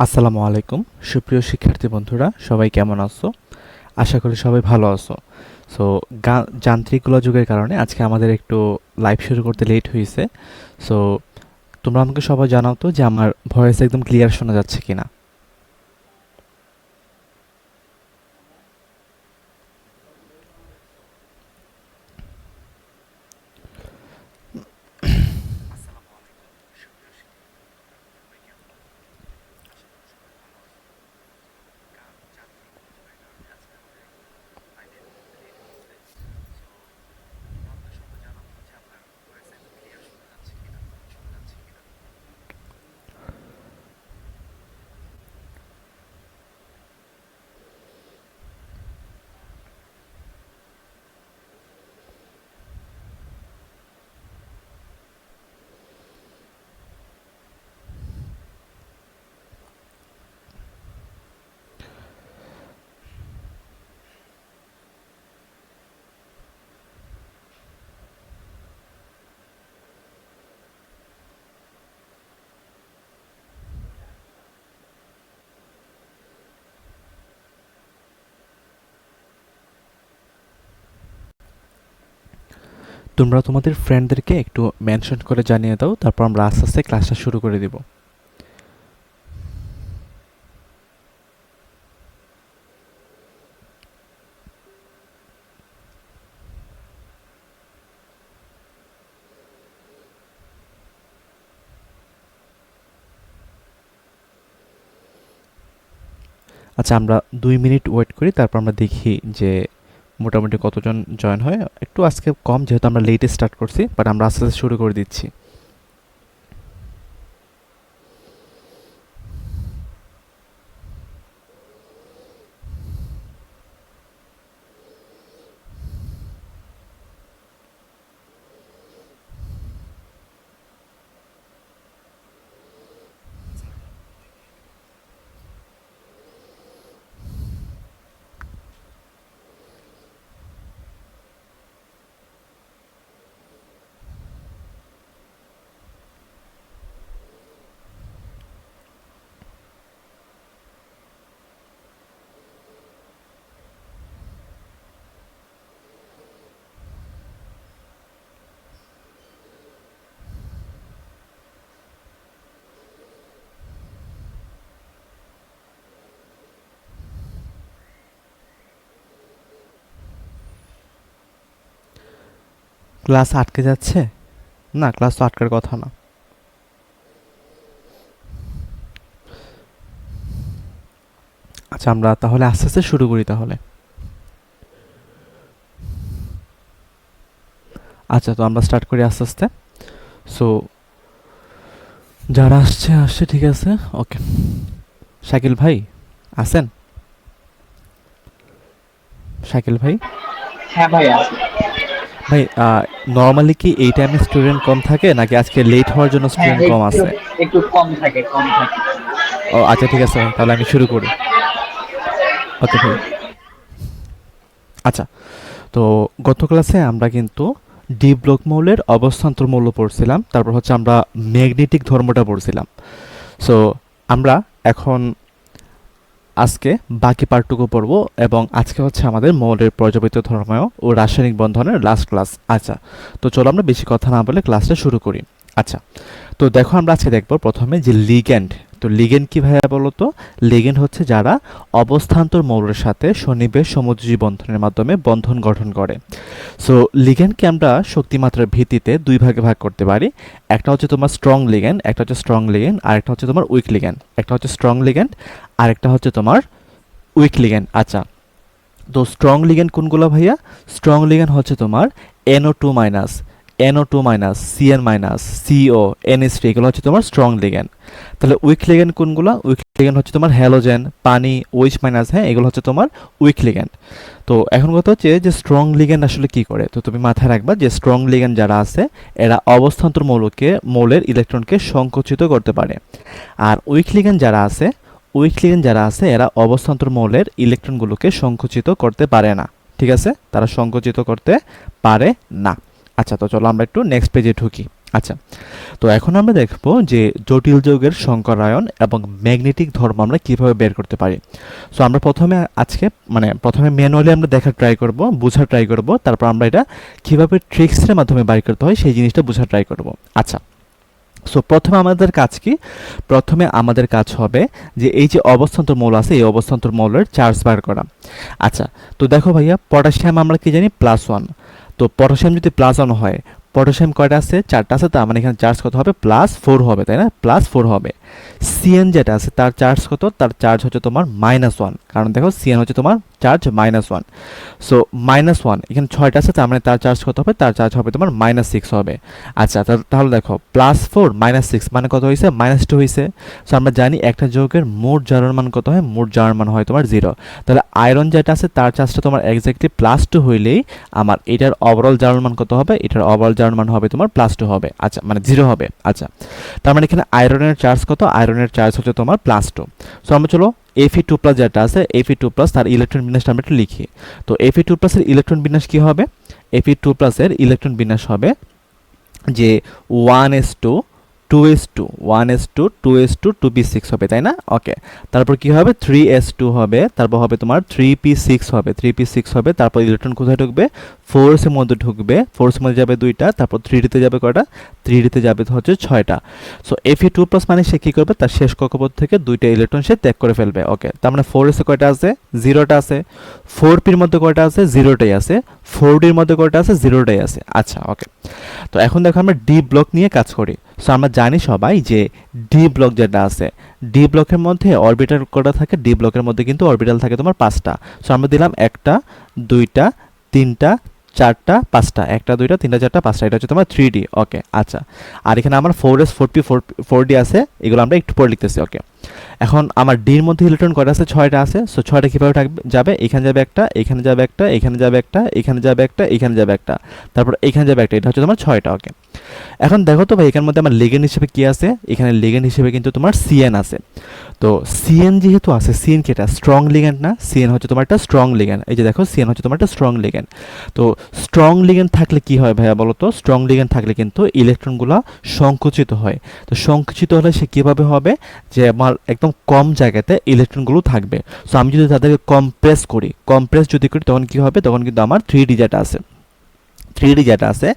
আসসালামু আলাইকুম সুপ্রিয় শিক্ষার্থী বন্ধুরা, সবাই কেমন আছো? আশা করি সবাই ভালো আছো। সো যান্ত্রিক গোলযোগের কারণে আজকে আমাদের একটু লাইভ শুরু করতে লেট হয়েছে। সো তোমরা আমাকে সবাই জানাও তো যে আমার ভয়েস একদম ক্লিয়ার শোনা যাচ্ছে কিনা। তোমরা তোমাদের ফ্রেন্ডদেরকে একটু মেনশন করে জানিয়ে দাও, তারপর আমরা আস্তে আস্তে ক্লাসটা শুরু করে দিব। আচ্ছা, আমরা 2 মিনিট ওয়েট করি, তারপর আমরা দেখি যে মোটামুটি কতজন জয়েন হয়। একটু আজকে কম, যেহেতু আমরা লেটে স্টার্ট করছি, বাট আমরা আস্তে আস্তে শুরু করে দিচ্ছি। ক্লাস আটকে যাচ্ছে? না, ক্লাস তো আটকার কথা না। আচ্ছা, আমরা তাহলে আস্তে আস্তে শুরু করি তাহলে। আচ্ছা, তো আমরা স্টার্ট করি আস্তে আস্তে। সো যারা আসছে আসছে, ঠিক আছে, ওকে। শাকিল ভাই আছেন? শাকিল ভাই, হ্যাঁ ভাই আছে। ভাই নর্মালি কি এই টাইমে স্টুডেন্ট কম থাকে, নাকি আজকে লেট হওয়ার জন্য হ্যাঁ স্টুডেন্ট কম একটু আছে? একটু কম থাকে। ও আচ্ছা, ঠিক আছে ভাই, তাহলে আমি শুরু করি। ওকে ভাই। আচ্ছা, তো গত ক্লাসে আমরা কিন্তু ডি ব্লক মৌলের অবস্থান্তর মৌল পড়ছিলাম, তারপর হচ্ছে আমরা ম্যাগনেটিক ধর্মটা পড়ছিলাম। সো আমরা এখন আজকে বাকি পার্টটুকু পড়ব, এবং আজকে হচ্ছে আমাদের মৌলের পর্যাবৃত্ত ধর্মীয় ও রাসায়নিক বন্ধনের লাস্ট ক্লাস। আচ্ছা, তো চলো আমরা বেশি কথা না বলে ক্লাসটা শুরু করি। আচ্ছা, তো দেখো আমরা আজকে দেখব প্রথমে যে লিগ্যান্ড। তো লিগ্যান্ড কি ভাইয়া বলো তো? লিগ্যান্ড হচ্ছে যারা অবস্থান্তর মৌলের সাথে সন্নিবেশ সমযোজী বন্ধনের মাধ্যমে বন্ধন গঠন করে। সো লিগ্যান্ডকে আমরা শক্তিমাত্রার ভিত্তিতে দুই ভাগে ভাগ করতে পারি। একটা হচ্ছে তোমার স্ট্রং লিগ্যান্ড, একটা হচ্ছে স্ট্রং লিগ্যান্ড, আর একটা হচ্ছে তোমার উইক লিগ্যান্ড। একটা হচ্ছে স্ট্রং লিগ্যান্ড, আর একটা হচ্ছে তোমার উইক লিগ্যান্ড। আচ্ছা, তো স্ট্রং লিগ্যান্ড কোনগুলো ভাইয়া? স্ট্রং লিগ্যান্ড হচ্ছে তোমার NO2 minus, NO2 minus, CN minus, CO, NH3, এগুলো হচ্ছে তোমার স্ট্রং লিগ্যান্ড। তাহলে উইক লিগ্যান্ড কোনগুলো? উইক লিগ্যান্ড হচ্ছে তোমার হ্যালোজেন, পানি, OH মাইনাস, হ্যাঁ, এগুলো হচ্ছে তোমার উইক লিগ্যান্ড। তো এখন কথা হচ্ছে যে স্ট্রং লিগ্যান্ড আসলে কি করে। তো তুমি মাথায় রাখবা যে স্ট্রং লিগ্যান্ড যারা আছে এরা অবস্থান্তর মৌলের ইলেকট্রনকে সংকুচিত করতে পারে। আর উইক লিগ্যান্ড যারা আছে এরা অবস্থান্তর মৌলের ইলেকট্রনগুলোকে সংকুচিত করতে পারে না। ঠিক আছে, তারা সংকুচিত করতে পারে না। আচ্ছা, তো চলো আমরা একটু নেক্সট পেজে ঢুকি। আচ্ছা, তো এখন আমরা দেখব যে জটিল যৌগের সংকরায়ন এবং ম্যাগনেটিক ধর্ম আমরা কিভাবে বের করতে পারি। সো আমরা প্রথমে ম্যানুয়ালি আমরা দেখার ট্রাই করব, বোঝার ট্রাই করব, তারপর আমরা এটা কিভাবে ট্রিক্সের মাধ্যমে বাইর করতে হয় সেই জিনিসটা বোঝার ট্রাই করব। আচ্ছা, সো প্রথমে আমাদের কাজ কি? প্রথমে আমাদের কাজ হবে যে এই যে অবস্থান্তর মৌল আছে, এই অবস্থান্তর মৌলের চার্জ বার করা। আচ্ছা, তো দেখো ভাইয়া, পটাশিয়াম আমরা কি জানি? +1। তো পটাশিয়াম যদি +1 হয়, পটাশিয়াম কয়টা আছে? 4টা আছে, তার মানে এখানে চার্জ কত হবে? +4 হবে, তাই না? +4 হবে। সিএন যেটা আছে তার চার্জ কত? তার চার্জ হচ্ছে তোমার -1, কারণ দেখো সিএন হচ্ছে তোমার চার্জ -1। সো -1, এখানে 6টা আছে, তার মানে তার চার্জ কত হবে? তার চার্জ হবে তোমার -6 হবে। আচ্ছা, তাহলে দেখো +4 -6 মানে কত হয়েছে? -2 হয়েছে। সো আমরা জানি একটা যৌগের মোট জারণ মান কত হয়? মোট জারণ মান হয় তোমার 0। তাহলে আয়রন যেটা আছে তার চার্জটা তোমার এক্স্যাক্টলি +2 হইলেই আমার এটার ওভারঅল জারণ মান কত হবে? এটার ওভারঅল জারণ মান হবে তোমার +2 হবে। আচ্ছা, মানে 0 হবে। আচ্ছা, তার মানে এখানে আয়রনের চার্জ কত? আয়রনের চার্জ হচ্ছে তোমার +2। সো আমরা চলো Fe2+ যেটা আছে, Fe2+ তার ইলেকট্রন বিন্যাসটা আমরা একটু লিখি। তো Fe2+ এর ইলেকট্রন বিন্যাস কি হবে? Fe2+ এর ইলেকট্রন বিন্যাস হবে যে 1s2 2s2 1s2 2s2 2p6 হবে, তাই না? ওকে, তারপর কি হবে? 3s2 হবে, তারপর হবে তোমার 3p6 হবে, 3p6 হবে, তারপর ইলেকট্রন কোথায় ঢুকবে? 4s এর মধ্যে ঢুকবে, 4s এর মধ্যে যাবে 2টা, তারপর 3d তে যাবে কয়টা? 3d তে যাবে হচ্ছে 6টা। সো Fe2+ মানে সে কি করবে? তার শেষ কক্ষপথ থেকে 2টা ইলেকট্রন সে ত্যাগ করে ফেলবে। ওকে, তার মানে 4s এ কয়টা আছে? 0টা আছে। 4p এর মধ্যে কয়টা আছে? 0টাই আছে। 4d এর মধ্যে কয়টা আছে? 0টাই আছে। আচ্ছা, ওকে, তো এখন দেখো আমরা ডি ব্লক নিয়ে কাজ করি। সো আমরা জানি সবাই যে ডি ব্লক যেটা আছে, ডি ব্লকের মধ্যে অরবিটাল কটা থাকে? ডি ব্লকের মধ্যে কিন্তু অরবিটাল থাকে তোমার 5টা। সো আমরা দিলাম 1টা 2টা 3টা 4টা 5টা, 1টা 2টা 3টা 4টা 5টা, এটা হচ্ছে তোমার 3D। ওকে, আচ্ছা, আর এখানে আমার 4s 4p 4d আছে, এগুলো আমরা একটু পরে লিখতেছি। ওকে, এখন আমার ডির মধ্যে ইলেকট্রন কয়টা আছে? 6টা আছে। সো 6টা কীভাবে যাবে? এখানে যাবে একটা, এখানে যাবে একটা, এখানে যাবে একটা, এখানে যাবে একটা, এখানে যাবে একটা, তারপর এখানে যাবে একটা, এটা হচ্ছে তোমার 6টা। ওকে, এখন দেখো তো ভাই, এখানের মধ্যে আমার লিগেন্ড হিসেবে কি আছে? এখানে লিগেন্ড হিসেবে কিন্তু তোমার সিএন আছে। তো সিএন যেহেতু আছে, সিএন কি এটা স্ট্রং লিগ্যান্ড না? সিএন হচ্ছে তোমার একটা স্ট্রং লিগ্যান্ড। এই যে দেখো, সিএন হচ্ছে তোমার একটা স্ট্রং লিগ্যান্ড। তো স্ট্রং লিগ্যান্ড থাকলে কি হয় ভাইয়া বলো তো? স্ট্রং লিগ্যান্ড থাকলে কিন্তু ইলেকট্রনগুলো সংকুচিত হয়। তো সংকুচিত হলে সে কিভাবে হবে? যে আমার একদম কম জায়গাতে ইলেকট্রনগুলো থাকবে। সো আমি যদি তাদেরকে কম্প্রেস যদি করি, তখন কি হবে? তখন কিন্তু আমার 3D যেটা আছে,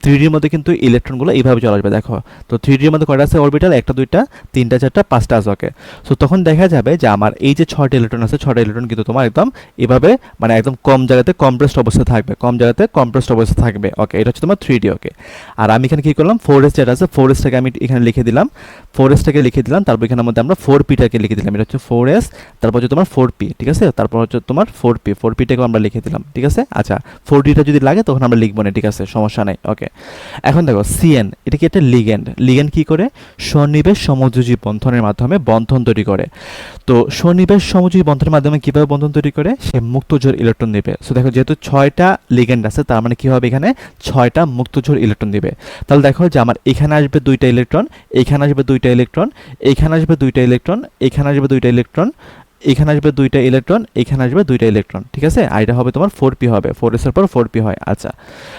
3Dর মধ্যে কিন্তু ইলেকট্রনগুলো এইভাবে চলে আসবে। দেখো, তো 3Dর মধ্যে কয়টা আছে অরবিটাল? 1টা 2টা 3টা 4টা 5টা আছে। ওকে, সো তখন দেখা যাবে যে আমার এই যে 6টা ইলেকট্রন আছে, 6টা ইলেকট্রন কিন্তু তোমার একদম এভাবে মানে একদম কম জায়গাতে কম্প্রেসড অবস্থায় থাকবে, ওকে, এটা হচ্ছে তোমার 3D। ওকে, আর আমি এখানে কি করলাম? 4s যেটা আছে, 4sটাকে আমি এখানে লিখে দিলাম, তারপর এখানের মধ্যে আমরা 4pটাকে লিখে দিলাম, এটা হচ্ছে 4s, তারপর হচ্ছে তোমার 4p, ঠিক আছে, তারপর হচ্ছে তোমার 4pটাকে আমরা লিখে দিলাম, ঠিক আছে। আচ্ছা, 4dটা যদি লাগে তখন আমরা লিখবো না, ঠিক আছে, সমস্যা নাই। ওকে, এখন দেখো সিএন, এটা কি একটা লিগ্যান্ড কি করে? সন্নিবেশ সমযোজী বন্ধনের মাধ্যমে বন্ধন তৈরি করে। তো সন্নিবেশ সমযোজী বন্ধনের মাধ্যমে কিভাবে বন্ধন তৈরি করে? সে মুক্তজোড় ইলেকট্রন দিবে। সো দেখো, যেহেতু 6টা লিগ্যান্ড আছে, তার মানে কি হবে? এখানে 6টা মুক্তজোড় ইলেকট্রন দিবে। তাহলে দেখো যে আমার এখানে আসবে 2টা ইলেকট্রন, এখানে আসবে 2টা ইলেকট্রন, এখানে আসবে 2টা ইলেকট্রন, এখানে আসবে 2টা ইলেকট্রন, এখানে আসবে 2টা ইলেকট্রন, এখানে আসবে 2টা ইলেকট্রন, ঠিক আছে। আর এটা হবে তোমার 4p হবে, 4s এর পর 4p হয়। আচ্ছা,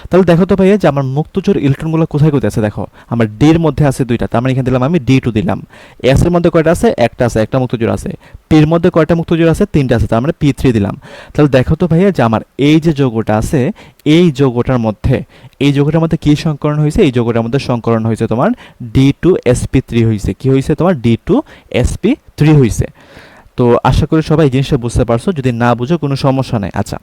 তাহলে দেখো তো ভাইয়া যে আমার মুক্তজোড় ইলেকট্রনগুলো কোথায় কোথায় আছে? দেখো, আমার ডি এর মধ্যে আছে 2টা, তার মানে এখানে দিলাম আমি D2 দিলাম। এস এর মধ্যে কয়টা আছে? একটা আছে, একটা মুক্তজোড় আছে। পি এর মধ্যে কয়টা মুক্তজোড় আছে? 3টা আছে, তার মানে P3 দিলাম। তাহলে দেখো তো ভাইয়া যে আমার এই যে যৌগটা আছে, এই যৌগটার মধ্যে কি সংকরণ হয়েছে? এই যৌগটার মধ্যে সংকরণ হয়েছে তোমার D2sp3 হয়েছে। কি হয়েছে? তোমার D2sp3 হয়েছে। তো আশা করি সবাই এই জিনিসটা বুঝতে পারছো, যদি না বুঝো কোনো সমস্যা নেই। আচ্ছা,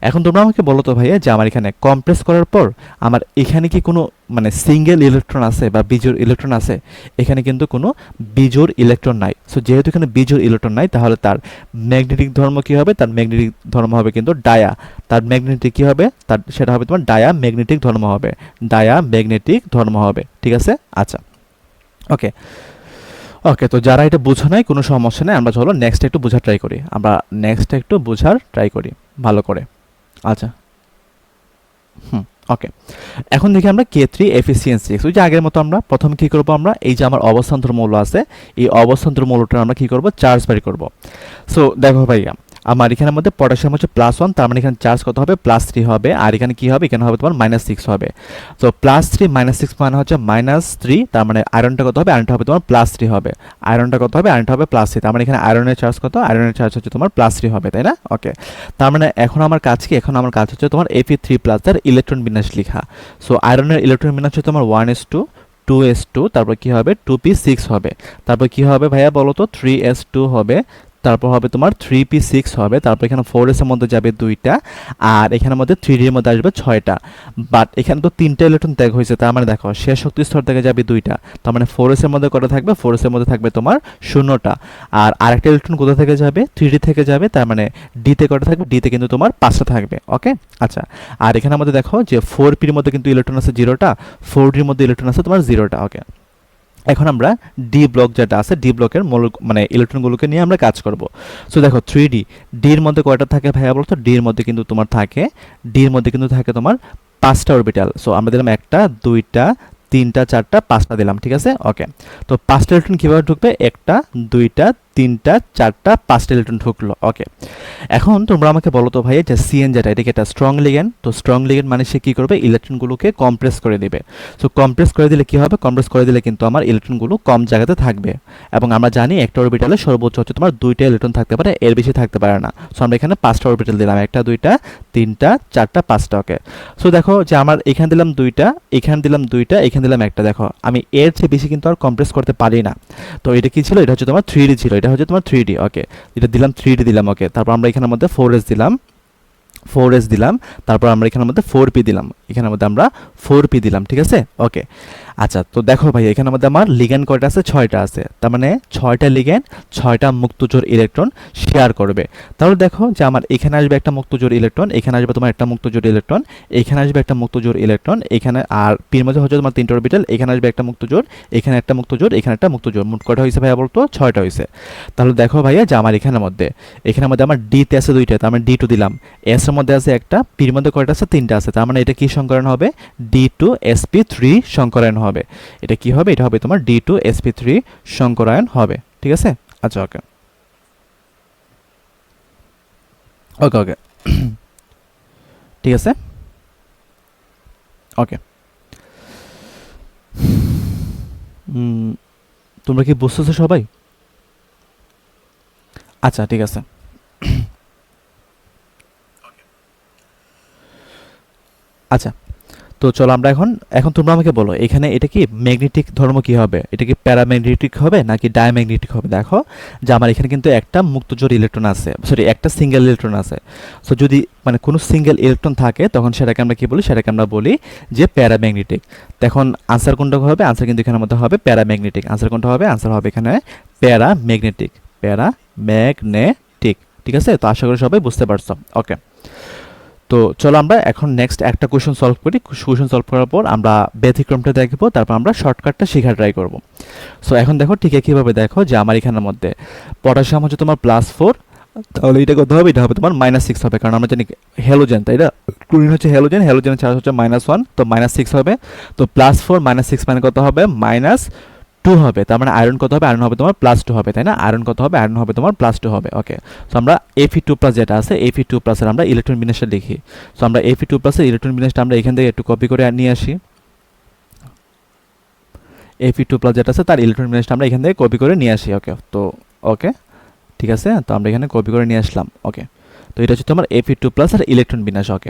এখন তোমরা আমাকে বলো তো ভাইয়া যে আমার এখানে কম্প্রেস করার পর আমার এখানে কি কোনো মানে সিঙ্গেল ইলেকট্রন আছে বা বিজোড় ইলেকট্রন আছে? এখানে কিন্তু কোনো বিজোড় ইলেকট্রন নাই। সো যেহেতু এখানে বিজোড় ইলেকট্রন নাই, তাহলে তার ম্যাগনেটিক ধর্ম কি হবে? তার ম্যাগনেটিক ধর্ম হবে কিন্তু ডায়া। তার ম্যাগনেটিক কি হবে? সেটা হবে তোমার ডায়া ম্যাগনেটিক ধর্ম হবে, ঠিক আছে। আচ্ছা, ওকে, তো যারা এটা বুঝো নাই কোনো সমস্যা নেই, আমরা চলো নেক্সট একটু বোঝার ট্রাই করি ভালো করে। আচ্ছা, ওকে, এখন দেখি আমরা K3 Fe6, ওই যে আগের মতো আমরা প্রথমে কি করব? আমরা এই যে আমার অবস্থান্তর মৌল আছে, এই অবস্থান্তর মৌলটা আমরা কি করব? চার্জ বের করব। সো দেখো ভাইয়া, আমার এখানের মধ্যে পটাশিয়াম হচ্ছে +1, তার মানে এখানে চার্জ কত হবে +3 হবে, আর এখানে কি হবে, এখানে হবে তোমার -6 হবে। তো +3 -6 মানে হচ্ছে -3, তার মানে আয়রনটা কত হবে, আয়রনটা হবে তোমার +3 হবে। আয়রনটা কত হবে, আয়রনটা হবে +3, তার মানে এখানে আয়রনের চার্জ কত, আয়রনের চার্জ হচ্ছে তোমার +3 হবে, তাই না? ওকে, তার মানে এখন আমার কাজ কি, এখন আমার কাজ হচ্ছে তোমার Fe3+ এর ইলেকট্রন বিন্যাস লেখা। সো আয়রনের ইলেকট্রন বিন্যাস হচ্ছে তোমার 1s2, 2s2, তারপর কি হবে 2p6 হবে, তারপর কি হবে ভাইয়া বলো তো 3s2 হবে, তারপর হবে তোমার 3p6 হবে, তারপর এখানে 4s এর মধ্যে যাবে 2টা, আর এখানের মধ্যে 3d এর মধ্যে আসবে 6টা। বাট এখানে তো 3টা ইলেকট্রন ত্যাগ হয়েছে, তার মানে দেখো শেষ শক্তি স্তর থেকে যাবে 2টা, তার মানে 4s এর মধ্যে কটা থাকবে, 4s এর মধ্যে থাকবে তোমার 0টা। আর আরেকটা ইলেকট্রন কোথা থেকে যাবে, 3d থেকে যাবে, তার মানে d তে কটা থাকবে, d তে কিন্তু তোমার 5টা থাকবে। ওকে, আচ্ছা, আর এখানের মধ্যে দেখো যে 4p এর মধ্যে কিন্তু ইলেকট্রন আছে 0টা, 4d এর মধ্যে ইলেকট্রন আছে তোমার 0টা। ওকে, এখন আমরা ডি ব্লক যেটা আছে, ডি ব্লকের মানে ইলেকট্রনগুলোকে নিয়ে আমরা কাজ করব। সো দেখো 3D, ডি এর মধ্যে কয়টা থাকে ভাইয়া বলতো, ডি এর মধ্যে কিন্তু তোমার থাকে, ডি এর মধ্যে কিন্তু থাকে তোমার 5টা অরবিটাল। সো আমরা দিলাম 1টা 2টা 3টা 4টা 5টা দিলাম, ঠিক আছে? ওকে, তো 5টা ইলেকট্রন কীভাবে ঢুকবে, 1টা 2টা 3টা 4টা 5টা ইলেকট্রন ঢুকলো। ওকে, এখন তোমরা আমাকে বলো তো ভাই, যে সিএন যেটা, এটা কি একটা স্ট্রং লিগ্যান্ড? তো স্ট্রং লিগ্যান্ড মানে সে কী করবে, ইলেকট্রনগুলোকে কম্প্রেস করে দেবে। সো কম্প্রেস করে দিলে কী হবে, কম্প্রেস করে দিলে কিন্তু আমার ইলেকট্রনগুলো কম জায়গাতে থাকবে, এবং আমরা জানি একটা অরবিটালে সর্বোচ্চ হচ্ছে তোমার 2টা ইলেকট্রন থাকতে পারে, এর বেশি থাকতে পারে না। সো আমরা এখানে 5টা অরবিটাল দিলাম, 1টা 2টা 3টা 4টা 5টা। ওকে, সো দেখো যে আমার এখানে দিলাম 2টা, এখানে দিলাম 2টা, এখানে দিলাম 1টা, দেখো আমি এর চেয়ে বেশি কিন্তু আর কম্প্রেস করতে পারি না। তো এটা কি ছিল, এটা হচ্ছে তোমার 3D ছিল, এটা হচ্ছে তোমার 3D। ওকে, এটা দিলাম 3D দিলাম। ওকে, তারপর আমরা এখানের মধ্যে 4s দিলাম, 4s দিলাম, তারপর আমরা এখানের মধ্যে 4p দিলাম, এখানের মধ্যে আমরা 4p দিলাম, ঠিক আছে? ওকে, আচ্ছা, তো দেখো ভাই এখানের মধ্যে আমার লিগ্যান্ড কয়টা আছে, 6টা আছে, তার মানে 6টা লিগ্যান্ড 6টা মুক্তজোড় ইলেকট্রন শেয়ার করবে। তাহলে দেখো যে আমার এখানে আসবে একটা মুক্তজোড় ইলেকট্রন, এখানে আসবে তোমার একটা মুক্তজোড় ইলেকট্রন, এখানে আসবে একটা মুক্তজোড় ইলেকট্রন, এখানে আর পির মধ্যে হচ্ছে তোমার 3টা অরবিটাল, এখানে আসবে একটা মুক্তজোড়, এখানে একটা মুক্তজোড়, এখানে একটা মুক্তজোড়, মোট কয়টা হয়েছে ভাইয়া বলতো, 6টা হয়েছে। তাহলে দেখো ভাইয়া যে আমার এখানের মধ্যে আমার ডিতে আছে 2টা, তার মানে D2 দিলাম, এস এর মধ্যে আছে একটা, পির মধ্যে কয়টা আছে, 3টা আছে, তার মানে এটা কি সংকরণ হবে, D2sp3 সংকরায়ন হবে। এটা কি হবে, এটা হবে তোমার D2sp3 সংকরায়ন হবে, ঠিক আছে? আচ্ছা, ওকে ওকে ওকে ঠিক আছে, ওকে। তোমরা কি বুঝতেছো সবাই? আচ্ছা, ঠিক আছে। আচ্ছা, তো চলো আমরা এখন তোমরা আমাকে বলো এখানে এটা কি ম্যাগনেটিক ধর্ম কি হবে, এটা কি প্যারাম্যাগনেটিক হবে নাকি ডায়াম্যাগনেটিক হবে? দেখো যে আমার এখানে কিন্তু একটা মুক্তজোড় ইলেকট্রন আছে, সরি একটা সিঙ্গেল ইলেকট্রন আছে। সো যদি মানে কোনো সিঙ্গেল ইলেকট্রন থাকে তখন সেটাকে আমরা কি বলি, সেটাকে আমরা বলি যে প্যারাম্যাগনেটিক। তখন আনসার কোনটা হবে, আনসার কিন্তু এখানের মধ্যে হবে প্যারাম্যাগনেটিক। আনসার কোনটা হবে, আনসার হবে এখানে প্যারাম্যাগনেটিক, প্যারাম্যাগনেটিক, ঠিক আছে? তো আশা করি সবাই বুঝতে পারছো। ওকে, তো চলো আমরা এখন নেক্সট একটা কোয়েশ্চন সলভ করি। কোয়েশ্চন সলভ করার পর আমরা ব্যতিক্রমটা দেখবো, তারপর আমরা শর্টকাটটা শেখার ট্রাই করব। সো এখন দেখো ঠিক একইভাবে দেখো যে আমার এখানের মধ্যে পটাশিয়াম হচ্ছে তোমার +4, তাহলে এটা কত হবে, এটা হবে তোমার -6 হবে, কারণ আমরা জানি হ্যালোজেন, তাই না? ক্লোরিন হচ্ছে হ্যালোজেন, হ্যালোজেনের চার্জ হচ্ছে -1, তো -6 হবে। তো +4 -6 মানে কত হবে, -2 হবে, তার মানে আয়রন কত হবে, আয়রন হবে তোমার +2 হবে, তাই না? আয়রন কত হবে, আয়রন হবে তোমার +2 হবে। ওকে, সো আমরা Fe2+ যেটা আছে, Fe2+ এর আমরা ইলেকট্রন বিন্যাসটা লিখি। সো আমরা Fe2+ এর ইলেকট্রন বিন্যাসটা আমরা এখান থেকে একটু কপি করে নিয়ে আসি। Fe2+ যেটা আছে তার ইলেকট্রন বিন্যাসটা আমরা এখান থেকে কপি করে নিয়ে আসি। ওকে, তো ওকে ঠিক আছে, তো আমরা এখানে কপি করে নিয়ে আসলাম। ওকে, তো এটা হচ্ছে তোমার Fe2+ আর ইলেকট্রন বিন্যাস। ওকে,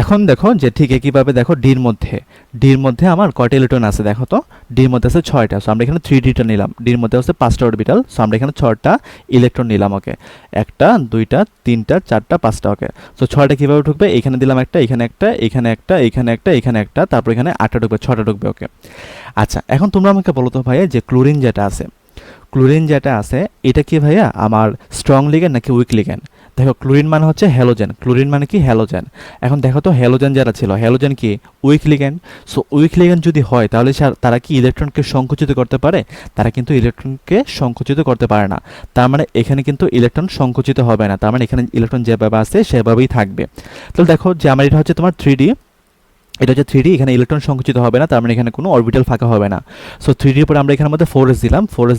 এখন দেখো যে ঠিক একইভাবে দেখো ডির মধ্যে আমার কয়টা ইলেকট্রন আছে, দেখো তো ডির মধ্যে আছে 6টা। সো আমরা এখানে 3Dটা নিলাম, ডির মধ্যে আছে 5টা অরবিটাল, সো আমরা এখানে 6টা ইলেকট্রন নিলাম। ওকে, 1টা 2টা 3টা 4টা 5টা। ওকে, সো 6টা কীভাবে ঢুকবে, এখানে দিলাম একটা, এখানে একটা, এখানে একটা, এখানে একটা, এখানে একটা, তারপর এখানে 8টা ঢুকবে, 6টা ঢুকবে। ওকে, আচ্ছা, এখন তোমরা আমাকে বলো তো ভাইয়া যে ক্লোরিন যেটা আছে এটা কি ভাইয়া আমার স্ট্রং লিগ্যান্ড নাকি উইক লিগ্যান্ড? দেখো ক্লোরিন মানে হচ্ছে হ্যালোজেন, ক্লোরিন মানে কি হ্যালোজেন। এখন দেখো তো হ্যালোজেন যারা ছিল, হ্যালোজেন কি weak ligand. So weak ligand যদি হয় তাহলে তারা কি ইলেকট্রনকে সংকুচিত করতে পারে? তারা কিন্তু ইলেকট্রনকে সংকুচিত করতে পারে না। তার মানে এখানে কিন্তু ইলেকট্রন সংকুচিত হবে না, তার মানে এখানে ইলেকট্রন যেভাবে আছে সেভাবেই থাকবে। তাহলে দেখো যে আমার এটা হচ্ছে তোমার 3D, এটা হচ্ছে 3D, এখানে ইলেকট্রন সংকুচিত হবে না, তার মানে এখানে কোনো অরবিটাল ফাঁকা হবে না। সো 3D এর পরে আমরা এখানের মধ্যে 4s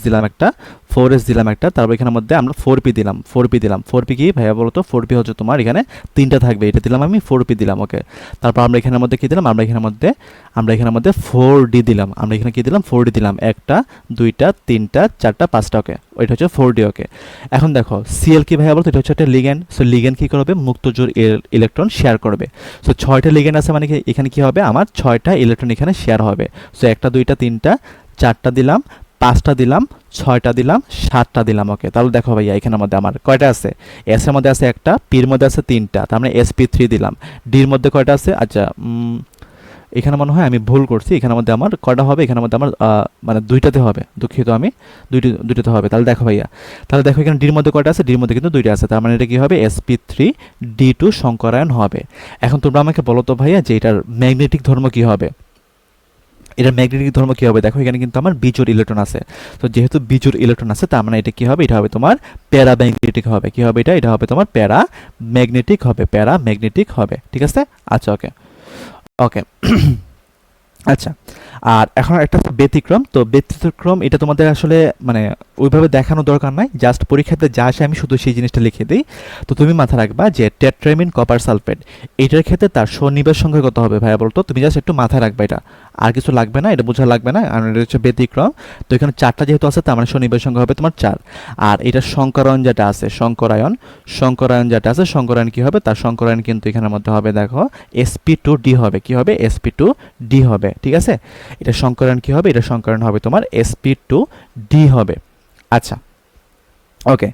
দিলাম একটা, 4s দিলাম একটা, তারপর এখানের মধ্যে আমরা 4p দিলাম, 4p কি ভাইয়া বলো তো? 4p হচ্ছে তোমার এখানে 3টা থাকবে, এটা দিলাম আমি, 4p দিলাম। ওকে, তারপর আমরা এখানের মধ্যে কি দিলাম? আমরা এখানের মধ্যে 4d দিলাম। আমরা এখানে কি দিলাম? 4d দিলাম, 1টা 2টা 3টা 4টা 5টা। ওকে, ওইটা হচ্ছে 4d। ওকে, এখন দেখো Cl কি ভাইয়া বলো তো? এটা হচ্ছে একটা লিগ্যান্ড। সো লিগ্যান্ড কি করবে? মুক্ত জোড় ইলেকট্রন শেয়ার করবে। সো 6টা লিগ্যান্ড আছে, মানে কি এখানে কি হবে? আমার 6টা ইলেকট্রন এখানে শেয়ার হবে। সো 1টা 2টা 3টা 4টা দিলাম, 5টা দিলাম, 6টা দিলাম, 7টা দিলাম। ওকে, তাহলে দেখো ভাইয়া এখানের মধ্যে আমার কয়টা আছে? এস এর মধ্যে আছে একটা, পির মধ্যে আছে 3টা, তার মানে sp3 দিলাম। ডির মধ্যে কয়টা আছে? আচ্ছা, এখানে মনে হয় আমি ভুল করছি, এখানের মধ্যে আমার কয়টা হবে? এখানের মধ্যে আমার মানে 2টাতে হবে, দুঃখিত আমি, দুইটাতে হবে। তাহলে দেখো ভাইয়া, তাহলে দেখো এখানে ডির মধ্যে কয়টা আছে? ডির মধ্যে কিন্তু 2টা আছে, তার মানে এটা কি হবে? sp3d2 সংকরায়ন হবে। এখন তোমরা আমাকে বলো তো ভাইয়া যে এটার ম্যাগনেটিক ধর্ম কি হবে? এটার ম্যাগনেটিক ধর্ম কি হবে? দেখো এখানে কিন্তু আমার বিজোড় ইলেকট্রন আছে। তো যেহেতু বিজোড় ইলেকট্রন আছে, তার মানে এটা কি হবে? এটা হবে তোমার প্যারাম্যাগনেটিক হবে। কি হবে এটা? এটা হবে তোমার প্যারাম্যাগনেটিক হবে। ঠিক আছে? আচ্ছা, ওকে ওকে আচ্ছা, আর এখন একটা ব্যতিক্রম। তো ব্যতিক্রম এটা তোমাদের আসলে মানে ওইভাবে দেখানো দরকার নাই, জাস্ট পরীক্ষাতে যা আসে আমি শুধু সেই জিনিসটা লিখে দিই। তো তুমি মাথায় রাখবা যে টেট্রামিন কপার সালফেট, এটার ক্ষেত্রে তার সন্নিবেশ সংখ্যা কত হবে ভাইয়া বলতো? তুমি জাস্ট একটু মাথায় রাখবা, এটা আর কিছু লাগবে না, এটা বোঝা লাগবে না। আর এটা হচ্ছে ব্যতিক্রম। তো এখানে 4টা যেহেতু আছে, তার মানে সন্নিবেশ সংখ্যা হবে তোমার 4। আর এটা সংকরায়ন যেটা আছে, সংকরায়ন কি হবে? তার সংকরায়ন কিন্তু এখানের মধ্যে হবে দেখো sp2d হবে। কি হবে? sp2d হবে। ঠিক আছে, এটা সংকরায়ন কি হবে? এটা সংকরায়ন হবে তোমার sp2d হবে। আচ্ছা, ওকে,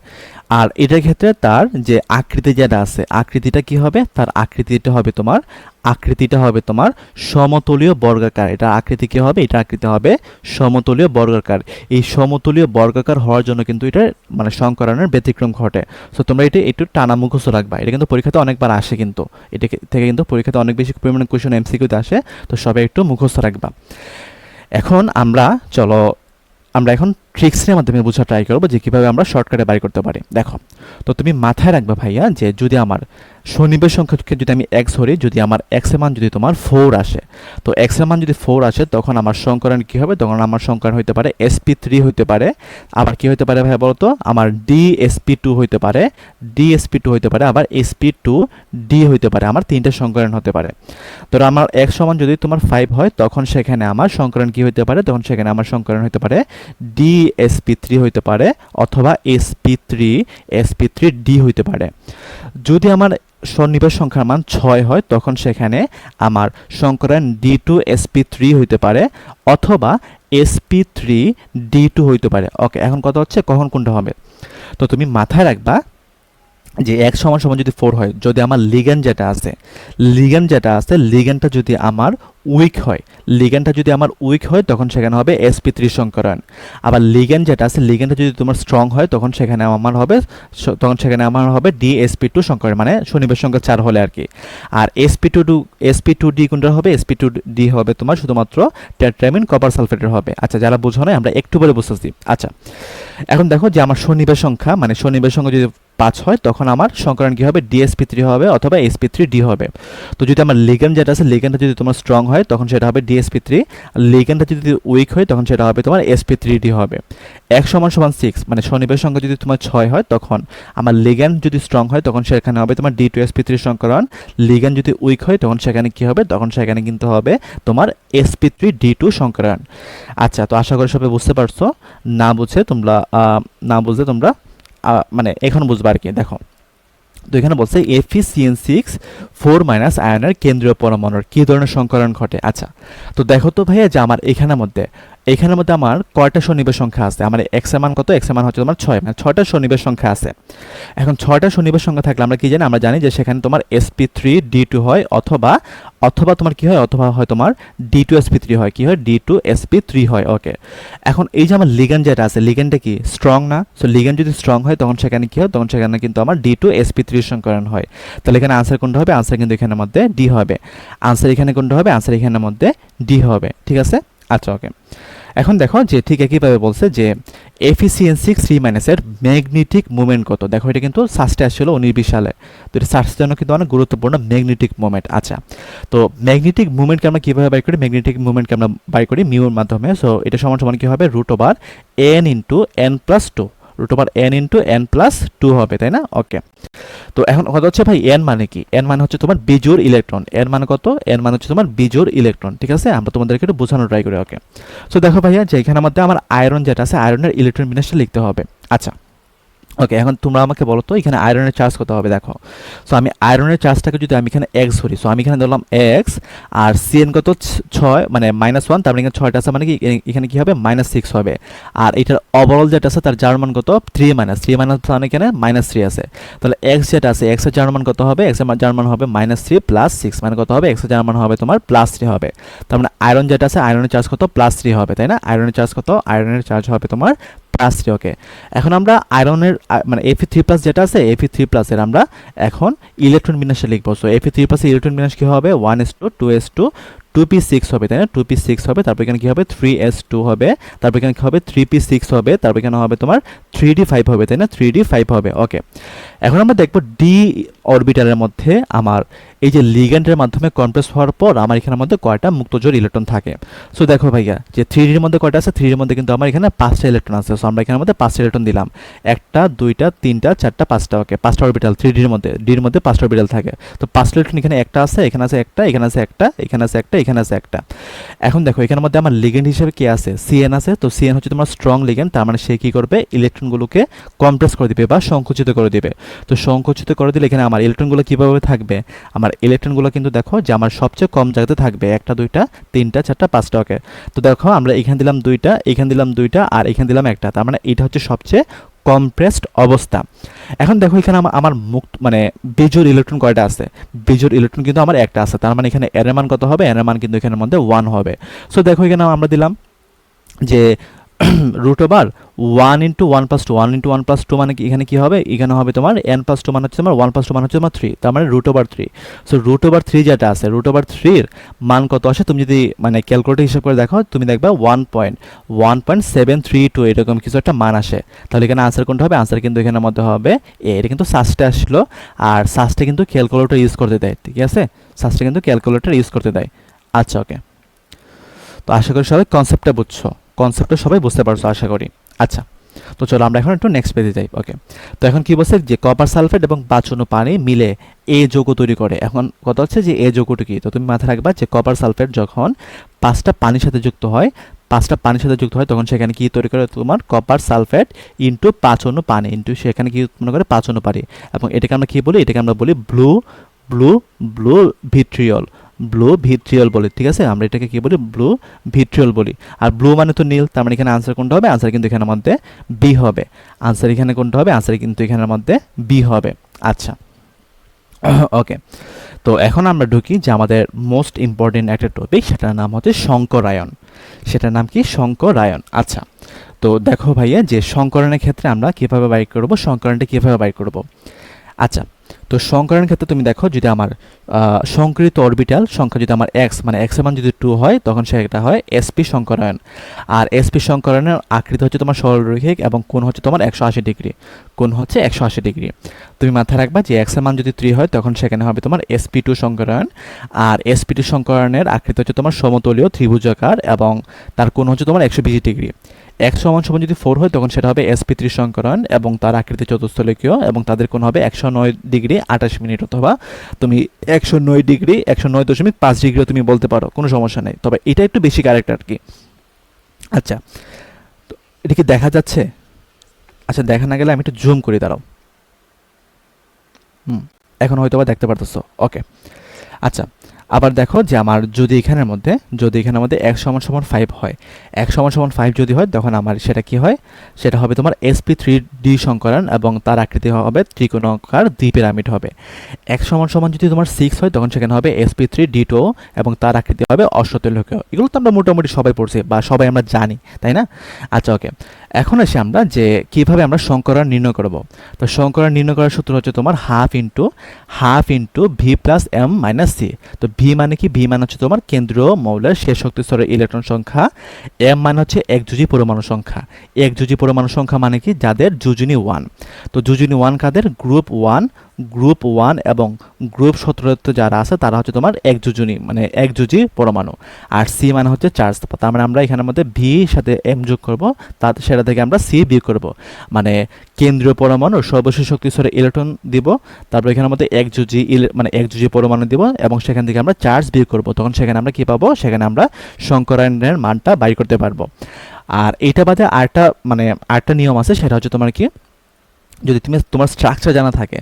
আর এটার ক্ষেত্রে তার যে আকৃতি যেটা আছে, আকৃতিটা কি হবে? তার আকৃতিটা হবে তোমার সমতলীয় বর্গাকার। এটা আকৃতি কি হবে? এটা আকৃতি হবে সমতলীয় বর্গাকার। এই সমতলীয় বর্গাকার হওয়ার জন্য কিন্তু এটা মানে সংকরায়নের ব্যতিক্রম ঘটে। সো তোমরা এটা একটু টানা মুখস্থ রাখবা, এটা কিন্তু পরীক্ষাতে অনেকবার আসে, কিন্তু এটা থেকে কিন্তু পরীক্ষাতে অনেক বেশি পরিমাণে কোয়েশ্চেন এমসিকিউতে আসে। তো সবাই একটু মুখস্থ রাখবা। এখন আমরা এখন ট্রিক্সের মাধ্যমে বোঝা ট্রাই করবো যে কীভাবে আমরা শর্টকাটে বাড়ি করতে পারি। দেখো, তো তুমি মাথায় রাখবে ভাইয়া যে যদি আমার সন্নিবেশ সংখ্যাকে যদি আমি x ধরি, যদি আমার x এর মান যদি তোমার 4 আসে, তো x এর মান যদি 4 আসে, তখন আমার সংকরণ কি হবে? তখন আমার সংকরণ হতে পারে sp3 হতে পারে, আবার কি হতে পারে ভাইয়া বলতো? আমার dsp2 হতে পারে, আবার sp2d হতে পারে, আমার 3টে সংকরণ হতে পারে। ধরো আমার x সমান যদি তোমার 5 হয়, তখন সেখানে আমার সংকরণ কি হতে পারে? তখন সেখানে আমার সংকরণ হতে পারে dsp3 হতে পারে, অথবা sp3d হতে পারে। যদি আমার সন্নিবেশ সংখ্যার মান 6 হয়, তখন সেখানে আমার সংকরণ d2sp3 হইতে পারে, অথবা sp3d2 হইতে পারে। ওকে, এখন কথা হচ্ছে কখন কোনটা হবে। তো তুমি মাথায় রাখবা যে x সমান সমান যদি 4 হয়, যদি আমার লিগ্যান্ড যেটা আছে লিগ্যান্ডটা যদি আমার উইক হয়, তখন সেখানে হবে sp3 সংকরণ। আবার লিগ্যান্ড যেটা আছে, লিগ্যান্ডটা যদি তোমার স্ট্রং হয়, তখন সেখানে আমার হবে dsp2 সংকরণ, মানে সন্নিবেশ সংখ্যা 4 হলে আর কি। আর sp2d কোনটা হবে? sp2d হবে তোমার শুধুমাত্র টেট্রামিন কপার সালফেটের হবে। আচ্ছা, যারা বোঝো না আমরা একটু পরে বুঝতেছি। আচ্ছা, এখন দেখো যে আমার সন্নিবেশ সংখ্যা যদি 5 হয়, তখন আমার সংকরণ কি হবে? dsp3 হবে, অথবা sp3d হবে। তো যদি আমার লিগ্যান্ড যেটা আছে, লিগ্যান্ডটা যদি তোমার স্ট্রং হয়, তখন সেটা হবে dsp3, আর লিগ্যান্ডটা যদি উইক হয়, তখন সেটা হবে তোমার sp3d হবে। x সমান 6, মানে সন্নিবেশ সংখ্যা যদি তোমার 6 হয়, তখন আমার লিগ্যান্ড যদি স্ট্রং হয়, তখন সেখানে হবে তোমার d2sp3 সংকরণ। লিগ্যান্ড যদি উইক হয়, তখন সেখানে কি হবে? তখন সেখানে কিন্তু হবে তোমার sp3d2 সংকরণ। আচ্ছা, তো আশা করি সবাই বুঝতে পারছো। না বুঝলে তোমরা মানে এখন বুঝবা আর কি। দেখো, তো এখানে বলছে Fe(CN6) 4- আয়নের কেন্দ্রীয় পরমাণুর কি ধরনের সংকরণ ঘটে। আচ্ছা, তো দেখো তো ভাইয়া যে আমার এখানের মধ্যে আমার কয়টা সন্নিবেশ সংখ্যা আছে? আমার x এর মান কত? x এর মান হচ্ছে তোমার 6, মানে 6টা সন্নিবেশ সংখ্যা আছে। এখন 6টা সন্নিবেশ সংখ্যা থাকলে আমরা কি জানি? আমরা জানি যে সেখানে তোমার sp3d2 হয়, অথবা তোমার কি হয়? অথবা হয় তোমার d2sp3 হয়। কি হয়? d2sp3 হয়। ওকে, এখন এই যে আমার লিগ্যান্ড যেটা আছে, লিগ্যান্ডটা কি স্ট্রং না? সো লিগ্যান্ড যদি স্ট্রং হয়, তখন সেখানে কি হয়? তখন সেখানে কিন্তু আমার d2sp3 সংকরণ হয়। তাহলে এখানে আনসার কোনটা হবে? আনসার কিন্তু এখানের মধ্যে d হবে। আনসার এখানে কোনটা হবে? আনসার এখানের মধ্যে d হবে। ঠিক আছে? আচ্ছা, ওকে, এখন দেখো যে ঠিক একইভাবে বলছে যে এফিসিয়েন্সি 3 এর ম্যাগনেটিক মুভমেন্ট কত? দেখো এটা কিন্তু সার্চটা আসছিল 19-20 সালে, তো এটা সার্চের জন্য কিন্তু অনেক গুরুত্বপূর্ণ ম্যাগনেটিক মুভমেন্ট। আচ্ছা, তো ম্যাগনেটিক মুভমেন্টকে আমরা কীভাবে বাই করি? ম্যাগনেটিক মুভমেন্টকে আমরা বাই করি মিউর মাধ্যমে। সো এটা সমান সমান কী হবে? √n × n+2, √n × n+2 হবে, তাই না? ওকে, তো এখন কথা হচ্ছে ভাই এন মানে কি? এন মানে হচ্ছে তোমার বিজোড় ইলেকট্রন। এন মানে কত? এন মানে হচ্ছে তোমার বিজোড় ইলেকট্রন। ঠিক আছে, আমরা তোমাদেরকে একটু বোঝানোর ট্রাই করি। ওকে, সো দেখো ভাইয়া যে এখানের মধ্যে আমার আয়রন যেটা আছে, আয়রনের ইলেকট্রন বিন্যাসটা লিখতে হবে। আচ্ছা, ওকে, এখন তোমরা আমাকে বলো তো এখানে আয়রনের চার্জ কত হবে? দেখো, সো আমি আয়রনের চার্জটাকে যদি আমি এখানে এক্স ধরি, সো আমি এখানে ধরলাম এক্স, আর সিএন কত 6 মানে -1, তার মানে এখানে 6টা আছে, মানে কি এখানে কি হবে? -6 হবে। আর এটার ওভারঅল যেটা আছে তার জার্মান কত? 3 মাইনাস মানে এখানে -3 আছে। তাহলে এক্স যেটা আছে, এক্স এর জার্মান কত হবে? এক্স এর জার্মান হবে -3 + 6, মানে কত হবে? এক্স এর জার্মান হবে তোমার +3 হবে। তার মানে আয়রন যেটা আছে, আয়রনের চার্জ কত? +3 হবে, তাই না? আয়রনের চার্জ কত? আয়রনের চার্জ হবে তোমার +3। ওকে, এখন আমরা আয়রনের মানে Fe3+ যেটা আছে, Fe3+ এর আমরা এখন ইলেকট্রন বিন্যাসে লিখবো। সো Fe3+ এর ইলেকট্রন বিন্যাস কি হবে? 1s2 2s2 2p6 হবে, তাই না? 2p6 হবে, তারপর এখানে কি হবে? 3s2 হবে, তারপর এখানে কি হবে? 3p6 হবে, তারপর এখানে হবে তোমার 3d5 হবে, তাই না? 3d5 হবে। ওকে, এখন আমরা দেখবো ডি অরবিটালের মধ্যে আমার এই যে লিগ্যান্ডের মাধ্যমে কমপ্রেস হওয়ার পর আমার এখানের মধ্যে কয়টা মুক্তজোড় ইলেকট্রন থাকে। সো দেখো ভাইয়া যে 3ডির মধ্যে কয়টা আছে? 3ডির মধ্যে কিন্তু আমার এখানে 5টা ইলেকট্রন আছে। সো আমরা এখানের মধ্যে 5টা ইলেকট্রন দিলাম, 1টা 2টা 3টা 4টা 5টা। ওকে, 5টা অরবিটাল 3ডির মধ্যে, ডির মধ্যে 5টা অরবিটাল থাকে। তো 5টা ইলেকট্রন এখানে একটা আছে, এখানে আছে একটা, এখানে আছে একটা, এখানে আছে একটা, এখানে আছে একটা। এখন দেখো এখানের মধ্যে আমার লিগ্যান্ড হিসেবে কি আছে? সিএন আছে। তো সিএন হচ্ছে তোমার স্ট্রং লিগ্যান্ড, তার মানে সে কি করবে? ইলেকট্রনগুলোকে কমপ্রেস করে দিবে বা সংকুচিত করে দিবে। তো সংকুচিত করে দিলে এখানে আমার ইলেকট্রনগুলো কিভাবে থাকবে? আমার ইলেকট্রনগুলো কিন্তু দেখো যে আমার সবচেয়ে কম জায়গাতে থাকবে, 1টা 2টা 3টা 4টা 5টা। ওকে, তো দেখো আমরা এখানে দিলাম 2টা, এখানে দিলাম 2টা, আর এখানে দিলাম একটা, তার মানে এটা হচ্ছে সবচেয়ে কমপ্রেসড অবস্থা। এখন দেখো এখানে আমার মুক্ত মানে বিজোড় ইলেকট্রন কয়টা আছে? বিজোড় ইলেকট্রন কিন্তু আমার একটা আছে, তার মানে এখানে এর মান কত হবে? এর মান কিন্তু এখানের মধ্যে 1 হবে। সো দেখো এখানে আমরা দিলাম যে √1 × 1 + 2, 1 × 1 + 2 মানে কি? এখানে কি হবে? এখানে হবে তোমার n+2 মানে হচ্ছে তোমার 1 + 2 মানে হচ্ছে তোমার 3, তার মানে √3। সো √3 যেটা আছে, √3 এর মান কত আসে? তুমি যদি মানে ক্যালকুলেটর হিসাব করে দেখো, তুমি দেখবা 1.732 এরকম কিছু একটা মান আসে। তাহলে এখানে আনসার কোনটা হবে? আনসার কিন্তু এখানের মধ্যে হবে এ। এটা কিন্তু সার্চটা আসলো, আর সার্চটা কিন্তু ক্যালকুলেটর ইউজ করতে দেয়। ঠিক আছে, সার্চটা কিন্তু ক্যালকুলেটর ইউজ করতে দেয়। আচ্ছা, ওকে, তো আশা করি সবাই কনসেপ্টটা বুঝছো, কনসেপ্টটা সবাই বুঝতে পারছো আশা করি। আচ্ছা, তো চলো আমরা এখন একটু নেক্সট পেজে যাই। ওকে, তো এখন কি বলছে? যে কপার সালফেট এবং 5 পানি মিলে এ যৌগ তৈরি করে। এখন কথা হচ্ছে যে এ যৌগটা কি? তো তুমি মাথায় রাখবা যে কপার সালফেট যখন 5টা পানির সাথে যুক্ত হয়, 5টা পানির সাথে যুক্ত হয়, তখন সেখানে কি তৈরি করে? তোমার কপার সালফেট ইন্টু 5 পানি ইন্টু সেখানে কি মনে করে? 5 পানি। এবং এটাকে আমরা কি বলি? এটাকে আমরা বলি blue blue blue vitriol, blue vitriol বলি। ঠিক আছে, আমরা এটাকে কি বলি? ব্লু ভিট্রিয়ল বলি। আর ব্লু মানে তো নীল, তার মানে এখানে আনসার কোনটা হবে? আনসার কিন্তু এখানের মধ্যে বি হবে। আনসার এখানে কোনটা হবে? আনসার কিন্তু এখানের মধ্যে বি হবে। আচ্ছা, ওকে, তো এখন আমরা ঢুকি যে আমাদের মোস্ট ইম্পর্টেন্ট একটা টপিক, সেটার নাম হচ্ছে সংকরায়ন। সেটার নাম কি? সংকরায়ন। আচ্ছা, তো দেখো ভাইয়া যে সংকরণের ক্ষেত্রে আমরা কীভাবে বাইর করব, সংকরণটা কীভাবে বাইর করব। আচ্ছা, তো সংকরণের ক্ষেত্রে তুমি দেখো যদি আমার সংকরিত অরবিটাল সংখ্যা যদি আমার এক্স মানে এক্স এর মান যদি 2 হয়, তখন সেটা হয় এসপি সংকরায়ন। আর এসপি সংকরায়নের আকৃতি হচ্ছে তোমার সরলরৈখিক এবং কোণ হচ্ছে তোমার 180 ডিগ্রি, কোণ হচ্ছে 180 ডিগ্রি। তুমি মাথায় রাখবা যে এক্স এর মান যদি 3 হয়, তখন সেখানে হবে তোমার sp2 সংকরায়ন। আর sp2 সংকরায়নের আকৃতি হচ্ছে তোমার সমতলীয় ত্রিভুজাকার এবং তার কোণ হচ্ছে তোমার 120 ডিগ্রি। x সমান যদি 4 হয়, তখন সেটা হবে sp3 সংকরায়ন এবং তার আকৃতি চতুস্থলকীয় এবং তাদের কোণ হবে 109 ডিগ্রি 28 মিনিট, অথবা তুমি 109 ডিগ্রি 109.5 ডিগ্রিও তুমি বলতে পারো, কোনো সমস্যা নেই, তবে এটা একটু বেশি কারেক্ট আর কি। আচ্ছা, তো এটা কি দেখা যাচ্ছে? আচ্ছা, দেখা না গেলে আমি একটু জুম করি, দাঁড়াও। এখন হয়তো বা দেখতে পারতেছো। ওকে, আচ্ছা, আবার দেখো যে আমার যদি এখানের মধ্যে x = 5 হয়, x = 5 যদি হয়, তখন আমার সেটা কি হয়? সেটা হবে তোমার sp3d সংকরণ এবং তার আকৃতি হবে ত্রিকোণাকার দ্বিপিরামিড হবে। x = যদি তোমার 6 হয়, তখন সেখানে হবে sp3d2 এবং তার আকৃতি হবে অষ্টতলকীয়। এগুলো তো আমরা মোটামুটি সবাই পড়ছি বা সবাই আমরা জানি, তাই না? আচ্ছা, ওকে, এখন আসি আমরা যে কিভাবে আমরা সংকরণ নির্ণয় করব। তো সংকরণ নির্ণয় করার সূত্র হচ্ছে তোমার half into V plus M minus C. তো ভি মানে কি? ভি মানে হচ্ছে তোমার কেন্দ্রীয় মৌলের শেষ শক্তি স্তরের ইলেকট্রন সংখ্যা, এম মানে হচ্ছে একযোজী পরমাণু সংখ্যা। একযোজী পরমাণু সংখ্যা মানে কি? যাদের যোজনী 1। তো যোজনী 1 কাদের? গ্রুপ 1 এবং গ্রুপ 17 যারা আছে তারা হচ্ছে তোমার একযোজনী মানে একযোজী পরমাণু। আর সি মানে হচ্ছে চার্জ। তার মানে আমরা এখানের মধ্যে ভি সাথে এম যোগ করব, সেটা থেকে আমরা সি বিয়োগ করব, মানে কেন্দ্রীয় পরমাণু সর্বশেষ শক্তি স্তরে ইলেকট্রন দিব, তারপর এখানের মধ্যে মানে একযোজী পরমাণু দিব এবং সেখান থেকে আমরা চার্জ বিয়োগ করব। তখন সেখানে আমরা কি পাবো? সেখানে আমরা সংকরায়নের মানটা বাইর করতে পারবো। আর এইটা বাদে আরেকটা নিয়ম আছে, সেটা হচ্ছে তোমার কি, যদি তোমার স্ট্রাকচার জানা থাকে,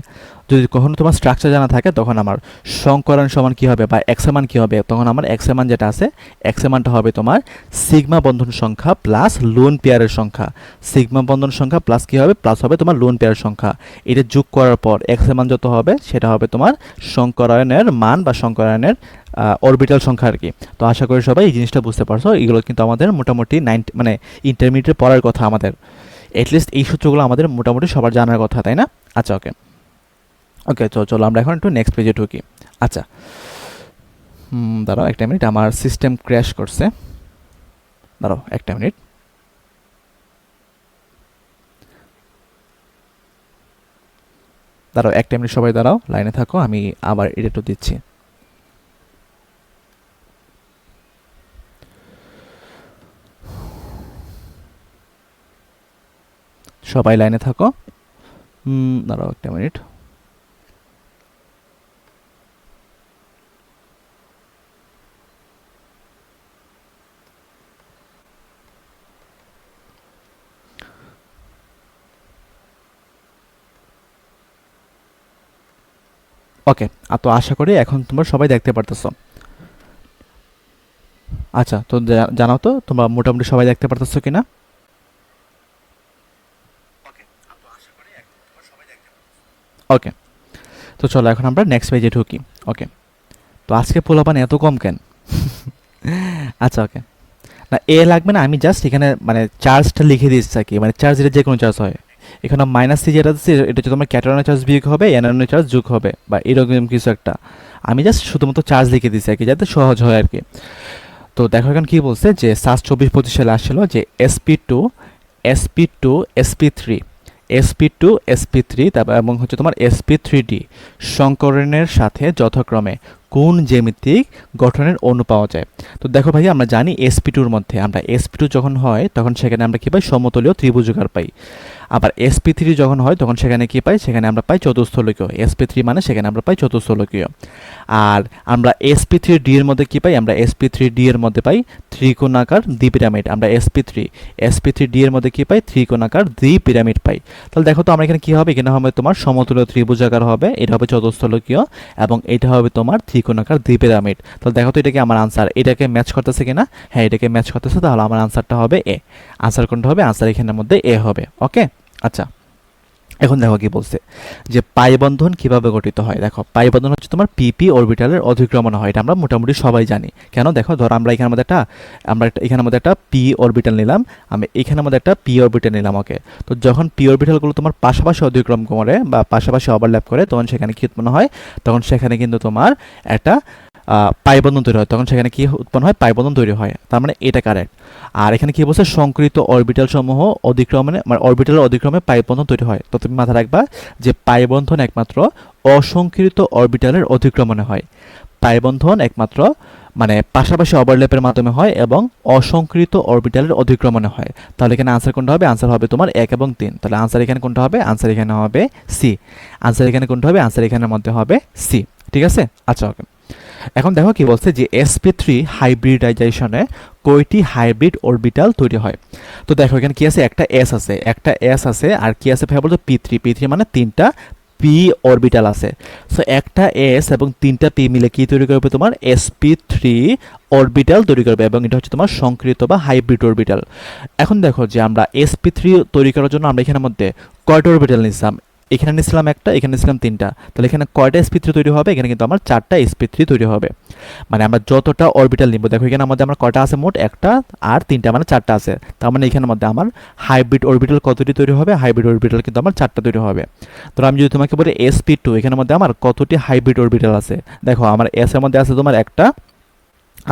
যদি কখনো তোমার স্ট্রাকচার জানা থাকে তখন আমার সংকরণ সমান কী হবে বা এক্স মান কী হবে, তখন আমার এক্স মান যেটা আছে, এক্স মানটা হবে তোমার সিগমা বন্ধন সংখ্যা প্লাস লোন পেয়ারের সংখ্যা। সিগমা বন্ধন সংখ্যা প্লাস কী হবে? প্লাস হবে তোমার লোন পেয়ারের সংখ্যা। এটা যোগ করার পর এক্স মান যত হবে সেটা হবে তোমার সংকরায়নের মান বা সংকরায়নের অরবিটাল সংখ্যা আর কি। তো আশা করি সবাই এই জিনিসটা বুঝতে পারছো। এগুলো কিন্তু আমাদের মোটামুটি মানে ইন্টারমিডিয়েট পড়ার কথা আমাদের, এটলিস্ট এই সূত্রগুলো আমাদের মোটামুটি সবার জানার কথা, তাই না? আচ্ছা, ওকে তো চলো আমরা এখন একটু নেক্সট পেজে ঢুকি। আচ্ছা, দাঁড়াও একটা মিনিট, আমার সিস্টেম ক্র্যাশ করছে, দাঁড়াও একটা মিনিট। সবাই দাঁড়াও, লাইনে থাকো, আমি আবার এডিটও দিচ্ছি। সবাই লাইনে থাকো, দাঁড়াও একটা মিনিট। ওকে, তো আশা করি এখন তোমরা সবাই দেখতে পারতেছো। আচ্ছা, তো জানাও তো তোমরা মোটামুটি সবাই দেখতে পারতেছো কিনা? ওকে, তো চলো এখন আমরা নেক্সট পেজে ঢুকি। ওকে, তো আজকে পোলাপান এত কম কেন? আচ্ছা, ওকে, না এ লাগবে না, আমি জাস্ট এখানে মানে চার্জটা লিখে দিচ্ছি আর কি, মানে চার্জ এটা যে কোনো চার্জ হয়। এখানে মাইনাস সি যেটা আছে এটা হচ্ছে তোমার ক্যাটায়নের চার্জ বিয়োগ হবে, অ্যানায়নের চার্জ যোগ হবে, বা এরকম কিছু একটা। আমি জাস্ট শুধুমাত্র চার্জ লিখে দিচ্ছি আর কি, যাতে সহজ হয় আর কি। তো দেখো এখন কি বলছে যে সাস 24-25 সালে আসছিল যে sp2 তারপর এবং হচ্ছে তোমার sp3d সংকরণের সাথে যথাক্রমে কোন জ্যামিতিক গঠনের অণু পাওয়া যায়। তো দেখো ভাই, আমরা জানি sp2-র মধ্যে আমরা sp2 যখন হয় তখন সেখানে আমরা কি পাই? সমতলীয় ত্রিভুজাকার পাই। আবার sp3 যখন হয় তখন সেখানে কি পাই? সেখানে আমরা পাই চতুস্থলকীয়। sp3 মানে সেখানে আমরা পাই চতুস্থলকীয়। আর আমরা sp3d এর মধ্যে কি পাই? আমরা sp3d এর মধ্যে পাই ত্রিকোণাকার দ্বিপিরামিড। আমরা sp3d এর মধ্যে কি পাই? ত্রিকোণাকার দ্বিপিরামিড পাই। তাহলে দেখো তো আমরা এখানে কি হবে? এখানে হবে তোমার সমতুল্য ত্রিভুজাকার হবে, এটা হবে চতুস্থলকীয়, এবং এটা হবে তোমার ত্রিকোণাকার দ্বিপিরামিড। তাহলে দেখো তো এটা কি আমার আনসার? এটাকে ম্যাচ করতেছে কিনা? হ্যাঁ, এটাকে ম্যাচ করতেছে, তাহলে আমার আনসারটা হবে এ। আনসার কোনটা হবে? আনসার এখানের মধ্যে এ হবে। ওকে, আচ্ছা, এখন দেখো কি বলছে যে পাই বন্ধন কিভাবে গঠিত হয়। দেখো, পাই বন্ধন হচ্ছে তোমার পিপি অরবিটালের অধিক্রমণ হয়, এটা আমরা মোটামুটি সবাই জানি। কেন? দেখো, ধরো আমরা এখানের মধ্যে একটা পি অরবিটাল নিলাম, আমি এখানের মধ্যে একটা পি অরবিটাল নিলাম। ওকে, তো যখন পি অরবিটালগুলো তোমার পাশাপাশি অতিক্রম করে বা পাশাপাশি ওভারল্যাপ করে তখন সেখানে কি উৎপন্ন হয়? তখন সেখানে কিন্তু তোমার একটা পাই বন্ধন তৈরি হয়, তখন সেখানে কি উৎপন্ন হয়? পাই বন্ধন তৈরি হয়। তার মানে এটা কারেক্ট। আর এখানে কি বলছে? সংকৃত অরবিটাল সমূহ অতিক্রমণে মানে অরবিটালের অতিক্রমে পাই বন্ধন তৈরি হয়। তো তুমি মাথায় রাখবা যে পাই বন্ধন একমাত্র অসংকৃত অরবিটালের অতিক্রমণে হয়। পাই বন্ধন একমাত্র মানে পাশাপাশি ওভারল্যাপের মাধ্যমে হয় এবং অসংকৃত অরবিটালের অতিক্রমণে হয়। তাহলে এখানে আনসার কোনটা হবে? আনসার হবে তোমার 1 এবং 3। তাহলে আনসার এখানে কোনটা হবে? আনসার এখানে হবে সি। আনসার এখানে কোনটা হবে? আনসার এখানের মধ্যে হবে সি। ঠিক আছে, আচ্ছা, ওকে। এখন দেখো কি বলছে যে sp3 হাইব্রিডাইজেশনে কয়টি হাইব্রিড অরবিটাল তৈরি হয়। তো দেখো এখানে কি আছে? একটা s আছে আর কি আছে ভাই বলতো? p3 মানে 3টা পি অরবিটাল আছে। সো একটা এস এবং 3টা পি মিলে কি তৈরি করবে? তোমার sp3 অরবিটাল তৈরি করবে, এবং এটা হচ্ছে তোমার সংকৃত বা হাইব্রিড অরবিটাল। এখন দেখো যে আমরা sp3 তৈরি করার জন্য আমরা এখানের মধ্যে কয়টা অরবিটাল নিলাম? এখানে নিয়েছিলাম একটা, এখানে নিয়েছিলাম তিনটা, তাহলে এখানে কয়টা sp3 তৈরি হবে? এখানে কিন্তু আমার 4টা sp3 তৈরি হবে। মানে আমরা যতটা অরবিটাল নিব, দেখো এখানে আমাদের আমার কয়টা আছে মোট? একটা আর তিনটা, মানে 4টা আছে। তার মানে এখানের মধ্যে আমার হাইব্রিড অরবিটাল কতটি তৈরি হবে? হাইব্রিড অরবিটাল কিন্তু আমার 4টা তৈরি হবে। তো আমি যদি তোমাকে বলি sp2, এখানের মধ্যে আমার কতটি হাইব্রিড অরবিটাল আছে? দেখো আমার s এর মধ্যে আছে তোমার একটা,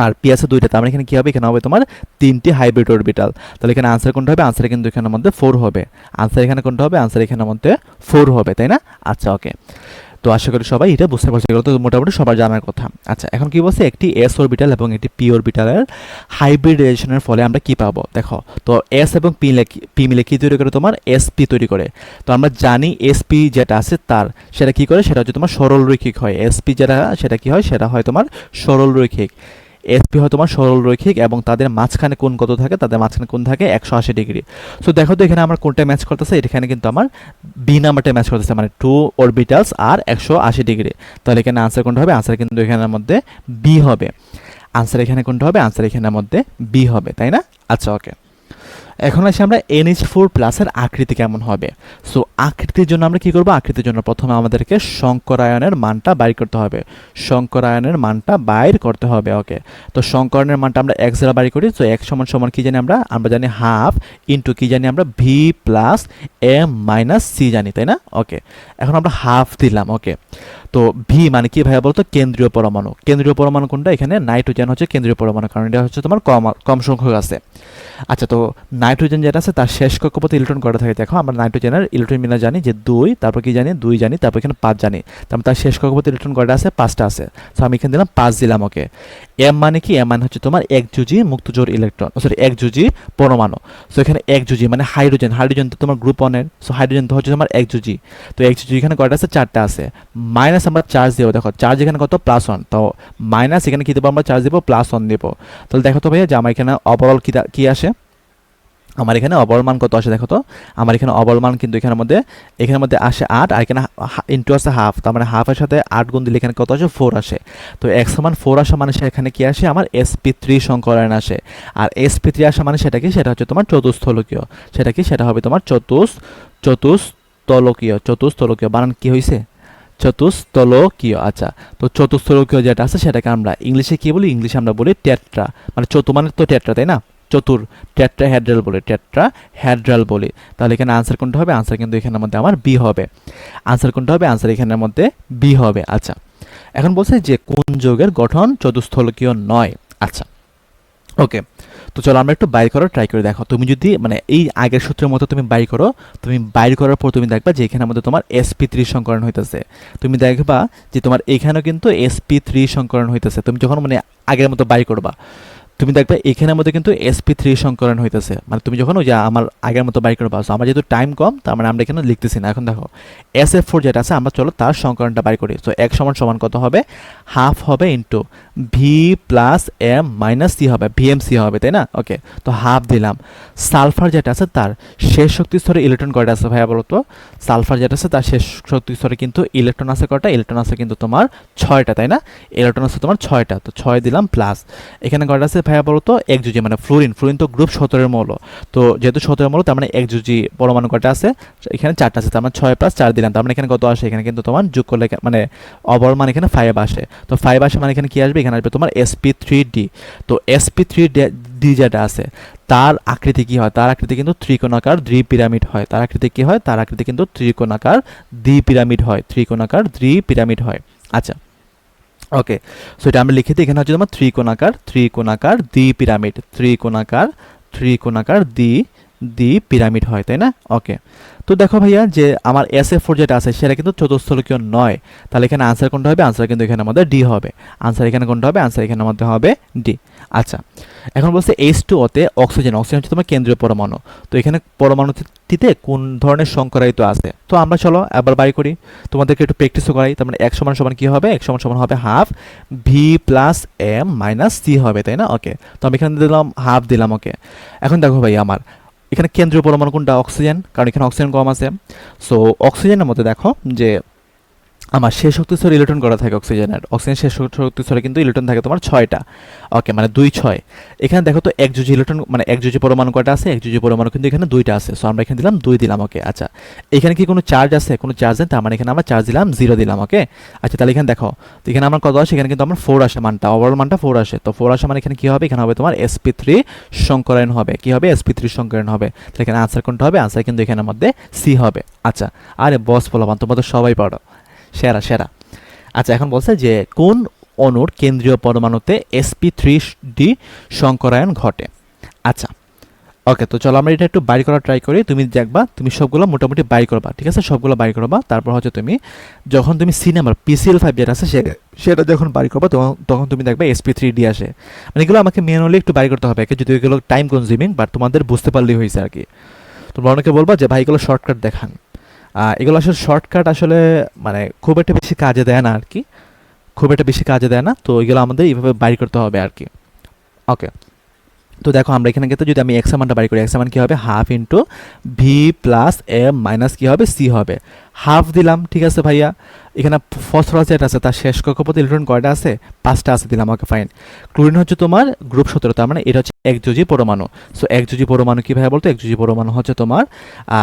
আর পি আছে দুইটা, তার মানে এখানে কি হবে? এখানে হবে তোমার 3টি হাইব্রিড অরবিটাল। তাহলে এখানে আনসার কোনটা হবে? আনসার কিন্তু এখানের মধ্যে 4 হবে। আনসার এখানে কোনটা হবে? আনসার এখানের মধ্যে 4 হবে, তাই না? আচ্ছা, ওকে। তো আশা করি সবাই এটা বুঝতে পারছে, এগুলো তো মোটামুটি সবার জানার কথা। আচ্ছা, এখন কি বলছে? একটি এস অরবিটাল এবং একটি পি অরবিটালের হাইব্রিডাইজেশনের ফলে আমরা কি পাবো? দেখো তো এস এবং পি মিলে কি তৈরি করে? তোমার এসপি তৈরি করে। তো আমরা জানি এসপি যেটা আছে তার, সেটা কি করে? সেটা হচ্ছে তোমার সরল রৈখিক হয়। এসপি যেটা, সেটা কি হয়? সেটা হয় তোমার সরল রৈখিক। এসপি হয় তোমার সরল রৈখিক এবং তাদের মাঝখানে কোণ কত থাকে? তাদের মাঝখানে কোণ থাকে 180 ডিগ্রি। সো দেখো তো এখানে আমার কোনটা ম্যাচ করতেছে? এখানে কিন্তু আমার বি নাম্বারটা ম্যাচ করতেছে, মানে 2 অরবিটালস আর 180 ডিগ্রি। তাহলে এখানে আনসার কোনটা হবে? আনসার কিন্তু এখানের মধ্যে বি হবে। আনসার এখানে কোনটা হবে? আনসার এখানের মধ্যে বি হবে, তাই না? আচ্ছা, ওকে। এখন আসি আমরা NH4 প্লাসের আকৃতি কেমন হবে। সো আকৃতির জন্য আমরা কি করব? আকৃতির জন্য প্রথমে আমাদেরকে সংকরায়নের মানটা বাইর করতে হবে। সংকরায়নের মানটা বাইর করতে হবে, ওকে। তো সংকরায়নের মানটা আমরা x দ্বারা বাইর করি। তো x সমান সমান কি জানি আমরা? আমরা জানি হাফ ইন্টু কি জানি আমরা? v plus m minus c জানি, তাই না? ওকে, এখন আমরা হাফ দিলাম, ওকে। তো ভি মানে কি ভাইয়া বলতো? কেন্দ্রীয় পরমাণু। কেন্দ্রীয় পরমাণু কোনটা? এখানে নাইট্রোজেন হচ্ছে কেন্দ্রীয় পরমাণু, কারণ এটা হচ্ছে তোমার কম সংখ্যক আছে। আচ্ছা, তো নাইট্রোজেন যেটা আছে তার শেষ কক্ষপথে ইলেকট্রন কয়টা থাকে? দেখো আমরা নাইট্রোজেনের ইলেকট্রন মিলা জানি যে 2, তারপর কি জানি? 2 জানি, তারপর এখানে 5 জানি। তারপর তার শেষ কক্ষপথে ইলেকট্রন কয়টা আছে? 5টা আছে। সো আমি এখানে দিলাম 5 দিলাম, ওকে। এম মানে কি? এম মানে হচ্ছে তোমার একযোজী মুক্তজোড় ইলেকট্রন, সরি একযোজী পরমাণু। সো এখানে একযোজী মানে হাইড্রোজেন, হাইড্রোজেন তো তোমার গ্রুপ 1 এর। সো হাইড্রোজেন তো হচ্ছে তোমার একযোজী। তো একযোজী এখানে কয়টা আছে? 4টা আছে। মাইনাস আমরা চার্জ দেবো, দেখো চার্জ এখানে কত? +1। তো মাইনাস এখানে কি দেবো? আমরা চার্জ দেবো +1 দেবো। তাহলে দেখো তো ভাইয়া যে আমার এখানে ওভারঅল কি আসে? আমার এখানে ওভারঅল মান কত আসে? দেখো তো আমার এখানে ওভারঅল মান কিন্তু এখানের মধ্যে আসে 8, আর এখানে ইন্টু আছে হাফ। তার মানে হাফের সাথে 8 গুণ দিলে এখানে কত আসে? 4 আসে। তো x সমান 4 আসা মানে এখানে কি আসে? আমার sp3 সংকরায়ন আসে। আর sp3 আসা মানে সেটা কি? সেটা হচ্ছে তোমার চতুস্থলকীয়। সেটা কি? সেটা হবে তোমার চতুস্থলকীয়। বানান কি হয়েছে? চতুস্থলকীয়। আচ্ছা, তো চতুস্থলকীয় যেটা আছে সেটাকে আমরা ইংলিশে কি বলি? ইংলিশে আমরা বলি টেট্রা। মানে মানে তো টেট্রা, তাই না? চতুর, টেট্রাহেড্রাল বলি। তাহলে এখানে আনসার কোনটা হবে? আনসার কিন্তু এখানের মধ্যে আমার বি হবে। আনসার কোনটা হবে? আনসার এখানের মধ্যে বি হবে। আচ্ছা, এখন বলছে যে কোন যৌগের গঠন চতুস্থলকীয় নয়। আচ্ছা, ওকে। তো চলো আমরা একটু বাইর করার ট্রাই করে দেখো। তুমি যদি মানে এই আগের সূত্রের মতো তুমি বাইর করো, তুমি বাইর করার পর তুমি দেখবা যে এখানের মধ্যে তোমার sp3 সংকরণ হইতেছে। তুমি দেখবা যে তোমার এখানেও কিন্তু sp3 সংকরণ হইতেছে। তুমি যখন মানে আগের মতো বাইর করবা, তুমি দেখবে এখানের মধ্যে কিন্তু sp3 সংকরণ হইতেছে। মানে তুমি যখন ওই যে আমার আগের মতো বাইর করে পাচ্ছ, আমার যেহেতু টাইম কম, তার মানে আমরা এখানে লিখতেছি না। এখন দেখো sf4 যেটা আছে, আমরা চলো তার সংকরণটা বাইর করি। তো x সমান সমান কত হবে? হাফ হবে into v plus m minus c হবে, vmc হবে, তাই না? ওকে, তো হাফ দিলাম। সালফার যেটা আছে তার শেষ শক্তি স্তরে ইলেকট্রন কয়টা আছে ভাইয়া বলো তো? সালফার যেটা আছে তার শেষ শক্তি স্তরে কিন্তু ইলেকট্রন আছে কয়টা? ইলেকট্রন আছে কিন্তু তোমার 6টা, তাই না? ইলেকট্রন আছে তোমার 6টা। তো 6 দিলাম প্লাস এখানে কয়টা আছে ভাইয়া বলো তো? একযোজী মানে ফ্লোরিন তো গ্রুপ 17 এর মৌল। তো যেহেতু 17 মৌল, তার মানে একযোজী পরমাণু কয়টা আছে? এখানে 4টা আছে। তার মানে 6 প্লাস 4 দিলাম, তার মানে এখানে কত আসে? এখানে কিন্তু তোমার যোগ করলে মানে ওভারঅল মান এখানে 5 আসে। তো 5 আসে মানে এখানে কি আসবে? এখানে আসবে তোমার sp3d। তো sp3d যেটা আছে তার আকৃতি কি হয়? তার আকৃতি কিন্তু ত্রিকোণাকার দ্বিপিরামিড হয়। তার আকৃতি কি হয়? তার আকৃতি কিন্তু ত্রিকোণাকার দ্বিপিরামিড হয়। আচ্ছা, ওকে। সো এটা আমরা লিখে দিই। এখানে হচ্ছে তোমার ত্রিকোণাকার দ্বিপিরামিড হয়, তাই না? ওকে। তো দেখো ভাইয়া যে আমার sf4 যেটা আছে সেটা কিন্তু চতুস্থলকীয় নয়। তাহলে এখানে আনসার কোনটা হবে? আনসার কিন্তু এখানে আমাদের ডি হবে। আনসার এখানে কোনটা হবে? আনসার এখানে আমাদের হবে ডি। আচ্ছা, এখন বলছে H2O তে অক্সিজেন হচ্ছে তোমার কেন্দ্রীয় পরমাণু। তো এখানে পরমাণুটিতে কোন ধরনের সংকরায়িত আছে? তো আমরা চলো একবার বাই করি, তোমাদেরকে একটু প্র্যাকটিসও করাই। তার মানে x সমান সমান কি হবে? x সমান সমান হবে half v plus m minus c হবে, তাই না? ওকে, তো আমি এখানে দিলাম হাফ দিলাম, ওকে। এখন দেখো ভাই আমার এখানে কেন্দ্রীয় পরমাণু কোনটা? অক্সিজেন, কারণ এখানে অক্সিজেন কম আছে। সো অক্সিজেনের মধ্যে দেখো যে আমার শেষ শক্তি স্তরে ইলেকট্রন করা থাকে অক্সিজেনের, অক্সিজেন শেষ শক্তি স্তরে কিন্তু ইলেকট্রন থাকে তোমার 6টা। ওকে, মানে 2 6। এখানে দেখো তো একযোজি ইলেকট্রন মানে একযোজি পরমাণু কয়টা আছে, একযোজি পরমাণু কিন্তু এখানে 2টা আছে। সো আমরা এখানে দিলাম 2 দিলাম। ওকে, আচ্ছা এখানে কি কোনো চার্জ আছে, কোনো চার্জ নেই, তার মানে এখানে আমরা চার্জ দিলাম 0 দিলাম। ওকে, আচ্ছা তাহলে এখানে দেখো তো এখানে আমার কত আসে, এখানে কিন্তু আমার 4 আসে মানটা, ওভারঅল মানটা 4 আসে। তো 4 আসে মানে এখানে কি হবে, এখানে হবে তোমার sp3 সংকরায়ন হবে। কি হবে, sp3 সংকরায়ন হবে। তাহলে এখানে আনসার কোনটা হবে, আনসার কিন্তু এখানের মধ্যে সি হবে। আচ্ছা, আরে বস বলবান তোমরা তো সবাই পারো, সেরা সেরা। আচ্ছা এখন বলছে যে কোন অণুর কেন্দ্রীয় পরমাণুতে sp3d সংকরায়ন ঘটে। আচ্ছা ওকে, তো চলো আমরা এটা একটু বাইর করার ট্রাই করি। তুমি দেখবা তুমি সবগুলো মোটামুটি বাইর করবা, ঠিক আছে, সবগুলো বাইর করবা। তারপর হচ্ছে তুমি যখন তুমি সি নাম্বার PCl5 যেটা আছে সেটা যখন বাইর করবা তখন তুমি দেখবে sp3d আসে। মানে এগুলো আমাকে ম্যানুয়ালি একটু বাইর করতে হবে, যদি এগুলো টাইম কনজিউমিং, বাট তোমাদের বুঝতে পারলেই হয়েছে আর কি। তোমরা অনেকে বলবা যে ভাই এগুলো শর্টকাট দেখান, এগুলো আসলে শর্টকাট আসলে মানে খুব একটা বেশি কাজে দেয় না আর কি, খুব একটা বেশি কাজে দেয় না। তো এগুলো আমাদের এইভাবে বাইর করতে হবে আর কি। ওকে, তো দেখো আমরা এখানে কিন্তু যদি আমি এক্স মানটা বাইর করি, এক্স মান কী হবে, half into V plus M minus কী হবে, সি হবে। হাফ দিলাম, ঠিক আছে ভাইয়া। এখানে ফসফরাস যেটা আছে তার শেষ কক্ষপথে ইলেকট্রন কয়টা আছে, 5টা আছে, দিলাম। Okay fine. ক্লোরিন হচ্ছে তোমার গ্রুপ 17, তার মানে এটা হচ্ছে একযোজি পরমাণু। সো একযোজি পরমাণু কী ভাইয়া বলতো, একযোজি পরমাণু হচ্ছে তোমার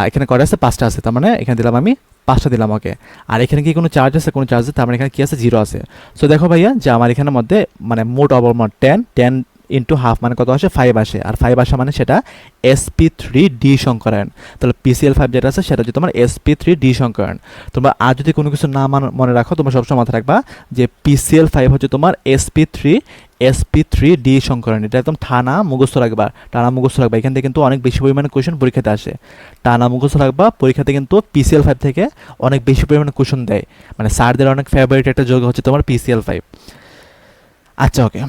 এখানে কয়টা আছে, 5টা আছে, তার মানে এখানে দিলাম আমি 5টা দিলাম। ওকে, আর এখানে কি কোনো চার্জ আছে, কোনো চার্জ আছে, তার মানে এখানে কী আছে, 0 আছে। সো দেখো ভাইয়া যে আমার এখানের মধ্যে মানে মোট অবমান 10 ইন্টু হাফ মানে কত আসে, 5 আসে। আর 5 আসা মানে সেটা sp3d সংকরায়ন। তাহলে PCl5 যেটা আছে সেটা হচ্ছে তোমার sp3d সংকরায়ন। তোমরা আর যদি কোনো কিছু না মনে রাখো, তোমরা সবসময় মাথায় রাখবা যে PCl5 হচ্ছে তোমার sp3d সংকরায়ন। এটা একদম টানা মুখস্থ রাখবা, টানা মুখস্থ রাখবা। এখান থেকে কিন্তু অনেক বেশি পরিমাণে কোয়েশ্চেন পরীক্ষাতে আসে, টানা মুখস্থ রাখবা। পরীক্ষাতে কিন্তু PCl5 থেকে অনেক বেশি পরিমাণে কোয়েশ্চেন দেয়, মানে স্যারদের অনেক ফেভারিট একটা যোগ হচ্ছে তোমার PCl5। আচ্ছা ওকে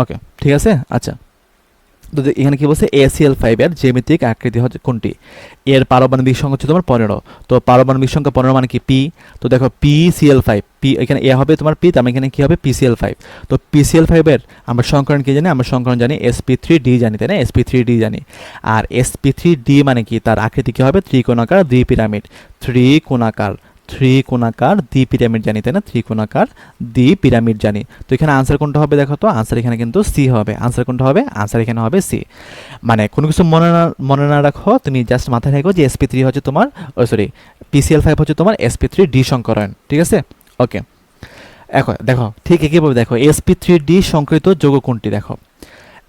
ওকে, ঠিক আছে। আচ্ছা, তো এখানে কি বলছে, ACl5 এর জ্যামিতিক আকৃতি হচ্ছে কোনটি, এর পারমাণবিক সংখ্যা হচ্ছে তোমার 15। তো পারমাণবিক সংখ্যা 15 মানে কি পি। তো দেখো PCl5, পি এখানে এ হবে তোমার পি, তার মানে এখানে কি হবে PCl5। তো PCl5 এর আমরা সংকরণ কি জানি, আমরা সংকরণ জানি sp3d জানি, তাই না, sp3d জানি। আর sp3d মানে কি, তার আকৃতি কি হবে, ত্রিকোণাকার দ্বিপিরামিড, ত্রিকোণাকার দ্বিপিরামিড জানি, তাই না, ত্রিকোণাকার দ্বিপিরামিড জানি। তো এখানে আনসার কোনটা হবে, দেখো তো আনসার এখানে কিন্তু সি হবে। আনসার কোনটা হবে, আনসার এখানে হবে সি। মানে কোনো কিছু মনে না রাখো, তুমি জাস্ট মাথায় রাখো যে sp3 হচ্ছে তোমার সরি PCl5 হচ্ছে তোমার sp3d সংকরায়ন, ঠিক আছে। ওকে, এখন দেখো ঠিক একইভাবে দেখো sp3d সংকরিত যৌগ কোনটি, দেখো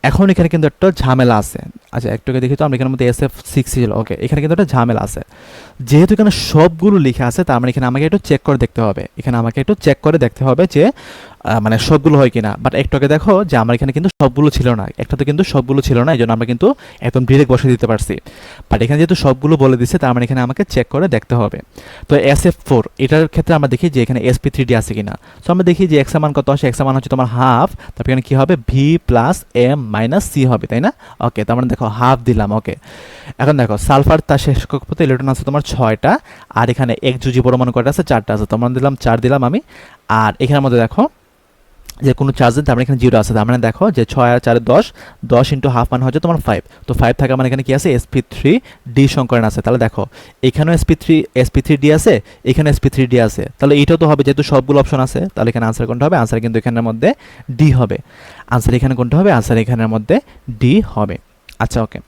এখন এখানে কিন্তু একটা ঝামেলা আছে। আচ্ছা একটুকে দেখি তো, আমরা এখানের মধ্যে SF6 ছিল। ওকে, এখানে কিন্তু একটা ঝামেলা আছে, যেহেতু এখানে সবগুলো লেখা আছে, তার মানে এখানে আমাকে একটু চেক করে দেখতে হবে, এখানে আমাকে একটু চেক করে দেখতে হবে যে মানে সবগুলো হয় কিনা। বাট একটু আগে দেখো যে আমার এখানে কিন্তু সবগুলো ছিল না, একটাতে কিন্তু সবগুলো ছিল না, এই জন্য আমরা কিন্তু একদম ডিরেক্ট বসে দিতে পারছি। বাট এখানে যেহেতু সবগুলো বলে দিচ্ছে, তার মানে এখানে আমাকে চেক করে দেখতে হবে। তো SF4 এটার ক্ষেত্রে আমরা দেখি যে এখানে sp3d আছে কিনা। সো আমরা দেখি যে এক্স মান কত আসে, এক্স মান হচ্ছে তোমার হাফ, তারপর এখানে কি হবে, V plus M minus C হবে, তাই না। ওকে, তার মানে দেখো হাফ দিলাম। ওকে, এখন দেখো সালফার তার শেষ কক্ষপথে ইলেকট্রন আছে তোমার 6টা, আর এখানে একযোজি পরমাণু কয়টা আছে, 4টা আছে। তোমরা দিলাম 4 দিলাম আমি। আর এখানের মধ্যে দেখো যে কোনো চার্জ তার মানে এখানে 0 আছে, তার মানে দেখো যে 6 আর 4 10, 10 ইন্টু হাফ মানে হচ্ছে তোমার 5। তো 5 থাকা মানে এখানে কি আছে, sp3d সংকরণ আছে। তাহলে দেখো এখানেও sp3d আছে, এখানে sp3d আছে, তাহলে এইটাও তো হবে, যেহেতু সবগুলো অপশন আছে। তাহলে এখানে আনসার কোনটা হবে, আনসার কিন্তু এখানের মধ্যে ডি হবে। আনসার এখানে কোনটা হবে, আনসার এখানের মধ্যে ডি হবে। আচ্ছা ওকে,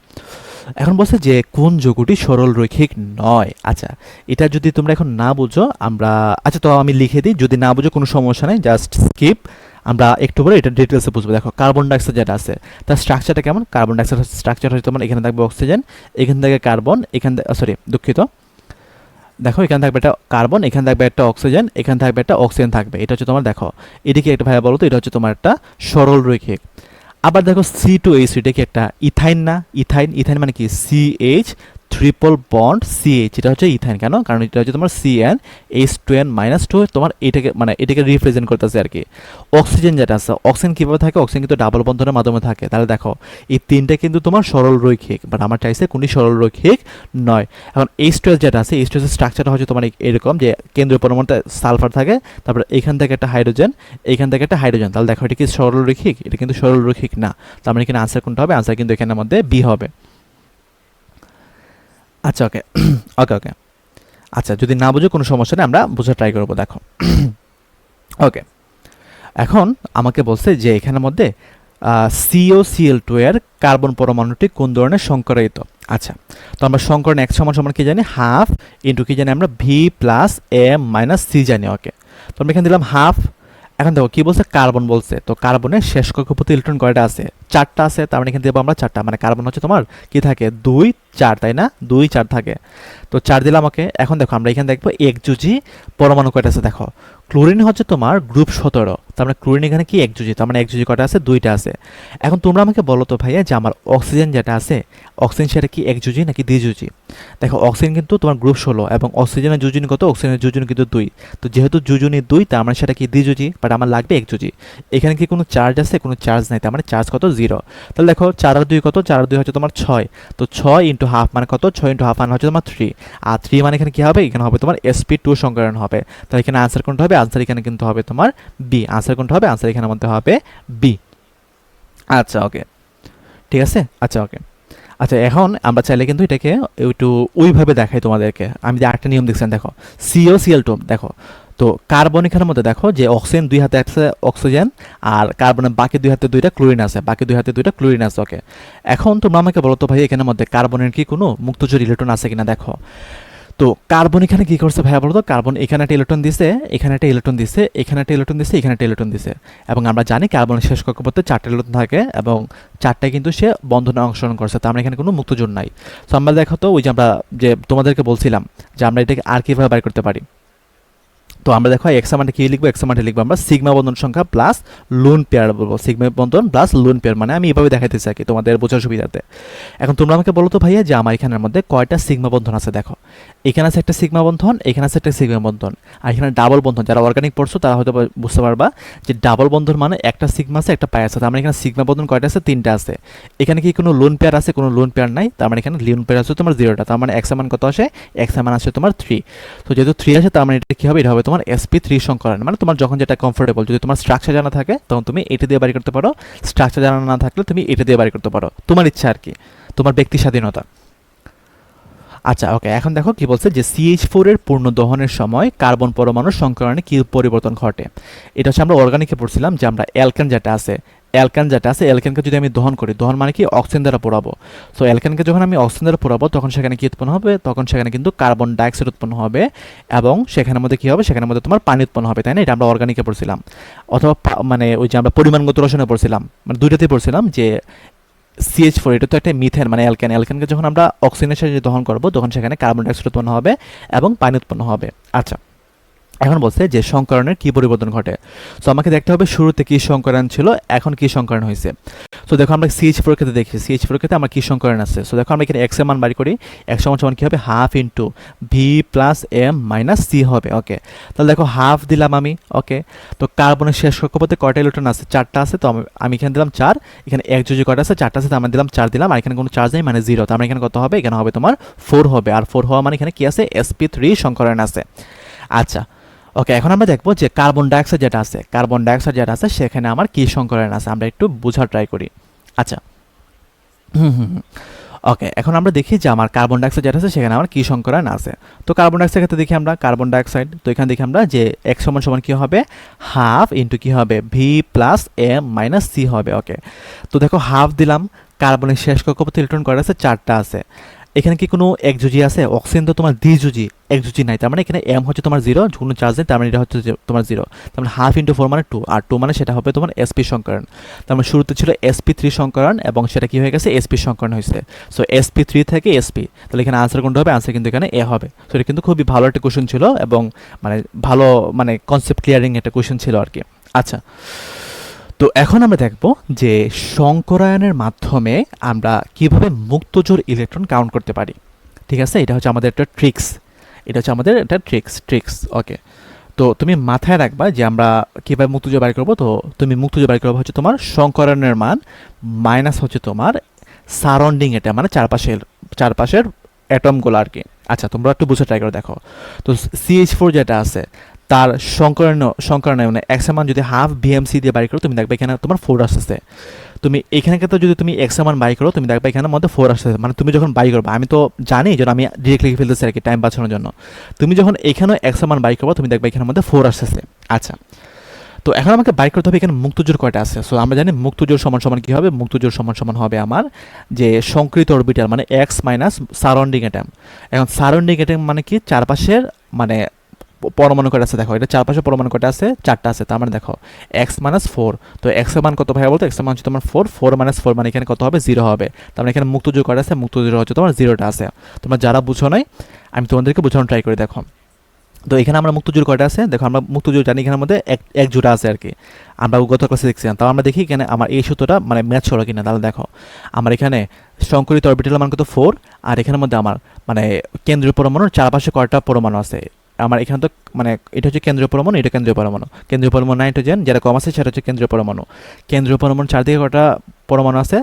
এখন বলছে যে কোন যৌগটি সরল রৈখিক নয়। আচ্ছা এটা যদি তোমরা এখন না বুঝো, আমরা আচ্ছা তো আমি লিখে দিই, যদি না বুঝো কোনো সমস্যা নেই, জাস্ট স্কিপ, আমরা একটু পরে এটা ডিটেলসে বুঝবো। দেখো কার্বন ডাইঅক্সাইড যেটা আছে তার স্ট্রাকচারটা কেমন, কার্বন ডাইঅক্সাইড স্ট্রাকচার হচ্ছে তোমার এখানে থাকবে অক্সিজেন, এখান থেকে কার্বন, সরি দুঃখিত, দেখো এখানে থাকবে একটা কার্বন, এখানে থাকবে একটা অক্সিজেন, এখানে থাকবে একটা অক্সিজেন থাকবে। এটা হচ্ছে তোমার, দেখো এদিকে একটা ভাইয়া বলো তো, এটা হচ্ছে তোমার একটা সরল রৈখিক। আবার দেখো C2H, এটা কি একটা ইথাইন না, ইথাইন মানে কি CH ট্রিপল বন্ড CH, এটা হচ্ছে ইথাইন। কেন, কারণ এটা হচ্ছে তোমার CnH2n-2, তোমার এটাকে রিপ্রেজেন্ট করতেছে আর কি। অক্সিজেন যেটা আছে, অক্সিজেন কীভাবে থাকে, অক্সিজেন কিন্তু ডাবল বন্ধনের মাধ্যমে থাকে। তাহলে দেখো এই তিনটা কিন্তু তোমার সরল রৈখিক, বাট আমার চাইছে কোনটি সরল রৈখিক নয়। এখন H2S যেটা আছে, H2S এর স্ট্রাকচারটা হচ্ছে তোমার এরকম, যে কেন্দ্রীয় পরমাণুতে সালফার থাকে, তারপরে এখান থেকে একটা হাইড্রোজেন, এখান থেকে একটা হাইড্রোজেন। তাহলে দেখো এটা কি সরল রৈখিক, এটা কিন্তু সরল রৈখিক না। তার মানে এখানে আনসার কোনটা হবে, আনসার কিন্তু এখানের মধ্যে বি হবে। আচ্ছা ওকে ওকে ওকে, আচ্ছা, যদি না বুঝো কোনো সমস্যা নেই, আমরা বোঝার ট্রাই করবো। দেখো ওকে, এখন আমাকে বলছে যে এখানের মধ্যে COCl2 এর কার্বন পরমাণুটি কোন ধরনের সংকরায়িত। আচ্ছা, তো আমরা সংকরণ এক সমান সমান কি জানি, হাফ ইন্টু কি জানি আমরা V plus M minus C জানি। ওকে, তো আমরা এখানে দিলাম হাফ। এখন দেখো কি বলছে, কার্বন বলছে, তো কার্বনের শেষ কক্ষপথে ইলেকট্রন কয়টা আছে, 4টা আছে। তার মানে এখানে দেবো আমরা 4টা, মানে কার্বন হচ্ছে তোমার কি থাকে 2 4, তাই না, 2 4 থাকে। তো 4 দিলাম। ওকে, এখন দেখো আমরা এখানে দেখবো একযোজি পরমাণু কয়টা আছে। দেখো ক্লোরিন হচ্ছে তোমার গ্রুপ 17, তার মানে ক্লোরিন এখানে কি একযোজি, তার মানে একযোজি কয়টা আছে, 2টা আছে। এখন তোমরা আমাকে বলো তো ভাইয়া যে আমার অক্সিজেন যেটা আছে, অক্সিজেন সেটা কি একযোজি নাকি দ্বিযোজি। দেখো অক্সিজেন কিন্তু তোমার গ্রুপ 16 এবং অক্সিজেনের যোজনী কত, অক্সিজেনের যোজনী কিন্তু 2। তো যেহেতু যোজনী 2, তার মানে সেটা কি দ্বিযোজি, বাট আমার লাগবে একযোজি। এখানে কি কোনো চার্জ আছে, কোনো চার্জ নাই, তার মানে চার্জ কত, 0। তাহলে দেখো 4 আর 2 কত, 4 আর 2 হচ্ছে তোমার 6, তো 6 ইন্টু হাফ মানে কত, 6 ইন্টু হাফ মানে হচ্ছে তোমার 3, আর 3 মানে এখানে কি হবে, এখানে হবে তোমার sp2 সংকরণ হবে। তাহলে এখানে আনসার কোনটা হবে, আনসার এখানে কিন্তু হবে তোমার বি। আনসার কোনটা হবে, আনসার এখানের মধ্যে হবে বি। আচ্ছা ওকে, ঠিক আছে। আচ্ছা ওকে, আচ্ছা এখন আমরা চাইলে কিন্তু এটাকে একটু ওইভাবে দেখাই তোমাদেরকে। আমি যে আরেকটা নিয়ম দেখছেন, দেখো COCl2, দেখো তো কার্বন এখানের মধ্যে দেখো যে অক্সিজেন 2 হাতে আছে অক্সিজেন, আর কার্বনের বাকি 2 হাতে 2টা ক্লোরিন আছে, বাকি 2 হাতে 2টা ক্লোরিন আছে। ওকে, এখন তোমরা আমাকে বলো তো ভাই এখানের মধ্যে কার্বনের কি কোনো মুক্তজোড় ইলেকট্রন আছে কিনা। দেখো তো কার্বন এখানে কি করছে ভাইয়া বলো তো, কার্বন এখানে একটা ইলেকট্রন দিছে, এখানে একটা ইলেকট্রন দিছে, এখানে একটা ইলেকট্রন দিছে, এখানে একটা ইলেকট্রন দিছে। এবং আমরা জানি কার্বনের শেষ কক্ষপথে 4টা ইলেকট্রন থাকে এবং 4টায় কিন্তু সে বন্ধনে অংশগ্রহণ করছে, তার মানে এখানে কোনো মুক্তজোড় নাই। তো আমরা দেখো তো ওই যে আমরা যে তোমাদেরকে বলছিলাম যে আমরা এটাকে আর কিভাবে বের করতে পারি। তো আমরা দেখো এক্স মানটা কি লিখবো, এক্স মানটা লিখবো আমরা সিগমা বন্ধন সংখ্যা প্লাস লোন পেয়ার বলবো, সিগমা বন্ধন প্লাস লোন পেয়ার, মানে আমি এভাবে দেখাইতেছি আর কি তোমাদের বোঝার সুবিধাতে। এখন তোমরা আমাকে বলো তো ভাইয়া যে আমার এখানের মধ্যে কয়টা সিগমা বন্ধন আছে। দেখো এখানে আছে একটা সিগমা বন্ধন, এখানে আছে একটা সিগমা বন্ধন, আর এখানে ডাবল বন্ধন। যারা অর্গানিক পড়ছো তারা হয়তো বুঝতে পারবা যে ডাবল বন্ধন মানে একটা সিগমা আছে একটা পাই আছে। তার মানে এখানে সিগমা বন্ধন কয়টা আছে, 3টা আছে। এখানে কি কোনো লোন পেয়ার আছে, কোনো লোন পেয়ার নাই, তার মানে এখানে লোন পেয়ার আছে তোমার 0টা। তার মানে এক্স মান কত আসে, এক্স মান আসে তোমার 3। তো যেহেতু 3 আসে তার মানে এটা কি হবে, এটা হবে তোমার sp3 সংকরণ। মানে তোমার যখন যেটা কমফোর্টেবল, যদি তোমার স্ট্রাকচার জানা থাকে তখন তুমি এটা দিয়ে বাড়ি করতে পারো, স্ট্রাকচার জানা না থাকলে তুমি এটা দিয়ে বাড়ি করতে পারো, তোমার ইচ্ছা আর কি, তোমার ব্যক্তি স্বাধীনতা। আচ্ছা ওকে, এখন দেখো কি বলছে যে CH4 এর পূর্ণ দহনের সময় কার্বন পরমাণুর সংকরণে কি পরিবর্তন ঘটে। এটা হচ্ছে আমরা অর্গানিকে পড়ছিলাম যে আমরা অ্যালকেন যেটা আছে, অ্যালকেনকে যদি আমি দহন করি, দহন মানে কি অক্সিজেন দ্বারা পোড়াবো। সো অ্যালকেনকে যখন আমি অক্সিজেন দ্বারা পোড়াবো তখন সেখানে কি উৎপন্ন হবে, তখন সেখানে কিন্তু কার্বন ডাইঅক্সাইড উৎপন্ন হবে এবং সেখানের মধ্যে কি হবে, সেখানের মধ্যে তোমার পানি উৎপন্ন হবে, তাই না। এটা আমরা অর্গানিকে পড়ছিলাম, অথবা মানে ওই যে আমরা পরিমাণগত রসায়নে পড়ছিলাম, মানে দুইটাতেই পড়ছিলাম যে CH4 এটা তো একটা মিথেন মানে অ্যালকেন, অ্যালকেনকে যখন আমরা অক্সিজেনের সাথে দহন করবো তখন সেখানে কার্বন ডাইঅক্সাইড উৎপন্ন হবে এবং পানি উৎপন্ন হবে। আচ্ছা এখন বলছে যে সংকরণের কি পরিবর্তন ঘটে। সো আমাকে দেখতে হবে শুরুতে কি সংকরণ ছিল, এখন কি সংকরণ হয়েছে। সো দেখো আমরা CH4 ক্ষেত্রে দেখি, CH4 ক্ষেত্রে আমার কি সংকরণ আছে। সো দেখো আমরা এখানে x এর মান বাড়ি করি, x সমান সমান কি হবে, half into V plus M minus C হবে। ওকে, তাহলে দেখো হাফ দিলাম আমি। ওকে, তো কার্বনের শেষ কক্ষপথে কয়টা ইলেকট্রন আছে, 4টা আছে। তো আমি এখানে দিলাম 4, এখানে একযোজি কয়টা আছে, 4টা আছে, তো আমরা দিলাম 4 দিলাম, আর এখানে কোনো চার্জ নেই মানে 0। তার মানে এখানে কত হবে, এখানে হবে তোমার 4 হবে, আর 4 হওয়া মানে এখানে কি আছে, sp3 সংকরণ আছে। আচ্ছা ওকে, এখন আমরা দেখবো যে কার্বন ডাইঅক্সাইড যেটা আছে সেখানে আমার কি সংকরণ আছে, আমরা একটু বোঝার ট্রাই করি। আচ্ছা ওকে, এখন আমরা দেখি যে আমার কার্বন ডাইঅক্সাইড যেটা আছে সেখানে আমার কি সংকরণ আছে। তো কার্বন ডাইঅক্সাইড ক্ষেত্রে দেখি আমরা কার্বন ডাইঅক্সাইড, তো এখানে দেখি আমরা যে x সমান সমান কি হবে, হাফ ইন্টু কি হবে, V plus M minus C হবে। ওকে, তো দেখো হাফ দিলাম, কার্বনের শেষ কক্ষপথে ইলেকট্রন কয়টা আছে, 4টা আছে। এখানে কি কোনো একযোজি আছে, অক্সিজেন তো তোমার দ্বিযোজি, একযোজি নাই, তার মানে এখানে M হচ্ছে তোমার 0, কোনো চার্জ নেই, তার মানে এটা হচ্ছে তোমার 0। তার মানে হাফ ইন্টু 4 মানে 2, আর 2 মানে সেটা হবে তোমার sp সংকরণ। তার মানে শুরুতে ছিল sp3 সংকরণ এবং সেটা কি হয়ে গেছে, sp সংকরণ হয়েছে। সো sp3 থেকে sp, তাহলে এখানে আনসার কোনটা হবে, আনসার কিন্তু এখানে A হবে। সো এটা কিন্তু খুবই ভালো একটা কোশ্চেন ছিল এবং মানে ভালো মানে কনসেপ্ট ক্লিয়ারিং একটা কোশ্চেন ছিল আর কি। আচ্ছা, তো এখন আমরা দেখব যে সংকরায়নের মাধ্যমে আমরা কিভাবে মুক্তজোড় ইলেকট্রন কাউন্ট করতে পারি। ঠিক আছে, এটা হচ্ছে আমাদের একটা ট্রিক্স। ওকে, তো তুমি মাথায় রাখবা যে আমরা কীভাবে মুক্তজোড় বের করবো। তো তুমি মুক্তজোড় বের করবো হচ্ছে তোমার সংকরণের মান মাইনাস হচ্ছে তোমার সারাউন্ডিং, এটা মানে চারপাশের অ্যাটমগুলো আর কি। আচ্ছা তোমরা একটু বুঝে ট্রাই করে দেখো। তো CH4 যেটা আছে তার সংকরণ মানে x এর মান যদি হাফ BMC দিয়ে বাড়ি করো, তুমি দেখবে এখানে তোমার 4 আসছে। তো তুমি এখানে ক্ষেত্রে যদি তুমি এক্স এর মান বাই করো, তুমি দেখবে এখানের মধ্যে 4 আসছে, মানে তুমি যখন বাই করবে, আমি তো জানি যেন আমি ডিরেক্ট লিখে ফেলতেছি আর কি টাইম বাঁচানোর জন্য। তুমি যখন এখানে এক্স এর মান বাই করবে, তুমি দেখবে এখানের মধ্যে 4 আসতেছে। আচ্ছা, তো এখন আমাকে বাই করতে হবে এখানে মুক্ত জোড় কয়টা আছে। সো আমরা জানি মুক্ত জোড় সমান সমান কি হবে, মুক্ত জোড় সমান সমান হবে আমার যে সংকৃত অরবিটাল মানে এক্স মাইনাস সারাউন্ডিং অ্যাটম। এখন সারাউন্ডিং অ্যাটম মানে কি, চারপাশের মানে পরমাণু কয়টা আছে দেখো, এটা চারপাশে পরমাণু কয়টা আছে, 4টা আছে। তার মানে দেখো এক্স মাইনাস 4, তো এক্স এর মান কত ভাই বলতো, এক্স এর মান হচ্ছে তোমার 4, 4 মাইনাস 4 মানে এখানে কত হবে, 0 হবে। তার মানে এখানে মুক্ত জোড় কয়টা আছে, মুক্ত জোড় হচ্ছে তোমার 0টা আছে। তোমরা যারা বুঝো নাই, আমি তোমাদেরকে বোঝানোর ট্রাই করে দেখো। তো এখানে আমরা মুক্ত জোড় কয়টা আছে দেখো, আমরা মুক্ত জোড় জানি এখানের মধ্যে এক জোড়া আছে আর কি, আমরা গত ক্লাসে দেখছিলাম। তাও আমরা দেখি এখানে আমার এই সূত্রটা মানে ম্যাচ হলো কিনা। তাহলে দেখো আমার এখানে সংকরিত অরবিটাল মান কত 4, আর এখানের মধ্যে আমার মানে কেন্দ্রীয় পরমাণুর চারপাশে কয়টা পরমাণু আছে। আমার এখানে তো মানে এটা হচ্ছে কেন্দ্রীয় পরমাণু, এটা কেন্দ্রীয় পরমাণু। কেন্দ্রীয় পরমাণু নাইট্রোজেন, যেটা কম আছে সেটা হচ্ছে কেন্দ্রীয় পরমাণু। কেন্দ্রীয় পরমাণু চারদিকে কয়টা পরমাণু আছে,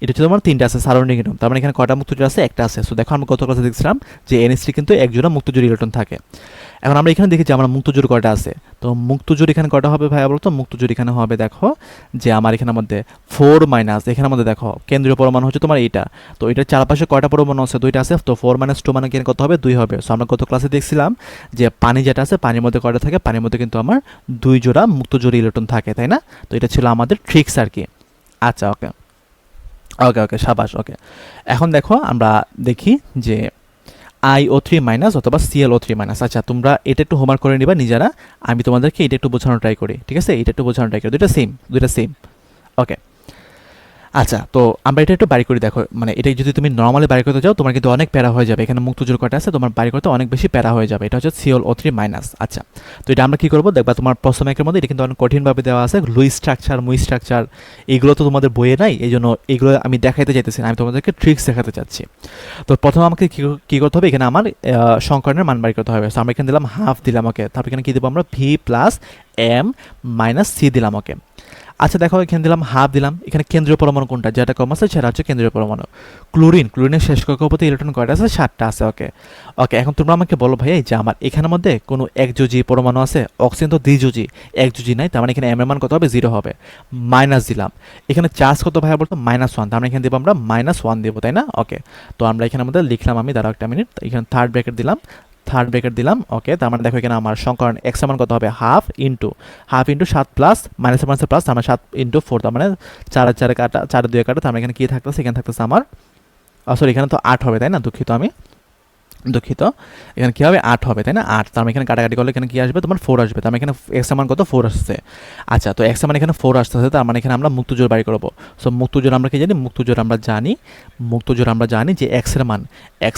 এটা হচ্ছে তোমার 3টা আছে সারাউন্ডিং ইলেকট্রন। তার মানে এখানে কয়টা মুক্ত জোড় আছে, একটা আছে। সো দেখো আমরা গত ক্লাসে দেখছিলাম যে এনএসটি কিন্তু এক জোড়া মুক্ত জোড় ইলেকট্রন থাকে। এখন আমরা এখানে দেখি যে আমার মুক্ত জোড় কয়টা আছে। তো মুক্ত জোড় এখানে কয়টা হবে ভাইয়া বলতো, মুক্ত জোড় এখানে হবে দেখো যে আমার এখানের মধ্যে 4 মাইনাস, এখানের মধ্যে দেখো কেন্দ্রীয় পরমাণু হচ্ছে তোমার এইটা, তো এটার চারপাশে কয়টা পরমাণু আছে, 2টা আছে। তো 4 মাইনাস 2 মানে এখানে কত হবে, 2 হবে। সো আমরা গত ক্লাসে দেখছিলাম যে পানি যেটা আছে, পানির মধ্যে কয়টা থাকে, পানির মধ্যে কিন্তু আমার 2 জোড়া মুক্ত জোড় ইলেকট্রন থাকে, তাই না? তো এটা ছিল আমাদের ট্রিক্স আর কি। আচ্ছা, ওকে ওকে ওকে, সাবাস। ওকে, এখন দেখো আমরা দেখি যে IO3 মাইনাস অথবা ClO3 মাইনাস। আচ্ছা, তোমরা এটা একটু হোমওয়ার্ক করে নিবা নিজেরা, আমি তোমাদেরকে এটা একটু বোঝানোর ট্রাই করি, ঠিক আছে? এটা একটু বোঝানোর ট্রাই করি, দুইটা সেম। ওকে, আচ্ছা, তো আমরা এটা একটু বাড়ি করে দেখো, মানে এটা যদি তুমি নর্মালি বাড়ি করতে যাও তোমার কিন্তু অনেক প্যারা হয়ে যাবে। এখানে মুক্ত জোড় কয়টা আছে, তোমার বাড়ি করতে অনেক বেশি প্যারা হয়ে যাবে। এটা হচ্ছে ClO3 মাইনাস। আচ্ছা, তো এটা আমরা কি করবো দেখবা, তোমার প্রশ্ন ব্যাংকের মধ্যে এটা কিন্তু অনেক কঠিনভাবে দেওয়া আছে, লুই স্ট্রাকচার, মুই স্ট্রাকচার, এগুলো তো তোমাদের বইয়ে নাই, এই জন্য এগুলো আমি দেখাইতে চাইতেছি না, আমি তোমাদেরকে ট্রিক্স দেখাতে চাচ্ছি। তো প্রথমে আমাকে কি করতে হবে, এখানে আমার সংকরণের মান বাড়ি করতে হবে। তো আমরা এখানে দিলাম হাফ দিলাম, ওকে। তারপর এখানে কি দেবো আমরা, V plus M minus C দিলাম, ওকে। আচ্ছা দেখো এখানে দিলাম হাফ দিলাম, এখানে কেন্দ্রীয় পরমাণু কোনটা, যেটা কম আছে সেটা হচ্ছে কেন্দ্রীয় পরমাণু। ক্লোরিনের শেষ কক্ষপথে ইলেকট্রন কয়টা আছে, 7টা আছে, ওকে ওকে। এখন তোমরা আমাকে বলো ভাই যে আমার এখানের মধ্যে কোনো একযোজী পরমাণু আছে, অক্সিজেন তো দ্বিযোজী, একযোজী নাই, তার মানে এখানে এম এর মান কত হবে, 0 হবে। মাইনাস দিলাম, এখানে চার্জ কত ভাই বলতো, -1, তার মানে এখানে দেবো আমরা -1 দেবো, তাই না? ওকে, তো আমরা এখানের মধ্যে লিখলাম, আমি দাঁড়াও একটা মিনিট, এখানে থার্ড ব্র্যাকেট দিলাম, ওকে। তার মানে দেখো এখানে আমার সংকরণ এক্স এর মান কত হবে, হাফ ইন্টু 7 প্লাস মাইনাসের প্লাস, তার মানে 7 ইন্টু 4, তার মানে 4 কাটা, 4 2 কাটা, তার মানে এখানে কি থাকতেছে, এখানে থাকতেছে আমার সরি এখানে তো 8 হবে, তাই না? দুঃখিত, এখানে কি হবে, 8 হবে, তাই না? 8, তার মানে এখানে কাটাকাটি করলে এখানে কি আসবে, তোমার 4 আসবে। তার মানে এখানে এক্স এর মান কত, 4 আসছে। আচ্ছা, তো এক্স এর মান এখানে 4 আসতেছে, তার মানে এখানে আমরা মুক্ত জোড় বাড়ি করবো। সো মুক্ত জোড় আমরা কি জানি, মুক্ত জোড় আমরা জানি যে এক্স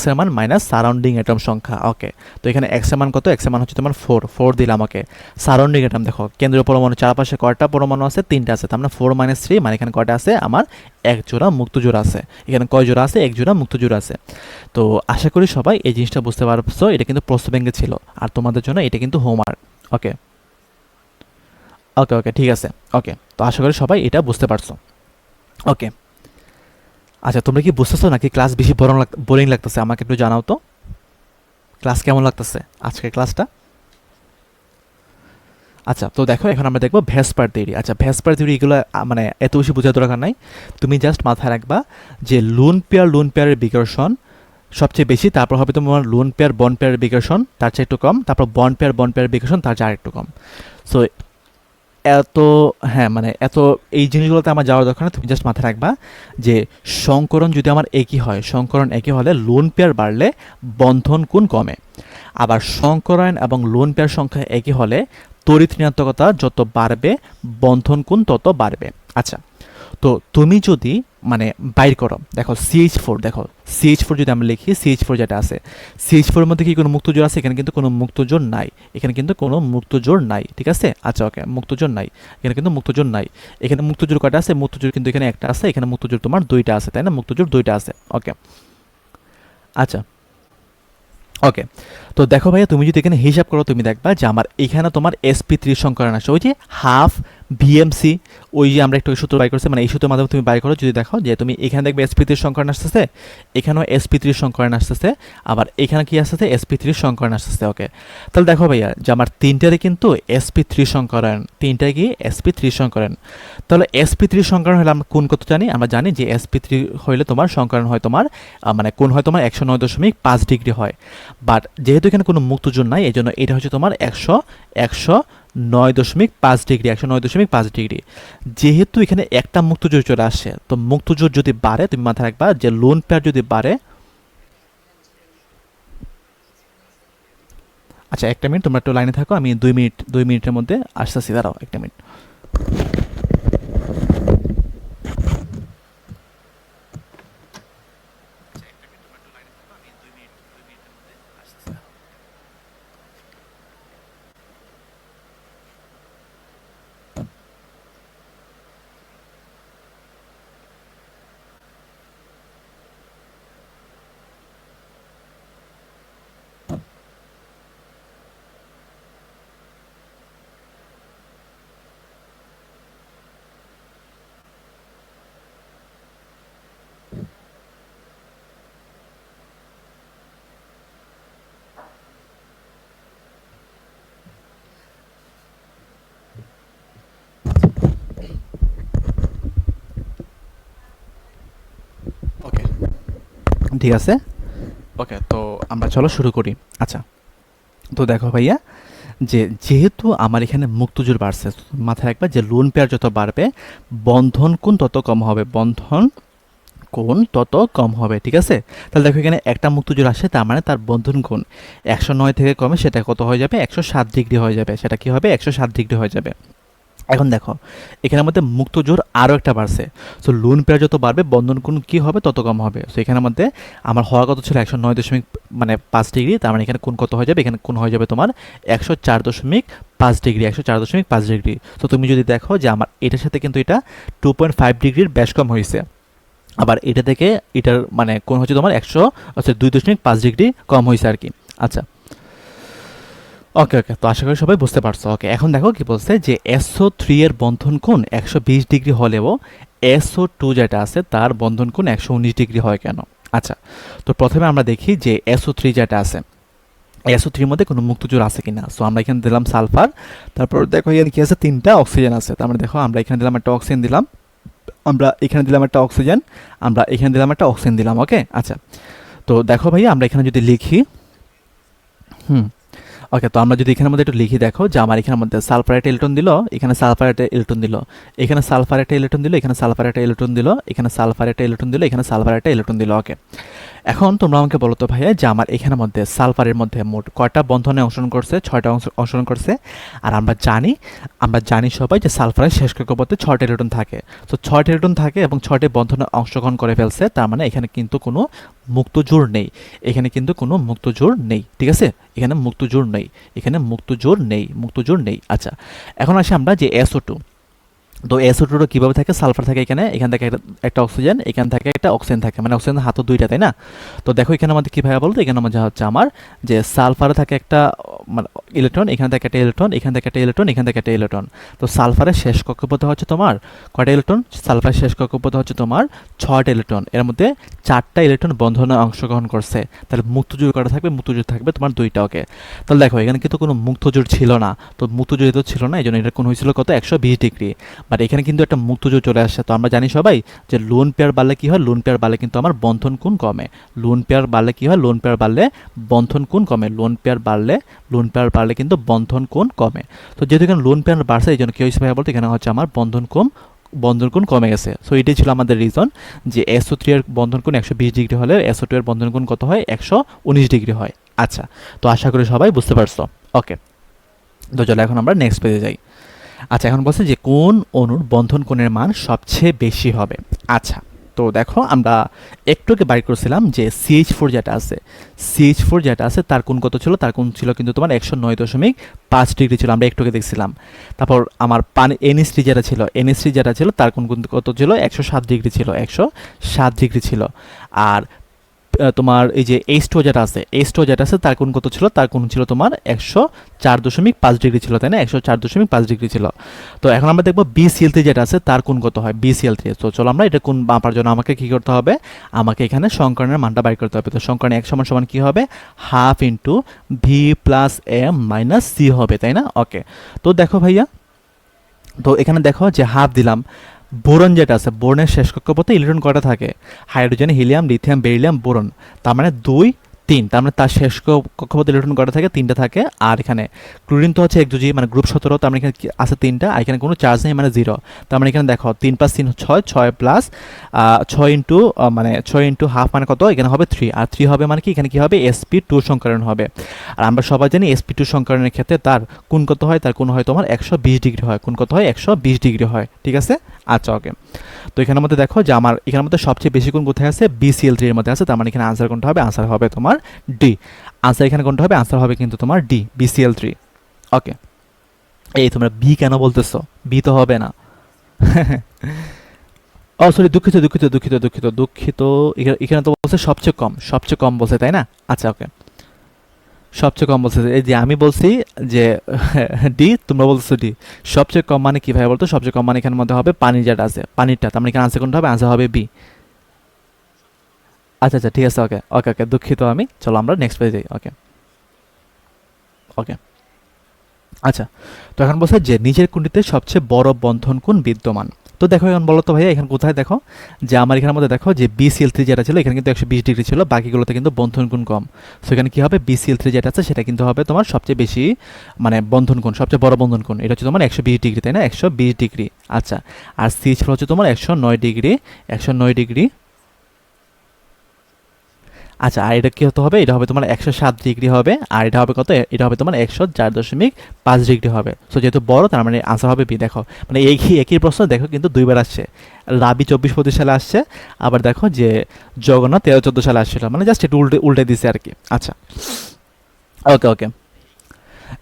এর মান মাইনাস সারাউন্ডিং অ্যাটম সংখ্যা, ওকে। তো এখানে এক্স এর মান কত, এক্স এর মান হচ্ছে তোমার 4 দিলাম, ওকে। সারাউন্ডিং অ্যাটম দেখো কেন্দ্রীয় পরমাণু চারপাশে কয়টা পরমাণু আছে, 3টা আছে, তার মানে 4 - 3 মানে এখানে কয়টা আছে, আমার এক জোড়া মুক্ত জোড় আছে। এখানে কয় জোড়া আছে, এক জোড়া মুক্ত জোড় আছে। তো আশা করি সবাই এই জিনিসটা বুঝতে পারছো, এটা কিন্তু প্রশ্ন ব্যাংকে ছিল, আর তোমাদের জন্য এটা কিন্তু হোমওয়ার্ক, ওকে ওকে ওকে, ঠিক আছে, ওকে। তো আশা করি সবাই এটা বুঝতে পারছো, ওকে। আচ্ছা, তোমরা কি বুঝতেছো নাকি ক্লাস বেশি বোরিং লাগতেছে? আমাকে একটু জানাও তো, ক্লাস কেমন লাগতেছে আজকের ক্লাসটা? আচ্ছা, তো দেখো এখন আমরা দেখবো ভেসপার থিওরি। আচ্ছা, ভেসপার থিওরি এগুলো মানে এত বেশি বোঝার দরকার নাই, তুমি জাস্ট মাথায় রাখবা যে লোন পেয়ারের বিকর্ষণ সবচেয়ে বেশি, তারপর হবে তোমার লোন পেয়ার বন্ড পেয়ারের বিকর্ষণ তার চেয়ে একটু কম, তারপর বন্ড পেয়ারের বিকর্ষণ তার চেয়ে আরেকটু কম। সো মানে এত এই জিনিসগুলোতে আমার যাওয়ার দরকার নেই, তুমি জাস্ট মাথায় রাখবা যে সংকরণ যদি আমার একই হয়, সংকরণ একই হলে লোন পেয়ার বাড়লে বন্ধন কোণ কমে, আবার সংকরণ এবং লোন পেয়ার সংখ্যা একই হলে তড়িৎ ঋণাত্মকতা যত বাড়বে বন্ধন কোণ তত বাড়বে। আচ্ছা, তো তুমি যদি মানে বাইর করো, দেখো CH4 যদি আমরা লিখি, CH4 যেটা আছে, CH4 এর মধ্যে কি কোনো মুক্ত জোড় আছে? এখানে কিন্তু কোনো মুক্ত জোড় নাই, ঠিক আছে? আচ্ছা, ওকে, মুক্ত জোড় নাই, এখানে কিন্তু মুক্ত জোড় নাই। এখানে মুক্ত জোড় কয়টা আছে? মুক্ত জোড় কিন্তু এখানে একটা আছে, এখানে মুক্ত জোড় তোমার 2টা আছে, তাই না? মুক্ত জোড় 2টা আছে, ওকে। আচ্ছা, ওকে, তো দেখো ভাইয়া, তুমি যদি এখানে হিসাব করো তুমি দেখবা যে আমার এখানে তোমার sp3 সংকরণ আসে, ওই যে হাফ বিএমসি, ওই যে আমরা একটু সূত্র বাই করছি, মানে এই সূত্রের মাধ্যমে তুমি বাই করো, যদি দেখো যে তুমি এখানে দেখবে sp3 সংকরণ আসতেছে, এখানেও sp3 সংকরণ আসতেছে, আবার এখানে কি আসতেছে sp3 সংকরণ আসতেছে। ওকে, তাহলে দেখো ভাইয়া যে আমার তিনটারে কিন্তু sp3 সংকরণ, তিনটায় কি sp3 সংকরণ। তাহলে sp3 সংকরণ হলে আমরা কোন কত জানি, আমরা জানি যে sp3 হইলে তোমার সংকরণ হয় তোমার মানে কোণ হয় তোমার 109.5 ডিগ্রি হয়। বাট যেহেতু এখানে কোনো মুক্তজোর নাই, এই জন্য এটা হচ্ছে তোমার 109.5 ডিগ্রি, 109.5 ডিগ্রি। যেহেতু এখানে একটা মুক্তজোর চলে আসে, তো মুক্তজোর যদি বাড়ে, তুমি মাথায় রাখবা যে লোন পেয়ার যদি বাড়ে, আচ্ছা একটা মিনিট তোমরা একটু লাইনে থাকো, আমি 2 মিনিটের মধ্যে আসতেছি, দাঁড়াও একটা মিনিট। ওকে, ঠিক আছে। ওকে, তো আমরা চলো শুরু করি। আচ্ছা, তো দেখো ভাইয়া যে যেহেতু আমার এখানে মুক্তজোর বাড়ছে, মাথায় রাখবা যে লোন পেয়ার যত বাড়বে বন্ধন কোণ তত কম হবে, বন্ধন কোণ তত কম হবে, ঠিক আছে। তাহলে দেখো এখানে একটা মুক্তজোর আসে, তার মানে তার বন্ধন কোণ 109 থেকে কমে সেটা কত হয়ে যাবে, 107 ডিগ্রি হয়ে যাবে, সেটা কি হবে 107 ডিগ্রি হয়ে যাবে। এখন দেখো এখানের মধ্যে মুক্তজোর আরও একটা বাড়ছে, সো লোন পেয়ার যত বাড়বে বন্ধন কোণ কী হবে তত কম হবে। সো এখানের মধ্যে আমার হওয়ার কত ছিল 109.5 ডিগ্রি, তার মানে এখানে কোণ কত হয়ে যাবে, এখানে কোণ হয়ে যাবে তোমার 104.5 ডিগ্রি, 104.5 ডিগ্রি। তো তুমি যদি দেখো যে আমার এটার সাথে কিন্তু এটা 2.5 ডিগ্রির বেশ কম হয়েছে, আবার এটা থেকে এটার মানে কোণ হচ্ছে তোমার 2.5 ডিগ্রি কম হয়েছে আর কি। আচ্ছা, ওকে ওকে, তো আশা করি সবাই বুঝতে পারছো। ওকে, এখন দেখো কি বলছে যে SO3 এর বন্ধন কোণ 120 ডিগ্রি হলেও SO2 যেটা আছে তার বন্ধন কোণ 119 ডিগ্রি হয় কেন। আচ্ছা, তো প্রথমে আমরা দেখি যে SO3 যেটা আছে, SO3 এর মধ্যে কোনো মুক্তজোর আছে কিনা। সো আমরা এখানে দিলাম সালফার, তারপর দেখো এখানে কি আছে, 3টা অক্সিজেন আছে। তার মানে দেখো আমরা এখানে দিলাম একটা অক্সিজেন দিলাম, আমরা এখানে দিলাম একটা অক্সিজেন, আমরা এখানে দিলাম একটা অক্সিজেন দিলাম। ওকে, আচ্ছা, তো দেখো ভাইয়া আমরা এখানে যদি লিখি, ওকে, তো আমরা যদি এখানের মধ্যে একটু লিখি, দেখো যে আমার এখানের মধ্যে সালফার একটা ইলেকট্রন দিল, এখানে সালফার একটা ইলেকট্রন দিল, এখানে সালফার একটা ইলেকট্রন দিল, এখানে সালফার একটা ইলেকট্রন দিল, এখানে সালফার একটা ইলেকট্রন দিল, এখানে সালফার একটা ইলেকট্রন দিল। ওকে, এখন তোমরা আমাকে বলো তো ভাইয়া যে আমার এখানের মধ্যে সালফারের মধ্যে মোট কয়টা বন্ধনে অংশগ্রহণ করছে, 6টা অংশগ্রহণ করছে। আর আমরা জানি সবাই যে সালফারের শেষ কক্ষপথে 6টা ইলেকট্রন থাকে। তো 6টা ইলেকট্রন থাকে এবং 6টি বন্ধনে অংশগ্রহণ করে ফেলছে, তার মানে এখানে কিন্তু কোনো মুক্তজোড় নেই, এখানে কিন্তু কোনো মুক্তজোড় নেই, ঠিক আছে, এখানে মুক্তজোড় নেই, এখানে মুক্তজোড় নেই। আচ্ছা, এখন আসি আমরা যে SO2, তো SO2 কীভাবে থাকে, সালফার থাকে এখানে, এখান থেকে একটা অক্সিজেন, এখান থেকে একটা অক্সিজেন থাকে, মানে অক্সিজেন হাতও দুইটা, তাই না। তো দেখো এখানে আমাদের কীভাবে বলতো, এখানে আমাদের হচ্ছে আমার যে সালফারে থাকে একটা মানে ইলেকট্রন, এখান থেকে একটা ইলেকট্রন, এখান থেকে একটা ইলেকট্রন, এখান থেকে একটা ইলেকট্রন। তো সালফারের শেষ কক্ষপথে হচ্ছে তোমার কয়টা ইলেকট্রন, সালফারের শেষ কক্ষপথে হচ্ছে তোমার 6টা ইলেকট্রন, এর মধ্যে 4টা ইলেকট্রন বন্ধনে অংশগ্রহণ করছে। তাহলে মুক্তজোড় কটা থাকবে, মুক্তজোড় থাকবে তোমার 2টা। ওকে, তাহলে দেখো এখানে কিন্তু কোনো মুক্তজোড় ছিল না, তো মুক্তজোড় যেহেতু ছিল না এই জন্য এটা কোন হয়েছিল কত, 120 ডিগ্রি। বাট এখানে কিন্তু একটা মুক্তজোড় চলে আসছে। তো আমরা জানি সবাই যে লোন পেয়ার বাড়লে কি হয়, লোন পেয়ার বাড়লে কিন্তু আমার বন্ধন কোণ কমে, লোন পেয়ার বাড়লে কি হয়, লোন পেয়ার বাড়লে বন্ধন কোণ কমে, লোন পেয়ার বাড়লে কিন্তু বন্ধন কোণ কমে। তো যেহেতু এখানে লোন পেয়ার বাড়ছে এই জন্য কি হয়েছে ভাই বলতে, এখানে হচ্ছে আমার বন্ধন কোণ কমে গেছে। সো এটাই ছিল আমাদের রিজন যে SO3 এর বন্ধন কোণ 120 ডিগ্রি হলে SO2 এর বন্ধন কোণ কত হয়, 119 ডিগ্রি হয়। আচ্ছা, তো আশা করি সবাই বুঝতে পারছো। ওকে, তো চলো এখন আমরা নেক্সট পেজে যাই। আচ্ছা, এখন বলছে যে কোন অণুর বন্ধন কোণের মান সবচেয়ে বেশি হবে। আচ্ছা, তো দেখো আমরা একটু আগে বাইর করছিলাম যে CH4 যেটা আছে তার কোণ কত ছিল, তার কোণ ছিল কিন্তু তোমার 109.5 ডিগ্রি ছিল, আমরা একটু আগে দেখছিলাম। তারপর আমার NH3 যেটা ছিল তার কোণ কত ছিল, 107 ডিগ্রি ছিল, 107 ডিগ্রি ছিল। আর তোমার এই যে H2 যেটা আছে তার কোণ কত ছিল, তার কোণ ছিল তোমার 104.5 ডিগ্রি ছিল, তাই না? 104.5 ডিগ্রি ছিল। তো এখন আমরা দেখবো BCl3 যেটা আছে তার কোণ কত হয়, BCl3। তো চলো আমরা এটা কোণ মাপার জন্য আমাকে কি করতে হবে, আমাকে এখানে সংকরণের মানটা বাইর করতে হবে। তো সংকরণ এক সমান সমান কি হবে, half into V plus M minus C হবে, তাই না? ওকে, তো দেখো ভাইয়া, তো এখানে দেখো যে হাফ দিলাম। বোরন যেটা আছে, বোরনের শেষ কক্ষপথে ইলেকট্রন কয়টা থাকে, hydrogen, helium, lithium, beryllium, boron, তার মানে 2 3, তার মানে তার শেষ কক্ষপথে ইলেকট্রন কয়টা থাকে, 3টা থাকে। আর এখানে ক্লোরিন তো হচ্ছে একযোজি, মানে গ্রুপ 17, তার মানে এখানে আছে 3টা, আর এখানে কোনো চার্জ নেই, মানে 0। তার মানে এখানে দেখো 3 + 3 6, 6 প্লাস 6 ইন্টু মানে 6 ইন্টু হাফ মানে কত, এখানে হবে 3, আর 3 হবে মানে কি, এখানে কি হবে, sp2 সংকরণ হবে। আর আমরা সবাই জানি sp2 সংকরণের ক্ষেত্রে তার কোণ কত হয়, তার কোণ হয় তোমার 120 ডিগ্রি হয়। কোণ কত হয়, 120 ডিগ্রি হয়, ঠিক আছে? আচ্ছা, ওকে। তো এখানের মধ্যে দেখো যে আমার এখানের মধ্যে সবচেয়ে বেশি কোণ কোথায় আছে, BCl3 এর মধ্যে আছে। তার মানে এখানে আনসার কোনটা হবে, আনসার হবে তোমার ডি। আনসার এখানে কোনটা হবে, আনসার হবে কিন্তু তোমার ডি, BCl3। ওকে, এই তোমরা বি কেন বলতেছো, বি তো হবে না। ও সরি, দুঃখিত দুঃখিত দুঃখিত দুঃখিত দুঃখিত, এখানে তো বলছে সবচেয়ে কম বলছে, তাই না? আচ্ছা, ওকে, সবচেয়ে কম বলছে। এই যে আমি বলছি যে ডি, তোমরা বলছো ডি। সবচেয়ে কম মানে কি ভাই বলতো, সবচেয়ে কম মানে এখানের মধ্যে হবে পানি যেটা আছে, পানিটা, তার মানে এখানে আনসার কোনটা হবে, আনসার হবে বি। আচ্ছা আচ্ছা, ঠিক আছে, ওকে ওকে ওকে, দুঃখিত আমি। চলো আমরা নেক্সট পেজে যাই। ওকে ওকে, আচ্ছা। তো এখন বলছে যে নিচের কোণটিতে সবচেয়ে বড় বন্ধন কোণ বিদ্যমান। তো দেখো এখন বলো তো ভাইয়া, এখানে কোথায় দেখো যে আমার এখানের মধ্যে দেখো যে BCl3 যেটা ছিল এখানে কিন্তু 120 ডিগ্রি ছিল, বাকিগুলোতে কিন্তু বন্ধন কোণ কম। সো এখানে কি হবে, BCl3 যেটা আছে সেটা কিন্তু হবে তোমার সবচেয়ে বেশি, মানে বন্ধন কোণ, সবচেয়ে বড় বন্ধন কোণ, এটা হচ্ছে তোমার 120 ডিগ্রি, তাই না? 120 ডিগ্রি। আচ্ছা, আর CH4 হচ্ছে তোমার 109 ডিগ্রি, 109 ডিগ্রি। আচ্ছা, আর এটা কি হতে হবে, এটা হবে তোমার 107 ডিগ্রি হবে, আর এটা হবে কত, এটা হবে তোমার 104.5 ডিগ্রি হবে। সো যেহেতু বড়, তার মানে আনসার হবে বি। দেখো মানে একই প্রশ্ন দেখো কিন্তু দুইবার আসছে। রাবি 24-25 সালে আসছে, আবার দেখো যে জগন্নাথ 13-14 সালে আসছিল, মানে জাস্ট একটু উল্টে উল্টে দিছে আর কি। আচ্ছা, ওকে ওকে,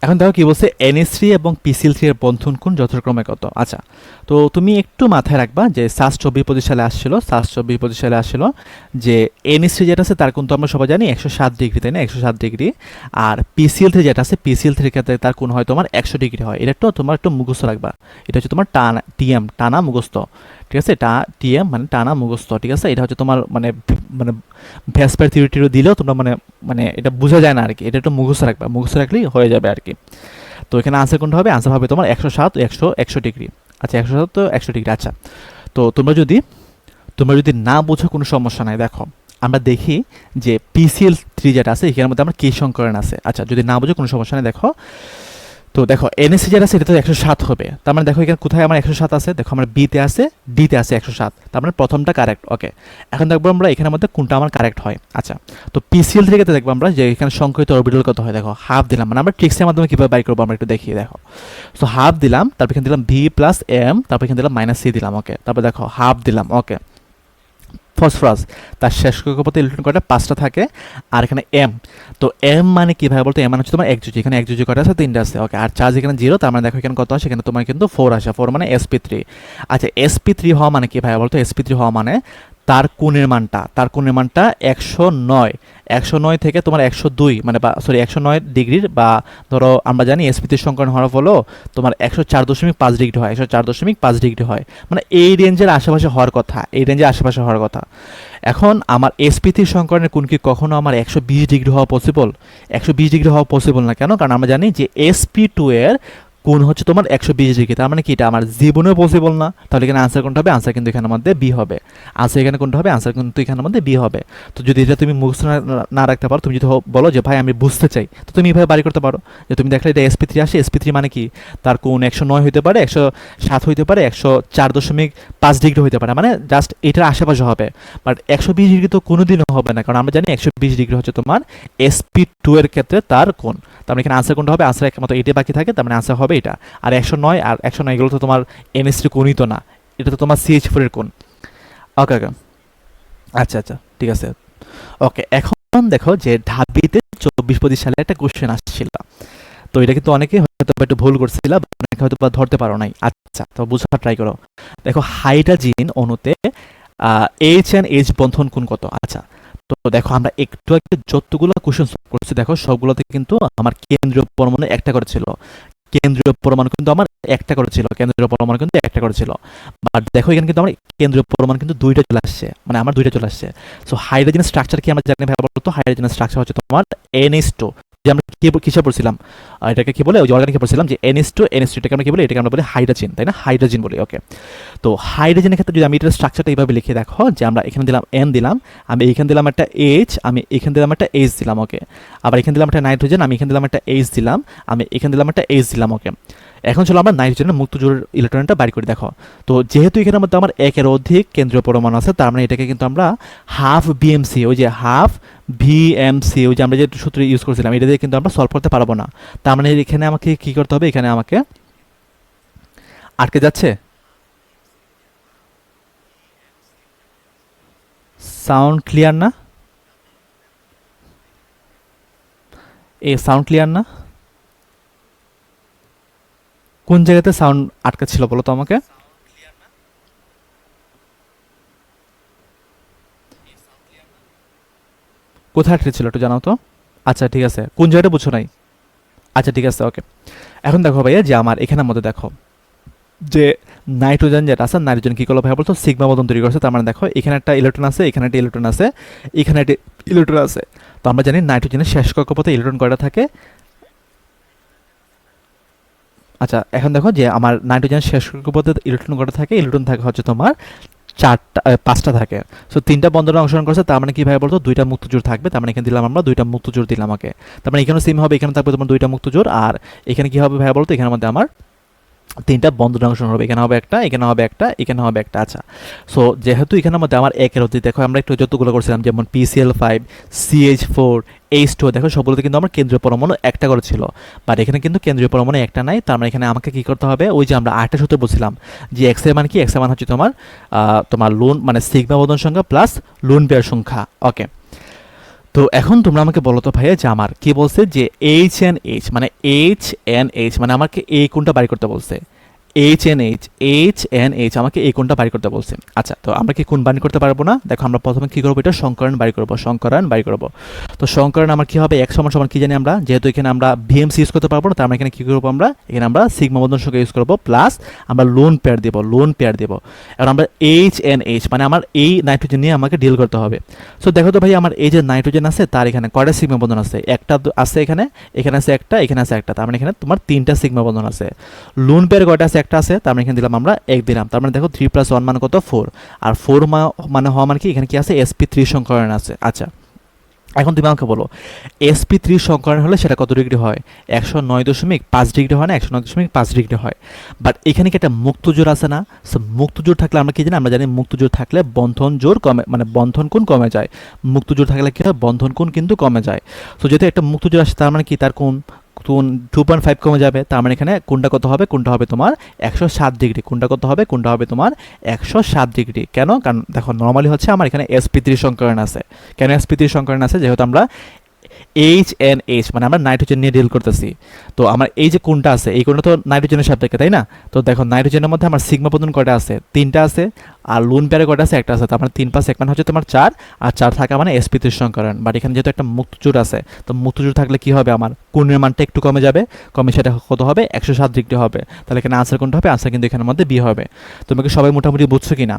এখন দেখো কি বলছে, NH3 এবং PCl3 এর বন্ধন কোণ যথাক্রমে কত। আচ্ছা, তো তুমি একটু মাথায় রাখবা যে সাস 24-25 সালে আসছিল যে NH3 যেটা আছে তার কোণ তো আমরা সবাই জানি 107 ডিগ্রি, তাই না? 107 ডিগ্রি। আর PCl3 যেটা আছে, PCl3 এর ক্ষেত্রে তার কোণ হয় তোমার 100 ডিগ্রি হয়। এটা তোমার একটু মুখস্থ রাখবা, এটা হচ্ছে তোমার TM, টানা মুখস্থ, ঠিক আছে? TM মানে টানা মুখস্থ, ঠিক আছে? এটা হচ্ছে তোমার মানে মানে ভ্যাসপার থিওরি দিলেও তোমরা মানে মানে এটা বোঝা যায় না আর কি, এটা একটু মুখস্থ রাখবা, মুখস্থ রাখলেই হয়ে যাবে আর কি। তো এখানে আনসার কোনটা হবে, আনসার হবে তোমার 107 100 ডিগ্রি। আচ্ছা, 107 তো 100 ডিগ্রি। আচ্ছা, তো তোমরা যদি না বোঝো কোনো সমস্যা নাই। দেখো আমরা দেখি যে PCl3 যেটা আছে এখানের মধ্যে আমার কি সংকরণ আছে। আচ্ছা, যদি না বোঝো কোনো সমস্যা নাই। দেখো, তো দেখো NH3 যেটা আছে এটা তো 107 হবে, তার মানে দেখো এখানে কোথায় আমার 107 আছে, দেখো আমার বিতে আছে, ডিতে আছে 107, তার মানে প্রথমটা কারেক্ট। ওকে, এখন দেখবো আমরা এখানের মধ্যে কোনটা আমার কারেক্ট হয়। আচ্ছা, তো PCl3 থেকে দেখবো আমরা যে এখানে সংখ্যিত অরবিটাল কত হয়। দেখো হাফ দিলাম, মানে আমরা ট্রিক্সের মাধ্যমে কীভাবে বাইর করবো আমরা একটু দেখিয়ে। দেখো, সো হাফ দিলাম, তারপর এখানে দিলাম ভি প্লাস এম, তারপর এখানে দিলাম মাইনাস সি দিলাম। ওকে, তারপর দেখো হাফ দিলাম। ওকে, ফসফরাস, তার শেষ কক্ষপথে ইলেকট্রন কয়টা, 5টা থাকে। আর এখানে এম, তো এম মানে কি ভাই বলতো, এম মানে হচ্ছে তোমার একযোজি, এখানে একযোজি কয়টা আছে, 3টা আছে। ওকে, আর চার্জ এখানে 0, তার মানে দেখো এখানে কত আসে, এখানে তোমার কিন্তু 4 আসে, 4 মানে sp3। আচ্ছা, sp3 হওয়া মানে কি ভাই বলতো, sp3 হওয়া মানে তার কোণের মানটা 109 থেকে তোমার 102, মানে সরি 109 ডিগ্রির, বা ধরো আমরা জানি sp3 সংকরণ হওয়ার হলো তোমার 104.5 ডিগ্রি হয়, 104.5 ডিগ্রি হয়, মানে এই রেঞ্জের আশেপাশে হওয়ার কথা, এখন আমার sp3 সংকরণের কোণ কি কখনো আমার 120 ডিগ্রি হওয়া পসিবল? 120 ডিগ্রি হওয়া পসিবল না, কেন? কারণ আমরা জানি যে sp2 এর কোণ হচ্ছে তোমার 120 ডিগ্রি, তার মানে কি এটা আমার জীবনেও পসিবল না। তাহলে এখানে আনসার কোনটা হবে, আনসার কিন্তু এখানের মধ্যে বি হবে। আনসার এখানে কোনটা হবে, আনসার কিন্তু এখানের মধ্যে বি হবে। তো যদি এটা তুমি মুখস্থ না রাখতে পারো, তুমি যদি বলো যে ভাই আমি বুঝতে চাই, তো তুমি এইভাবে বাড়ি করতে পারো যে তুমি দেখলে এটা sp3 আসে, sp3 মানে কি, তার কোণ 109 হইতে পারে, 107 হইতে পারে, 104.5 ডিগ্রি হইতে পারে, মানে জাস্ট এটার আশেপাশে হবে। বাট 120 ডিগ্রি তো কোনোদিনও হবে না, কারণ আমরা জানি 120 ডিগ্রি হচ্ছে তোমার sp2 এর ক্ষেত্রে তার কোণ। তার মানে এখানে আনসার কোনটা হবে, আনসার একমাত্র এটা বাকি থাকে, তার মানে আনসার হবে এটা। আর 109 এগুলো তো তোমার NH3 কোণই তো না, এটা তো তোমার CH4 এর কোণ। ওকে ওকে, আচ্ছা আচ্ছা, ঠিক আছে। ওকে, এখন দেখো যে ঢাবিতে 24-25 সালে একটা কোশ্চেন আসছিল, তো এটা কিন্তু অনেকে হয়তো একটু ভুল করছিল, অনেকে হয়তো বা ধরতে পারো নাই। আচ্ছা, তো বুঝার ট্রাই করো। দেখো হাইড্রোজেন অণুতে H and H বন্ধন কোণ কত। আচ্ছা, তো দেখো আমরা একটু আগে যতগুলো কোশ্চেন সলভ করছি দেখো সবগুলোতে কিন্তু আমার কেন্দ্রীয় পরমাণু একটা করে ছিল। কেন্দ্রীয় পরমাণু কিন্তু আমার একটা করে ছিল, কেন্দ্রীয় পরমাণু কিন্তু একটা করে ছিল। বাট দেখো এখানে কিন্তু আমার কেন্দ্রীয় পরমাণু কিন্তু দুইটা চলে আসছে, মানে আমার দুইটা চলে আসছে। সো হাইড্রোজেনের স্ট্রাকচার কি আমরা জানি ভাই বলতো? হাইড্রোজেনের স্ট্রাকচার হচ্ছে তোমার NH2, যে আমরা কি কিসে পড়ছিলাম, এটাকে কি বলে, ওই যে অর্গানিকে পড়ছিলাম যে NH2 NH2, এটাকে আমরা কি বলি? এটাকে আমরা বলি হাইড্রোজেন, তাই না? হাইড্রোজেন বলি। ওকে, তো হাইড্রোজেনের ক্ষেত্রে যদি আমি এটার স্ট্রাকচারটা এইভাবে লিখে দেখো যে আমরা এখানে দিলাম N দিলাম, আমি এখানে দিলাম একটা H, আমি এখানে দিলাম একটা H দিলাম। ওকে, আবার এখানে দিলাম একটা নাইট্রোজেন, আমি এখানে দিলাম একটা H দিলাম, আমি এখানে দিলাম একটা H দিলাম। ওকে, এখন চলো আমরা নাইট্রোজেনের মুক্ত জোড়ের ইলেকট্রনটা বাইর করে দেখো। তো যেহেতু এখানের মধ্যে আমার একের অধিক কেন্দ্রীয় পরমাণু আছে, তার মানে এটাকে কিন্তু আমরা হাফ বিএমসি, ওই যে হাফ ভিএমসি, ওই যে আমরা যে সূত্র ইউজ করছিলাম, এটা দিয়ে কিন্তু আমরা সলভ করতে পারবো না। তার মানে এখানে আমাকে কি করতে হবে? এখানে আমাকে আটকে যাচ্ছে, সাউন্ড ক্লিয়ার না? সাউন্ড ক্লিয়ার না? কোন জায়গাতে সাউন্ড আটকা ছিল বলো তো আমাকে? কোথায় আটকে ছিল একটু জানাও তো। আচ্ছা ঠিক আছে, কোন জায়গাটা বুঝছো নাই? আচ্ছা ঠিক আছে, ওকে। এখন দেখো ভাইয়া যে আমার এখানের মধ্যে দেখো যে নাইট্রোজেন যেটা আছে, নাইট্রোজেন কি করলো ভাইয়া বলতো? সিগমা বন্ধন তৈরি করছে। তার মানে দেখো এখানে একটা ইলেকট্রন আছে, এখানে একটা ইলেকট্রন আছে, এখানে একটা ইলেকট্রন আছে। তো আমরা জানি নাইট্রোজেনের শেষ কক্ষপথে ইলেকট্রন কয়টা থাকে? আচ্ছা এখন দেখো যে আমার নাইট্রোজেনের শেষ কক্ষপথে ইলেকট্রন কয়টা থাকে? ইলেকট্রন থাকে হচ্ছে তোমার চারটা, পাঁচটা থাকে। সো তিনটা বন্ধনে অংশগ্রহণ করছে, তার মানে কি ভাই বলতো? দুইটা মুক্তজোড় থাকবে। তার মানে এখানে দিলাম আমরা দুইটা মুক্তজোড় দিলাম। ওকে, তার মানে এখানে সেম হবে, এখানে থাকবে তোমার দুইটা মুক্তজোড়, আর এখানে কি হবে ভাই বলতো? এখানের মধ্যে আমার তিনটা বন্ধন অংশগ্রহণ হবে, এখানে হবে একটা, এখানে হবে একটা, এখানে হবে একটা। আচ্ছা, সো যেহেতু এখানের মধ্যে আমার একের অধিক, দেখো আমরা একটু যতগুলো করছিলাম যেমন PCl5, CH4, H2, দেখো সবগুলোতে কিন্তু আমার কেন্দ্রীয় পরমাণু একটা করে ছিল। বাট এখানে কিন্তু কেন্দ্রীয় পরমাণু একটা নাই। তার মানে এখানে আমাকে কি করতে হবে? ওই যে আমরা আরেকটা সূত্র বলছিলাম যে এক্স এর মান কি? এক্স এর মান হচ্ছে তোমার তোমার লোন মানে সিগমা বন্ধন সংখ্যা প্লাস লোন পেয়ার সংখ্যা। ওকে, তো এখন তোমরা আমাকে বলো তো ভাইয়া যে আমার কি বলছে যে H N H মানে আমাকে এই কোণটা বাড়ি করতে বলছে। H N H আমাকে এই কোণটা বাড়ি করতে বলছে। আচ্ছা, তো আমরা কি কোণ বাড়ি করতে পারবো না? দেখো আমরা প্রথমে কি করবো? এটা সংকরণ বাড়ি করবো, সংকরণ বাড়ি করবো। তো সংকরণ আমার কি হবে? এক সমান সমান কি জানি আমরা, যেহেতু এখানে আমরা VMC ইউজ করতে পারবো না, তার মানে এখানে কি করবো? আমরা এখানে আমরা সিগমা বন্ধন সংখ্যা ইউজ করবো প্লাস আমরা লোন পেয়ার দেবো, লোন পেয়ার দেবো। এখন আমরা H N H মানে আমার এই নাইট্রোজেন নিয়ে আমাকে ডিল করতে হবে। সো দেখো তো ভাই আমার এই যে নাইট্রোজেন আছে তার এখানে কয়টা সিগমা বন্ধন আছে? একটা আছে এখানে, এখানে আছে একটা, এখানে আছে একটা, তার মানে এখানে তোমার তিনটা সিগমা বন্ধন আছে। লোন পেয়ার কয়টা আছে? একটা আছে, তার মানে এখানে দিলাম আমরা এক দিলাম। তার মানে দেখো 3 + 1 মানে কত? 4। আর 4 মানে হওয়া মানে কি? এখানে কি আছে? sp3 সংকরণ আছে। আচ্ছা, এখন তুমি আমাকে বলো sp3 সংকরণ হলে সেটা কত ডিগ্রি হয়? 109.5 ডিগ্রি হয় না? 109.5 ডিগ্রি হয়। বাট এখানে কি একটা মুক্ত জোড় আছে না? সো মুক্ত জোড় থাকলে আমরা কি জানি? আমরা জানি মুক্ত জোড় থাকলে বন্ধন জোড় কমে, মানে বন্ধন কোণ কমে যায়। মুক্ত জোড় থাকলে কি হয়? বন্ধন কোণ কিন্তু কমে যায়। সো যেহেতু একটা মুক্ত জোড় আসে, তার মানে কি তার কোণ 2.5 কমে যাবে। তার মানে এখানে কোণটা কত হবে? কোণটা হবে তোমার 107 ডিগ্রি। কোণটা কত হবে? কোণটা হবে তোমার 107 ডিগ্রি। কেন? কারণ দেখো নর্মালি হচ্ছে আমার এখানে sp3 সংকরণ আছে। কেন sp3 সংকরণ আছে? যেহেতু আমরা H N H মানে আমরা নাইট্রোজেন নিয়ে ডিল করতেছি। তো আমার এই যে কোণটা আছে, এই কোণটা তো নাইট্রোজেনের সাপেক্ষে, তাই না? তো দেখো নাইট্রোজেনের মধ্যে আমার সিগমা বন্ধন কয়টা আছে? তিনটা আছে। আর লোন পেয়ারে কয়টা আছে? একটা আছে। তার মানে 3 + 1 মানে হচ্ছে তোমার 4, আর 4 থাকা মানে sp3 সংকরণ। বাট এখানে যেহেতু একটা মুক্তজোড় আছে, তো মুক্তজোড় থাকলে কি হবে? আমার কোণের মানটা একটু কমে যাবে, কমে সেটা কত হবে? 107 ডিগ্রি হবে। তাহলে এখানে আনসার কোনটা হবে? আনসার কিন্তু এখানের মধ্যে বি হবে। তোমাকে সবাই মোটামুটি বুঝছো কিনা?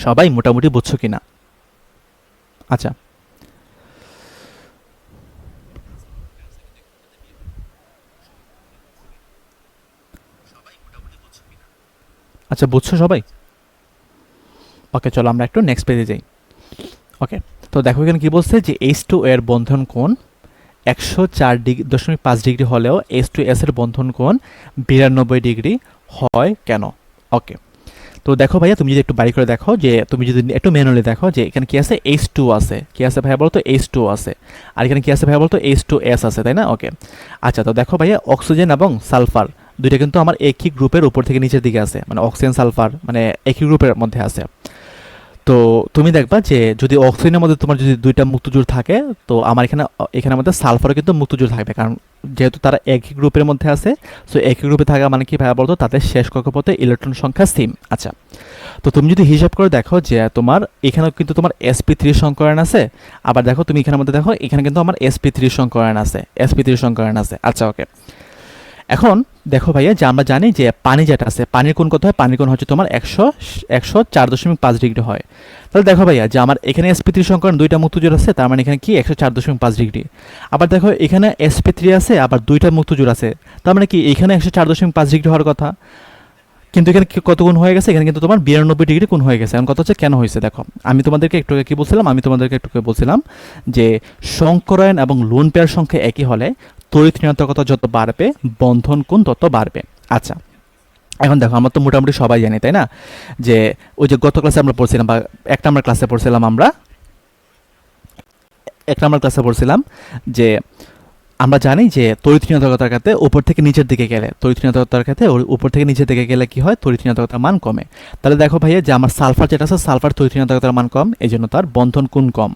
সবাই মোটামুটি বুঝছো কিনা? আচ্ছা, আচ্ছা বুঝছো সবাই? ওকে, চলো আমরা একটু নেক্সট পেজে যাই। ওকে, তো দেখো এখানে কি বলছে যে H2 এর বন্ধন কোণ 104.5 ডিগ্রি হলেও H2S এর বন্ধন কোণ 92 ডিগ্রি হয় কেন? ওকে, তো দেখো ভাইয়া তুমি যদি একটু বাড়ি করে দেখো, যে তুমি যদি একটু ম্যানুয়ালি দেখো যে এখানে কি আছে? H2 আছে। কি আছে ভাইয়া বলতো? H2 আছে। আর এখানে কি আছে ভাইয়া বলতো? H2S আছে, তাই না? ওকে, আচ্ছা, তো দেখো ভাইয়া অক্সিজেন এবং সালফার দুইটা কিন্তু আমার একই গ্রুপের উপর থেকে নিচের দিকে আছে, মানে অক্সিজেন সালফার মানে একই গ্রুপের মধ্যে আছে। তো তুমি দেখবা যে যদি অক্সিজেনের মধ্যে তোমার যদি দুইটা মুক্তজোড় থাকে, তো আমার এখানে এখানের মধ্যে সালফারও কিন্তু মুক্তজোড় থাকবে, কারণ যেহেতু তারা একই গ্রুপের মধ্যে আছে। সো একই গ্রুপে থাকা মানে কি ভাইয়া বলতো? তাদের শেষ কক্ষপথে ইলেকট্রন সংখ্যা সেম। আচ্ছা, তো তুমি যদি হিসাব করে দেখো যে তোমার এখানেও কিন্তু তোমার sp3 সংকরণ আছে, আবার দেখো তুমি এখানের মধ্যে দেখো এখানে কিন্তু আমার sp3 সংকরণ আছে, sp3 সংকরণ আছে। আচ্ছা ওকে, এখন দেখো ভাইয়া যে আমরা জানি যে পানি যেটা আছে, পানির কোণ কত হয়, পানির কোণ হচ্ছে তোমার 104.5 ডিগ্রি হয়। তাহলে দেখো ভাইয়া যে আমার এখানে sp3 সংকরণ দুইটা মুক্তজোড় আছে, তার মানে এখানে কি 104.5 ডিগ্রি। আবার দেখো এখানে sp3 আছে, আবার দুইটা মুক্তজোড় আছে, তার মানে কি এখানে 104.5 ডিগ্রি হওয়ার কথা, কিন্তু এখানে কত গুণ হয়ে গেছে, এখানে কিন্তু তোমার 92 ডিগ্রি কোণ হয়ে গেছে। এখন কথা হচ্ছে কেন হয়েছে দেখো, আমি তোমাদেরকে একটু কি বলছিলাম, বলছিলাম যে সংকরায়ন এবং লোন পেয়ার সংখ্যা একই হলে তড়িৎ ঋণাত্মকতা যত বাড়বে বন্ধন কোণ তত বাড়বে। আচ্ছা, এখন দেখো আমরা তো মোটামুটি সবাই জানি তাই না, যে ওই যে গত ক্লাসে আমরা পড়ছিলাম বা একটা আমরা ক্লাসে পড়ছিলাম যে আমরা জানি যে তড়িৎ ঋণাত্মকতার ক্ষেত্রে উপর থেকে নিচের দিকে গেলে, উপর থেকে নিচের দিকে গেলে কি হয়, তড়িৎ ঋণাত্মকতার মান কমে। তাহলে দেখো ভাইয়া যে আমার সালফার যেটা আছে, সালফার তড়িৎ ঋণাত্মকতার মান কম, এই জন্য তার বন্ধন কোণ কম।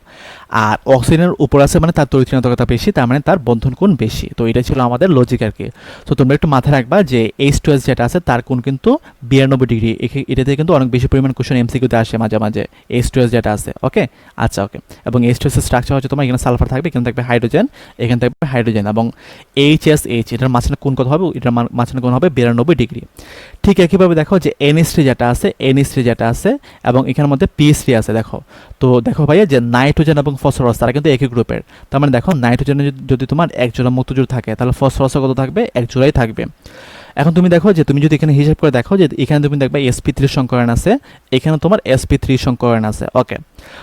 আর অক্সিজেনের উপর আছে মানে তার তড়িৎ ঋণাত্মকতা বেশি, তার মানে তার বন্ধন কোণ বেশি। তো এটা ছিল আমাদের লজিক আর কি। তো তোমরা একটু মাথায় রাখবা যে H2S যেটা আছে তার কোণ কিন্তু 92 ডিগ্রি। এটাতে কিন্তু অনেক বেশি পরিমাণ কোশ্চেন এমসিকিউতে আসে মাঝে মাঝে, H2S যেটা আছে। ওকে, আচ্ছা ওকে। এবং H2S এর স্ট্রাকচার হচ্ছে তোমার এখানে সালফার থাকবে, এখানে থাকবে হাইড্রোজেন, এখানে থাকবে হাইড্রোজেন, এবং HSH এটার মাঝখানে কোণ কত হবে, এটার মাঝখানে কোণ হবে 92 ডিগ্রি। ঠিক একইভাবে দেখো যে NH3 যেটা আছে এবং এখানের মধ্যে PH3 আছে। দেখো তো দেখো ভাইয়া যে নাইট্রোজেন এবং ফসফরাস তারা কিন্তু একই গ্রুপের। তার মানে দেখো নাইট্রোজেনে যদি তোমার এক জোড়া মুক্তজোড় থাকে, তাহলে ফসফরাসে কত থাকবে, এক জোড়াই থাকবে। এখন তুমি দেখো যে তুমি যদি এখানে হিসাব করে দেখো যে এখানে তুমি দেখবে sp3 সংকরণ আছে, এখানে তোমার sp3 সংকরণ আছে। ওকে,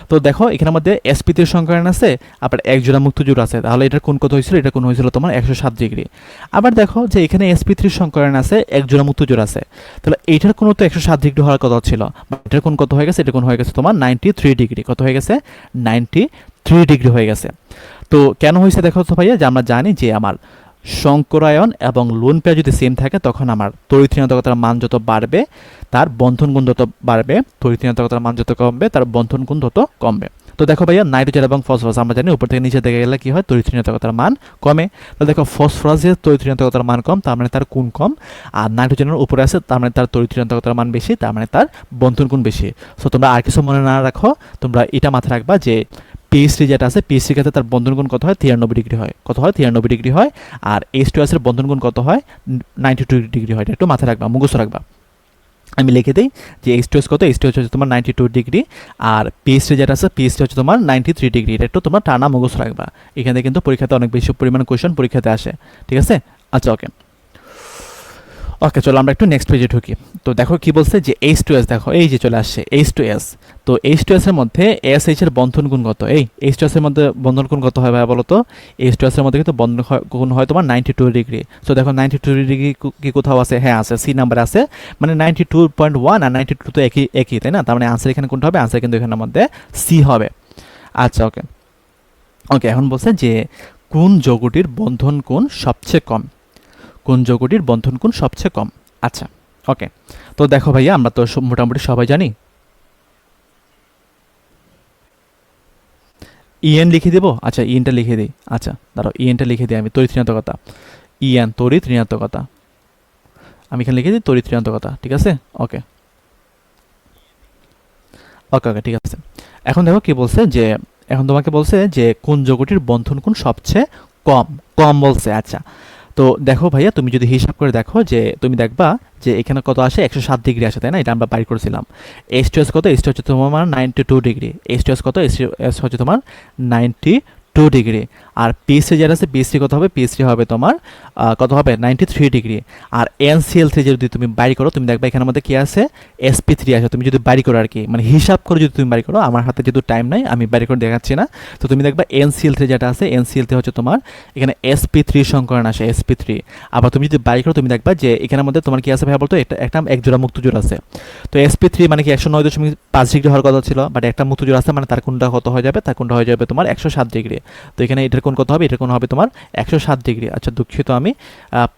তো দেখো এখানের মধ্যে sp3 সংকরণ আছে, আবার এক জোড়া মুক্তজোড় আছে, তাহলে এটার কোণ কত হয়েছিল, এটা কোণ হয়েছিল তোমার 107 ডিগ্রি। আবার দেখো যে এখানে sp3 সংকরণ আছে, এক জোড়া মুক্তজোড় আছে, তাহলে এইটার কোণ তো 107 ডিগ্রি হওয়ার কথা ছিল, বাট এটার কোণ কত হয়ে গেছে, এটা কোণ হয়ে গেছে তোমার 93 ডিগ্রি। কত হয়ে গেছে, 93 ডিগ্রি হয়ে গেছে। তো কেন হয়েছে দেখো তো ভাইয়া, যে আমরা জানি যে আমার সংকরায়ন এবং লোন পেয়ার যদি সেম থাকে, তখন আমার তড়িৎ ঋণাত্মকতার মান যত বাড়বে তার বন্ধন গুণ তত বাড়বে, তড়িৎ ঋণাত্মকতার মান যত কমবে তার বন্ধন গুণ তত কমবে। তো দেখো ভাইয়া নাইট্রোজেন এবং ফসফরাস আমরা জানি উপর থেকে নিচে দিকে গেলে কি হয়, তড়িৎ ঋণাত্মকতার মান কমে। তো দেখো ফসফরাসের তড়িৎ ঋণাত্মকতার মান কম, তার মানে তার কোণ কম, আর নাইট্রোজেনের উপরে আছে তার মানে তার তড়িৎ ঋণাত্মকতার মান বেশি, তার মানে তার বন্ধন গুণ বেশি। সো তোমরা আর কিছু মনে না রাখো, তোমরা এটা মাথায় রাখবা যে PH3 যেটা আছে, PH3 ক্ষেত্রে তার বন্ধন কোণ কত হয়, 93 ডিগ্রি হয়। কত হয়, 93 ডিগ্রি হয়। আর H2S এর বন্ধন কোণ কত হয়, 92 ডিগ্রি হয়। এটা একটু মাথায় রাখবা, মুখস্থ রাখবা। আমি লিখে দিই যে H2S কত, H2S হচ্ছে তোমার 92 ডিগ্রি, আর PH3 যেটা আছে, PH3 হচ্ছে তোমার 93 ডিগ্রি। এটা একটু তোমার টানা মুখস্থ রাখবা, এখানে কিন্তু পরীক্ষাতে অনেক বেশি পরিমাণ কোয়েশ্চেন পরীক্ষাতে আসে। ঠিক আছে, আচ্ছা ওকে। ওকে, চলো আমরা একটু নেক্সট পেজে ঢুকি। তো দেখো কি বলছে যে H2S, দেখো এই যে চলে আসছে H2S। তো H2S এর মধ্যে SH এর বন্ধন গুণ কত, এই H2S এর মধ্যে বন্ধন কোণ কত হয় ভাই বলো তো, H2S এর মধ্যে কিন্তু বন্ধন কোণ হয় তোমার 92 ডিগ্রি। তো দেখো 92 ডিগ্রি কি কোথাও আছে, হ্যাঁ আছে, সি নাম্বার আছে, মানে 92.1 আর 92 তো একই তাই না, তার মানে আনসার এখানে কোনটা হবে, আনসার কিন্তু এখানের মধ্যে সি হবে। আচ্ছা ওকে ওকে, এখন বলছে যে কোন যৌগটির বন্ধন কোণ সবচেয়ে কম, কোন যৌগটির বন্ধন কোণ সবচেয়ে কম। আচ্ছা ওকে, তো দেখো ভাইয়া আমরা তো মোটামুটি সবাই জানি, ইএন লিখে দেবো। আচ্ছা ইএনটা লিখে দিই, আচ্ছা দাঁড়াও ইএনটা লিখে দিই আমি, তড়িৎ ঋণাত্মকতা, ইএন তড়িৎ ঋণাত্মকতা, আমি এখানে লিখে দিই তড়িৎ ঋণাত্মকতা। ঠিক আছে, ওকে ওকে ওকে ঠিক আছে। এখন দেখো কি বলছে যে, এখন তোমাকে বলছে যে কোন যৌগটির বন্ধন কোণ সবচেয়ে কম, কম বলছে। আচ্ছা, তো দেখো ভাইয়া তুমি যদি হিসাব করে দেখো যে তুমি দেখবা যে এখানে কত আসে, 107 ডিগ্রি আসে তাই না, এটা আমরা বাইর করেছিলাম। H2S কত, H2 হচ্ছে তোমার 92 ডিগ্রি, H2S কত, H হচ্ছে তোমার 92 ডিগ্রি। আর PH3 যেটা আছে, PH3 কত হবে, PH3 হবে তোমার কত হবে, 93 ডিগ্রি। আর NCl3 যদি তুমি বাইর করো, তুমি দেখবা এখানের মধ্যে কি আছে, sp3 আছে। তুমি যদি বাইর করো আর কি, মানে হিসাব করে যদি তুমি বাইর করো, আমার হাতে যেহেতু টাইম নাই আমি বাইর করে দেখাচ্ছি না, তো তুমি দেখবা NCl3 যেটা আছে, NCl3 হচ্ছে তোমার এখানে sp3 সংকরণ আসে, sp3। আবার তুমি যদি বাইর করো, তুমি দেখবা যে এখানের মধ্যে তোমার কি আছে ভাই বলতো, একটা এক জোড়া মুক্তজোড় আছে। তো sp3 মানে কি 109.5 ডিগ্রি হওয়ার কথা ছিল, বাট একটা মুক্তজোড় আছে, মানে তার কোণটা কত হয়ে যাবে, তার কোণটা হয়ে যাবে তোমার 107 ডিগ্রি। তো এখানে এটার কোণ কত হবে, এটার কোণ হবে তোমার 107 ডিগ্রি। আচ্ছা দুঃখিত আমি,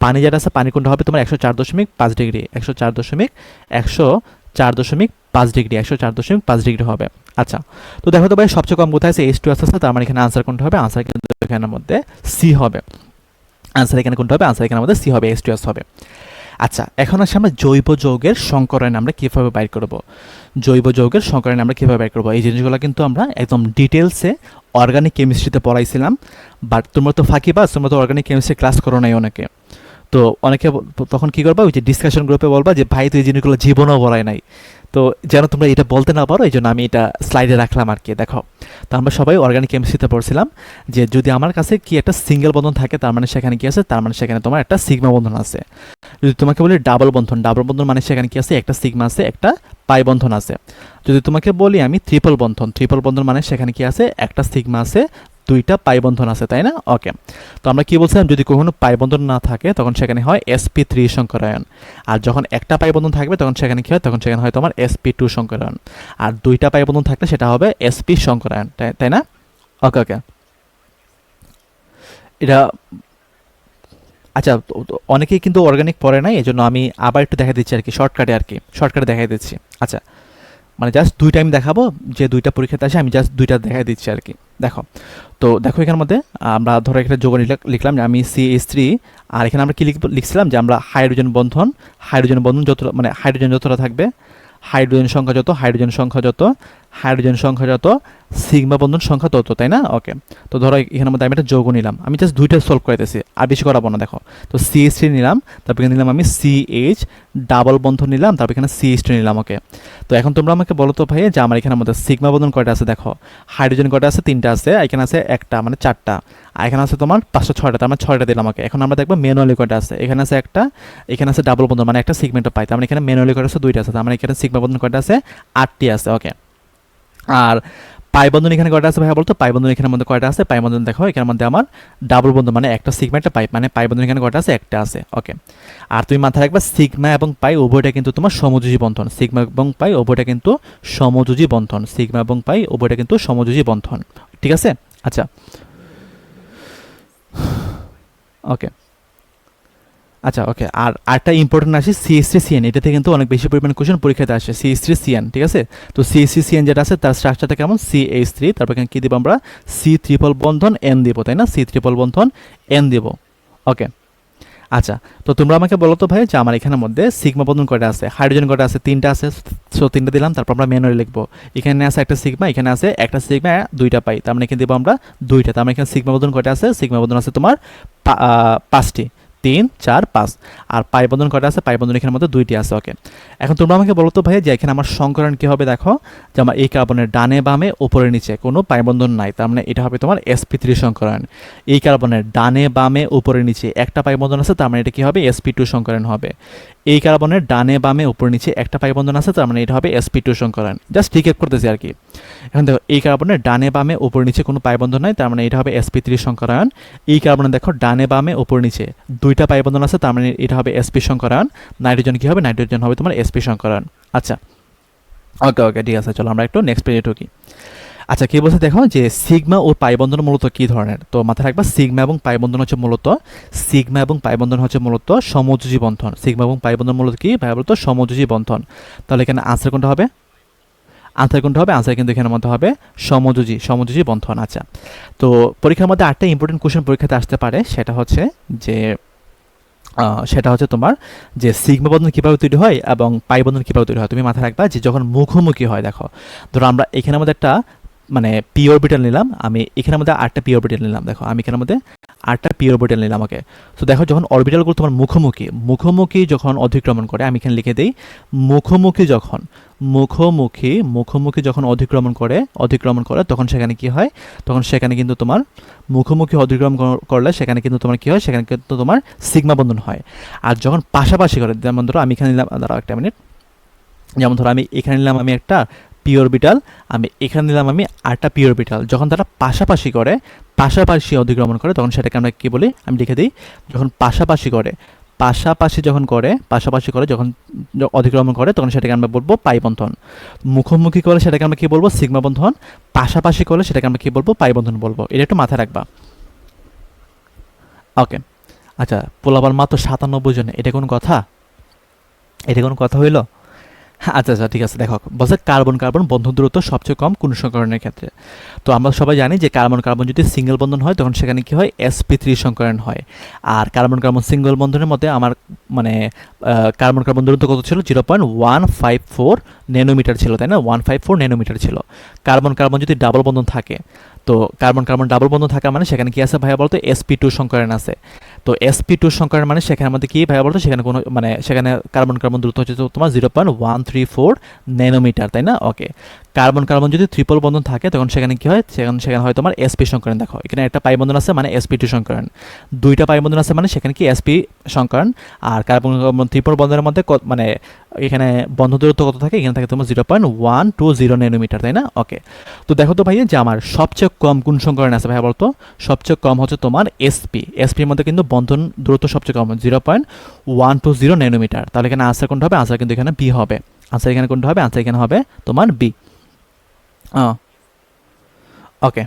পানি যেটা আছে, পানি কোণটা হবে তোমার 104.5 ডিগ্রি, 104.5 ডিগ্রি, 104.5 ডিগ্রি হবে। আচ্ছা, তো দেখো তো ভাই সবচেয়ে কম কোথায় আছে, H2S আছে, তার মানে এখানে আনসার কোনটা হবে, আনসার কিন্তু এখানের মধ্যে সি হবে। আনসার এখানে কোনটা হবে, আনসার এখানের মধ্যে সি হবে, H2S হবে। আচ্ছা, এখন আসে আমরা জৈব যৌগের সংকরায়ন আমরা কীভাবে বাইর করব। জৈব যৌগের সংকরায়ন আমরা কীভাবে বাইর করব, এই জিনিসগুলো কিন্তু আমরা একদম ডিটেলসে অর্গানিক কেমিস্ট্রিতে পড়াইছিলাম। বাট তোমরা তো ফাঁকিবাজ, তোমরা তো অর্গানিক কেমিস্ট্রি ক্লাস করো নাই অনেকে। তো অনেকে তখন কী করবা, ওই যে ডিসকাশন গ্রুপে বলবা যে ভাই তুই এই জিনিসগুলো জীবনেও পড়ায় নাই। তো যেন তোমরা এটা বলতে না পারো, এই জন্য আমি এটা স্লাইডে রাখলাম আর কি। দেখো, তো আমরা সবাই অর্গানিক কেমিস্ট্রিতে পড়ছিলাম যে যদি আমার কাছে কি একটা সিঙ্গেল বন্ধন থাকে, তার মানে সেখানে কি আছে, তার মানে সেখানে তোমার একটা সিগমা বন্ধন আছে। যদি তোমাকে বলি ডাবল বন্ধন, ডাবল বন্ধন মানে সেখানে কি আছে, একটা সিগমা আছে, একটা পাই বন্ধন আছে। যদি তোমাকে বলি আমি ট্রিপল বন্ধন, ট্রিপল বন্ধন মানে সেখানে কি আছে, একটা সিগমা আছে, দুইটা পাই বন্ধন আছে, তাই না? ওকে, তো আমরা কি বলছিলাম, যদি কখনো পাই বন্ধন না থাকে তখন সেখানে হয় sp3 সংকরায়ন। আর যখন একটা পাই বন্ধন থাকবে তখন সেখানে কি হয়, তখন সেখানে হয় তোমার sp2 সংকরায়ন। আর দুইটা পাই বন্ধন থাকলে সেটা হবে sp সংকরায়ন, তাই না? ওকে ওকে, এটা আচ্ছা। অনেকেই কিন্তু অর্গানিক পড়ে নাই, এই জন্য আমি আবার একটু দেখা দিচ্ছি আর কি, শর্টকাটে দেখাই দিচ্ছি। আচ্ছা, মানে জাস্ট দুইটা আমি দেখাবো, যে দুইটা পরীক্ষাতে আসে আমি জাস্ট দুইটা দেখাই দিচ্ছি আর কি। দেখো, তো দেখো এখানের মধ্যে আমরা ধরো এখানে যোগ লিখলাম যে আমি CH3, আর এখানে আমরা কি লিখছিলাম যে আমরা হাইড্রোজেন বন্ধন যত মানে হাইড্রোজেন যতটা থাকবে, হাইড্রোজেন সংখ্যা যত সিগমা বন্ধন সংখ্যা তত, তাই না? ওকে, তো ধরো এখানের মধ্যে আমি একটা যৌগ নিলাম, আমি জাস্ট দুইটা সলভ করতেছি, আর বেশি করাবো না। দেখো, তো CH3 নিলাম, তারপর এখানে নিলাম আমি CH ডাবল বন্ধন নিলাম, তারপর এখানে CH2 নিলাম। ওকে, তো এখন তোমরা আমাকে বলো তো ভাই যে আমার এখানের মধ্যে সিগমা বন্ধন কয়টা আছে। দেখো, হাইড্রোজেন কয়টা আছে, তিনটা আছে, এখানে আছে একটা মানে চারটা, আর এখানে আছে তোমার 506টা, তার মানে 6টা দিলাম। ওকে, এখন আমরা দেখবো ম্যানুয়ালি কয়টা আছে, এখানে আছে একটা, এখানে আছে ডাবল বন্ধন মানে একটা সিগমেন্টও পাই, তার মানে এখানে ম্যানুয়ালি কয়টা আছে, দুইটা আছে, তার মানে এখানে সিগমা বন্ধন কয়টা আছে, 8টি আছে। ওকে, আর পাই বন্ধন এখানে কয়টা আছে ভাইয়া বলতো, পাই বন্ধন এখানের মধ্যে কয়টা আছে, পাই বন্ধন দেখো এখানের মধ্যে আমার ডাবল বন্ধন মানে একটা সিগমা একটা পাই, মানে পাই বন্ধন এখানে কয়টা আছে, একটা আছে। ওকে, আর তুমি মাথায় রাখবা সিগমা এবং পাই উভয়টা কিন্তু তোমার সমযোজী বন্ধন, সিগমা এবং পাই উভয়টা কিন্তু সমযোজী বন্ধন, সিগমা এবং পাই উভয়টা কিন্তু সমযোজী বন্ধন, ঠিক আছে? আচ্ছা, ওকে আচ্ছা, ওকে, আর আরেকটা ইম্পর্টেন্ট আসে CH3CN, এটাতে কিন্তু অনেক বেশি পরিমাণে কোশ্চেন পরীক্ষাতে আসে CH3CN, ঠিক আছে? তো CH3CN যেটা আছে তার স্ট্রাকচারটা কেমন, CH3, তারপর এখানে কী দিব আমরা, C ট্রিপল বন্ধন N দিব, তাই না? C ট্রিপল বন্ধন N দিব। ওকে, আচ্ছা, তো তোমরা আমাকে বলো তো ভাই যে আমার এখানের মধ্যে সিগমা বন্ধন কয়টা আছে, হাইড্রোজেন কয়টা আছে, তিনটা আছে, সো তিনটা দিলাম, তারপর আমরা ম্যানুয়ালি লিখবো। এখানে আছে একটা সিগমা, এখানে আছে একটা সিগমা, দুইটা পাই, তার মানে এখানে দিব আমরা দুইটা, তার মানে এখানে সিগমা বন্ধন কয়টা আছে, সিগমা বন্ধন আছে তোমার 5টি, 3 4 5। আর পাই বন্ধন কয়টা আছে, পাই বন্ধন এখানের মধ্যে 2টি আছে। ওকে, এখন তোমরা আমাকে বলো তো ভাই যে এখানে আমার সংকরণ কি হবে। দেখো, যে আমার এই কার্বনের ডানে বামে উপরে নিচে কোনো পাই বন্ধন নাই, তার মানে এটা হবে তোমার sp3 সংকরণ। এই কার্বনের ডানে বামে উপরে নিচে একটা পাই বন্ধন আছে, তার মানে এটা কি হবে, sp2 সংকরণ হবে। এই কার্বনের ডানে বামে উপরে নিচে একটা পাই বন্ধন আছে, তার মানে এটা হবে sp2 সংকরণ। জাস্ট রিক্যাপ করতেছি আর কি। এখন দেখো, এই কার্বনের ডানে বামে উপর নিচে কোনো পাই বন্ধন নাই, তার মানে এটা হবে sp3 সংকরায়ন। এই কার্বনে দেখো ডানে বামে উপর নিচে দুইটা পাই বন্ধন আছে, তার মানে এটা হবে sp সংকরায়ন। নাইট্রোজেন কি হবে, নাইট্রোজেন হবে তোমার sp সংকরায়ন। আচ্ছা, ওকে ওকে, ঠিক আছে, চলো আমরা একটু নেক্সট পেজে ঢুকি। আচ্ছা, কি বলছে দেখো, যে সিগমা ও পাই বন্ধন মূলত কি ধরনের। তো মাথায় রাখবা সিগমা এবং পাই বন্ধন হচ্ছে মূলত সমযোজী বন্ধন। সিগমা এবং পাই বন্ধন মূলত কি ভাই বলতো, সমযোজী বন্ধন। তাহলে এখানে আনসার কোনটা হবে, আনসার কিন্তু এখানের মধ্যে হবে সমযোজী বন্ধন। আচ্ছা, তো পরীক্ষার মধ্যে আরেকটা ইম্পর্টেন্ট কোশ্চেন পরীক্ষাতে আসতে পারে, সেটা হচ্ছে তোমার যে সিগমা বন্ধন কীভাবে তৈরি হয় এবং পাই বন্ধন কীভাবে তৈরি হয়। তুমি মাথায় রাখবা যে যখন মুখোমুখি হয়, দেখো ধরো আমরা এখানের মধ্যে একটা মানে পি অরবিটাল নিলাম, আমি এখানের মধ্যে 8টা পি অরবিটাল নিলাম, দেখো আমি এখানের মধ্যে 8টা পি অরবিটাল নিলাম। ওকে, তো দেখো যখন অরবিটালগুলো তোমার মুখোমুখি যখন অতিক্রমণ করে, আমি এখানে লিখে দিই মুখোমুখি যখন অতিক্রমণ করে তখন সেখানে কি হয়, তখন সেখানে কিন্তু তোমার মুখোমুখি অতিক্রমণ করলে সেখানে কিন্তু তোমার কি হয়, সেখানে কিন্তু তোমার সিগমা বন্ধন হয়। আর যখন পাশাপাশি করে, যেমন ধরো আমি এখানে নিলাম, দাঁড়াও একটা মিনিট, যেমন ধরো আমি এখানে নিলাম আমি একটা পি অরবিটাল, আমি এখানে নিলাম আমি 8টা পি অরবিটাল, যখন তারা পাশাপাশি অতিক্রমণ করে তখন সেটাকে আমরা কি বলি, আমি লিখে দিই, যখন পাশাপাশি যখন অতিক্রমণ করে তখন সেটাকে আমরা বলবো পাই বন্ধন। মুখোমুখি করে সেটাকে আমরা কি বলবো, সিগমা বন্ধন। পাশাপাশি করলে সেটাকে আমরা কি বলবো, পাই বন্ধন বলবো। এটা একটু মাথায় রাখবা। ওকে, আচ্ছা, পোলাবার মাত্র 97 জন, এটা কোনো কথা হইল? আচ্ছা আচ্ছা ঠিক আছে, দেখো বলছে কার্বন কার্বন বন্ধন দূরত্ব সবচেয়ে কম কোন সংকরণের ক্ষেত্রে। তো আমরা সবাই জানি যে কার্বন কার্বন যদি সিঙ্গেল বন্ধন হয় তখন সেখানে কি হয়, sp3 সংকরণ হয়। আর কার্বন কার্বন সিঙ্গেল বন্ধনের মধ্যে আমার মানে কার্বন কার্বন দূরত্ব কত ছিল, 0.154 ন্যানোমিটার ছিল, তাই না, 154 ন্যানোমিটার ছিল। কার্বন কার্বন যদি ডাবল বন্ধন থাকে, তো কার্বন কার্বন ডাবল বন্ধন থাকা মানে সেখানে কি আছে ভাইয়া বলতো, sp2 সংকরণ আছে। তো sp2 সংকরণ মানে সেখানে মধ্যে কি ভাইয়া বলতো, সেখানে কোনো মানে সেখানে কার্বন কার্বন দূরত্ব হচ্ছে তোমার 0.134 ন্যানোমিটার, তাই না। ওকে, কার্বন কার্বন যদি ট্রিপল বন্ধন থাকে তখন সেখানে কি হয়, সেখানে হয় তোমার sp সংকরণ। দেখো এখানে একটা পাই বন্ধন আছে মানে sp2 সংকরণ, দুইটা পাই বন্ধন আছে মানে সেখানে কি sp সংকরণ। আর কার্বন কার্বন ট্রিপল বন্ধনের মধ্যে মানে এখানে বন্ধ দূরত্ব কত থাকে, এখানে থাকে তোমার 0.120 ন্যানোমিটার, তাই না। ওকে, তো দেখো তো ভাইয়া যে আমার সবচেয়ে কম কোন সংকরণ আছে ভাইয়া বলতো, সবচেয়ে কম হচ্ছে তোমার এসপির মধ্যে কিন্তু বন্ধন দূরত্ব সবচেয়ে কম 0.120 ন্যানোমিটার। তাহলে এখানে আনসার কোনটা হবে, আনসার কিন্তু এখানে বি হবে। আনসার এখানে কোনটা হবে, আনসার এখানে হবে তোমার বি। ওকে,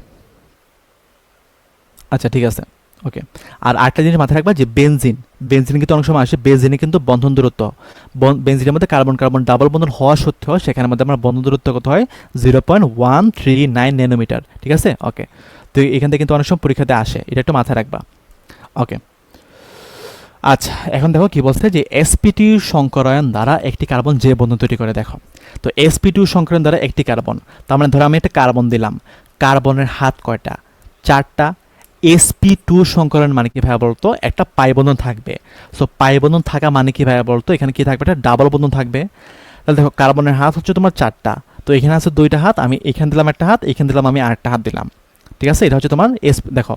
আচ্ছা ঠিক আছে। ওকে, আর আরেকটা জিনিস মাথায় রাখবা যে বেনজিন কিন্তু অনেক সময় আসে, বেনজিনে কিন্তু বন্ধন দূরত্ব, বেনজিনের মধ্যে কার্বন কার্বন ডাবল বন্ধন হওয়া সত্ত্বেও সেখানে মধ্যে আমার বন্ধন দূরত্ব কত হয়, 0.139 ন্যানোমিটার, ঠিক আছে। ওকে, তো এখান থেকে কিন্তু অনেক সময় পরীক্ষাতে আসে, এটা একটু মাথায় রাখবা। ওকে, আচ্ছা এখন দেখো কি বলছে যে sp2 সংকরায়ন দ্বারা একটি কার্বন যে বন্ধন তৈরি করে। দেখো তো sp2 সংকরায়ন দ্বারা একটি কার্বন, তার মানে ধরো আমি একটা কার্বন দিলাম, কার্বনের হাত কয়টা, 4টা। sp2 সংকরণ মানে কি ভাইয়া বলতো, একটা পাই বন্ধন থাকবে। সো পাই বন্ধন থাকা মানে কি ভাইয়া বলতো, এখানে কি থাকবে, একটা ডাবল বন্ধন থাকবে। তাহলে দেখো কার্বনের হাত হচ্ছে তোমার 4টা, তো এখানে আছে 2টা হাত, আমি এখানে দিলাম একটা হাত, এখানে দিলাম আমি আরেকটা হাত দিলাম, ঠিক আছে। এটা হচ্ছে তোমার দেখো,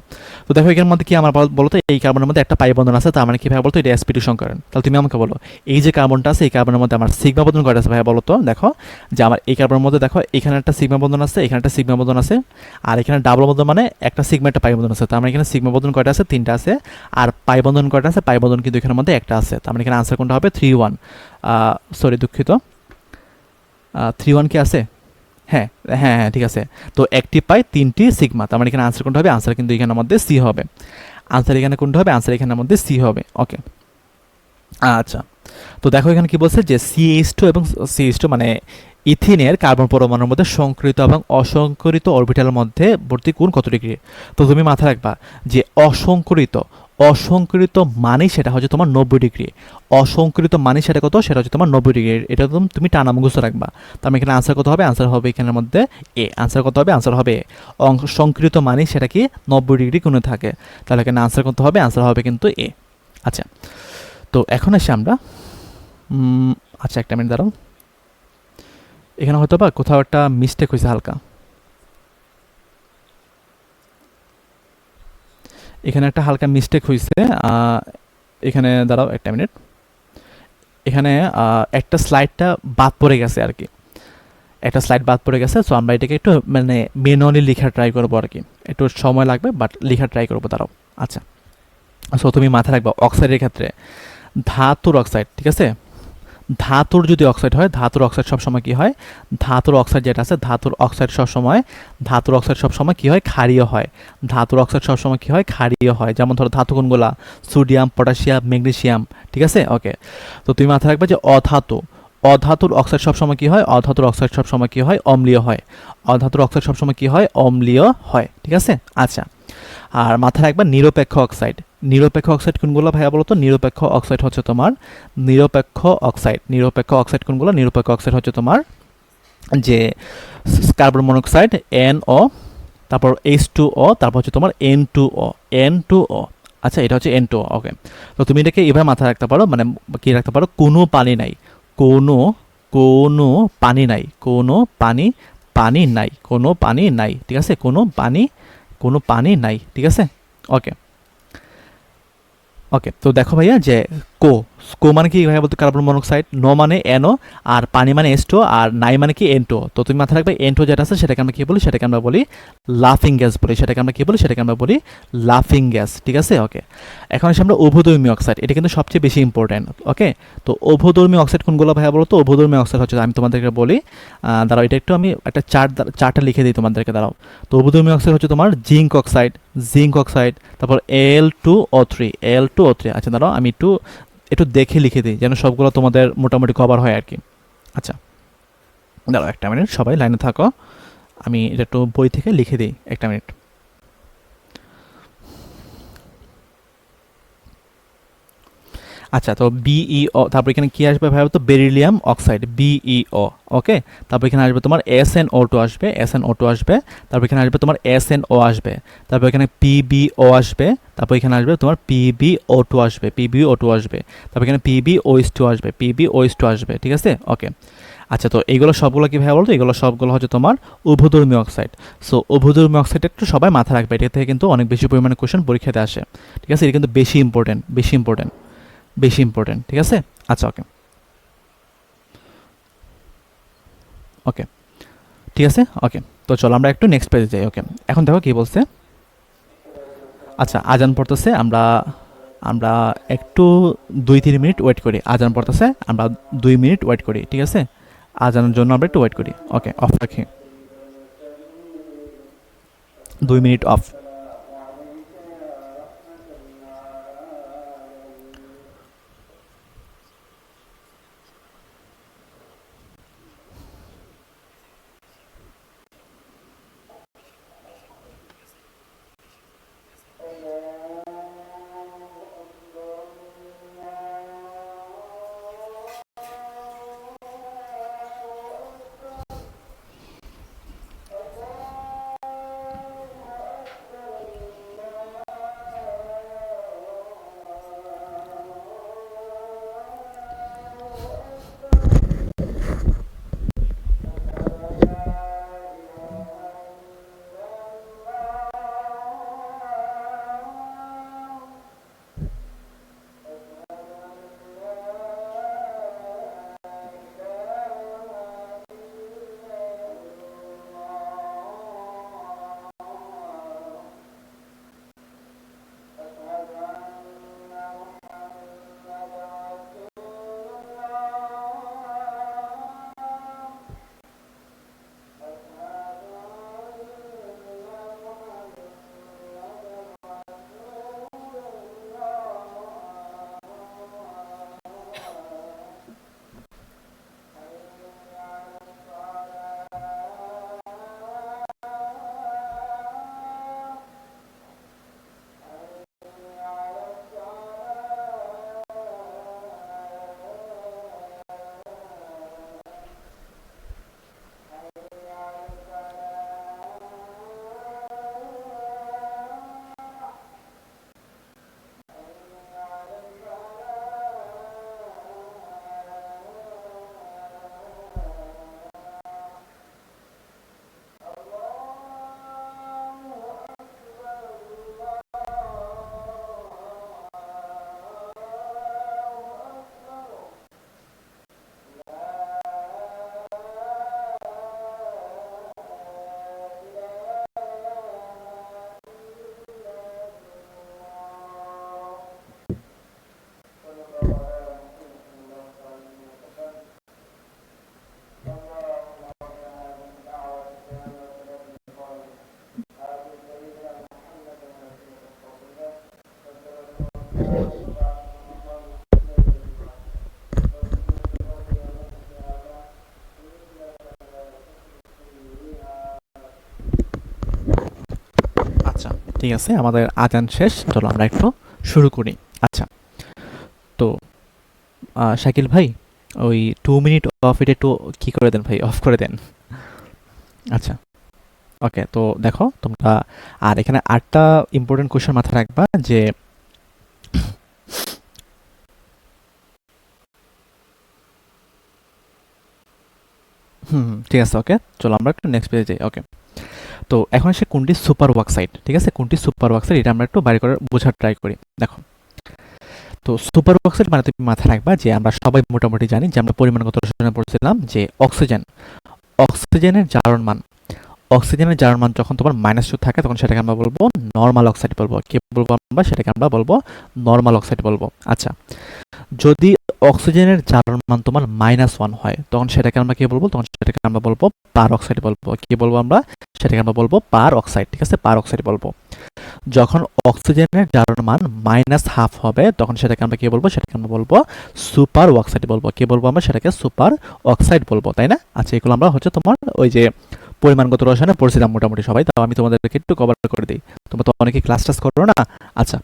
তো দেখো এখানের মধ্যে কি আমার বলতো, এই কার্বনের মধ্যে একটা পাই বন্ধন আছে, তার মানে কি ভাইয়া বলতো, এটা sp2 সংকরণ। তাহলে তুমি আমাকে বলো এই যে কার্বনটা আছে, এই কার্বনের মধ্যে আমার সিগমা বন্ধন কয়টা আছে ভাইয়া বলো তো। দেখো যে আমার এই কার্বনের মধ্যে দেখো এখানে একটা সিগমা বন্ধন আছে, এখানে একটা সিগমা বন্ধন আছে, আর এখানে ডাবল বন্ধন মানে একটা সিগমা একটা পাই বন্ধন আছে। তার মানে এখানে সিগমা বন্ধন কয়টা আছে, 3টা আছে। আর পাই বন্ধন কয়টা আছে, পাই বন্ধন কিন্তু এখানের মধ্যে একটা আছে। তার মানে এখানে আনসার কোনটা হবে, 3-1, সরি দুঃখিত, 3-1 কি আছে, হ্যাঁ হ্যাঁ হ্যাঁ ঠিক আছে। তো একটি পাই 3টি সিগমা, তার মানে এখানে আনসার কোনটা হবে, আনসার কিন্তু এখানের মধ্যে সি হবে। আনসার এখানে কোনটা হবে, আনসার এখানের মধ্যে সি হবে। ওকে, আচ্ছা তো দেখো এখানে কি বলছে যে CH2 এবং CH2 মানে ইথিনের কার্বন পরমাণুর মধ্যে সংকরিত এবং অসংকরিত অরবিটালের মধ্যে ভর্তি কোণ কত ডিগ্রি। তো তুমি মাথায় রাখবা যে অসংকরিত মানে সেটা হচ্ছে তোমার 90 ডিগ্রি, অসংকরিত মানে সেটা কত, সেটা হচ্ছে তোমার 90 ডিগ্রি। এটা তুমি টানা মুখস্থ রাখবা। তার মানে এখানে আনসার কত হবে, আনসার হবে এখানের মধ্যে এ। আনসার কত হবে, আনসার হবে সংকরিত মানে সেটা কি 90 ডিগ্রি কোণে থাকে। তাহলে এখানে আনসার কত হবে, আনসার হবে কিন্তু এ। আচ্ছা তো এখন আসি আমরা, আচ্ছা একটা মিনিট দাঁড়াও, এখানে হয়তো বা কোথাও একটা মিস্টেক হয়েছে হালকা, এখানে একটা হালকা মিস্টেক হয়েছে। এখানে দাঁড়াও একটা মিনিট, এখানে একটা স্লাইডটা বাদ পড়ে গেছে আর কি, একটা স্লাইড বাদ পড়ে গেছে। সো আমরা এটাকে একটু মানে ম্যানুয়ালি লেখা ট্রাই করবো আর কি, একটু সময় লাগবে বাট লেখা ট্রাই করবো, দাঁড়াও। আচ্ছা সো তুমি মাথায় রাখবা অক্সাইডের ক্ষেত্রে ধাতুর অক্সাইড, ঠিক আছে, ধাতুর যদি অক্সাইড হয়, ধাতুর অক্সাইড সবসময় কি হয়, ধাতুর অক্সাইড যেটা আছে, ধাতুর অক্সাইড সবসময় কি হয়, ক্ষারীয় হয়। ধাতুর অক্সাইড সবসময় কি হয়, ক্ষারীয় হয়। যেমন ধরো ধাতু কোনগুলা, সোডিয়াম, পটাশিয়াম, ম্যাগনেসিয়াম, ঠিক আছে। ওকে, তো তুমি মাথায় রাখবে যে অধাতুর অক্সাইড সবসময় কি হয়, অধাতুর অক্সাইড সবসময় কি হয়, অম্লীয় হয়। অধাতুর অক্সাইড সবসময় কি হয়, অম্লীয় হয়, ঠিক আছে। আচ্ছা আর মাথায় রাখবা নিরপেক্ষ অক্সাইড কোনগুলো ভাইয়া বলো তো, নিরপেক্ষ অক্সাইড হচ্ছে তোমার নিরপেক্ষ অক্সাইড কোনগুলো, নিরপেক্ষ অক্সাইড হচ্ছে তোমার যে কার্বন মনোক্সাইড NO, তারপর H2O, তারপর হচ্ছে তোমার N2O। আচ্ছা এটা হচ্ছে N2O। ওকে, তো তুমি এটাকে এভাবে মাথায় রাখতে পারো, মানে কি রাখতে পারো, কোনো পানি নাই, কোনো পানি নাই, ঠিক আছে, কোনো পানি নাই, ঠিক আছে। ওকে ওকে, তো দেখো ভাইয়া যে কো কো মানে কি ভাইয়া বলতো, কার্বন মনোক্সাইড, নো মানে NO, আর পানি মানে H2, আর নাই মানে কি N2। তো তুমি মাথায় রাখবে N2 যেটা আছে সেটাকে আমরা কি বলি, সেটাকে আমরা বলি লাফিং গ্যাস বলি, লাফিং গ্যাস, ঠিক আছে। ওকে, এখন আসি আমরা উভধর্মী অক্সাইড, এটা কিন্তু সবচেয়ে বেশি ইম্পর্টেন্ট। ওকে, তো উভধর্মী অক্সাইড কোনগুলো ভাইয়া বলো তো, উভধর্মী অক্সাইড হচ্ছে, আমি তোমাদেরকে বলি, দাঁড়াও এটা একটু আমি একটা চার্টটা লিখে দিই তোমাদেরকে, দাঁড়াও। তো উভধর্মী অক্সাইড হচ্ছে তোমার জিঙ্ক অক্সাইড, তারপর Al2O3। আচ্ছা দাঁড়াও আমি একটু দেখে লিখে দিই যেন সবগুলো তোমাদের মোটামুটি কভার হয় আর কি। আচ্ছা, দাঁড়াও একটা মিনিট, সবাই লাইনে থাকো, আমি এটা একটু বই থেকে লিখে দিই, একটা মিনিট। আচ্ছা, তো বিইও, তারপর এখানে কি আসবে ভাই, তো বেরিলিয়াম অক্সাইড, বিইও। ওকে, তারপর এখানে আসবে তোমার SnO2 আসবে, SnO2 আসবে, তারপর এখানে আসবে তোমার SnO আসবে, তারপর এখানে PbO আসবে, তারপর এখানে আসবে তোমার PbO2 আসবে, PbO2 আসবে, তারপর এখানে PbOH2 আসবে, PbOH2 আসবে, ঠিক আছে? ওকে। আচ্ছা, তো এইগুলো সবগুলো কি ভাই বলতো, এগুলো সবগুলো হচ্ছে তোমার উভধর্মী অক্সাইড। সো উভধর্মী অক্সাইড একটু সবাই মাথায় রাখবে, এটা থেকে কিন্তু অনেক বেশি পরিমাণে কোশ্চেন পরীক্ষাতে আসে, ঠিক আছে? এটা কিন্তু বেশি ইম্পর্টেন্ট, বেশি ইম্পর্টেন্ট, বেশি ইম্পর্টেন্ট, ঠিক আছে? আচ্ছা, ওকে, ওকে, ঠিক আছে, ওকে। তো চলো আমরা একটু নেক্সট পেজে যাই। ওকে, এখন দেখো কি বলছে। আচ্ছা, আজান পড়তেছে, আমরা আমরা একটু 2-3 মিনিট ওয়েট করি। আজান পড়তেছে, আমরা 2 মিনিট ওয়েট করি, ঠিক আছে? আজানের জন্য আমরা একটু ওয়েট করি। ওকে, অফ রাখি, 2 মিনিট অফ। আচ্ছা, ঠিক আছে, আমাদের আজান শেষ, চলো আমরা একটু শুরু করি। আচ্ছা, তো শাকিল ভাই, ওই 2 মিনিট অফ, এটা একটু কি করে দেন ভাই, অফ করে দেন। আচ্ছা, ওকে, তো দেখো তোমরা, আর এখানে 8টা ইম্পর্টেন্ট কোশ্চেন মাথায় রাখবা যে, ঠিক আছে, ওকে। চলো আমরা একটু নেক্সট পেজে যাই। ওকে, তো এখন এসে কোনটি সুপার ওয়াক্সাইড, ঠিক আছে? কোনটি সুপার ওয়াক্সাইড, এটা আমরা একটু বাইরে করে বোঝার ট্রাই করি। দেখো, তো সুপার অক্সাইড মানে তুমি মাথায় রাখবা যে আমরা সবাই মোটামুটি জানি যে আমরা পরিমাণগত রসায়নে পড়ছিলাম যে অক্সিজেন, অক্সিজেনের জারণ মান, অক্সিজেনের জারণ মান যখন তোমার -2 থাকে তখন সেটাকে আমরা বলবো নর্মাল অক্সাইড বলবো। কি বলবো আমরা? সেটাকে আমরা বলবো নর্মাল অক্সাইড বলবো। আচ্ছা, যদি অক্সিজেনের জারণ মান তোমার -1 হয় তখন সেটাকে আমরা কি বলবো? তখন সেটাকে আমরা বলবো পার অক্সাইড বলবো। কি বলবো আমরা? সেটাকে আমরা বলবো পার অক্সাইড, ঠিক আছে? পার অক্সাইড বলবো। যখন অক্সিজেনের জারণ মান -1/2 হবে তখন সেটাকে আমরা কি বলবো? সেটাকে আমরা বলবো সুপার অক্সাইড বলবো। কি বলবো আমরা? সেটাকে সুপার অক্সাইড বলবো, তাই না? আচ্ছা, এগুলো আমরা হচ্ছে তোমার ওই যে পরিমাণগত রসায়নে পড়ছিলাম মোটামুটি সবাই, তাও আমি তোমাদেরকে একটু কভার করে দিই। তোমরা তো অনেকে ক্লাস টাস করো না। আচ্ছা,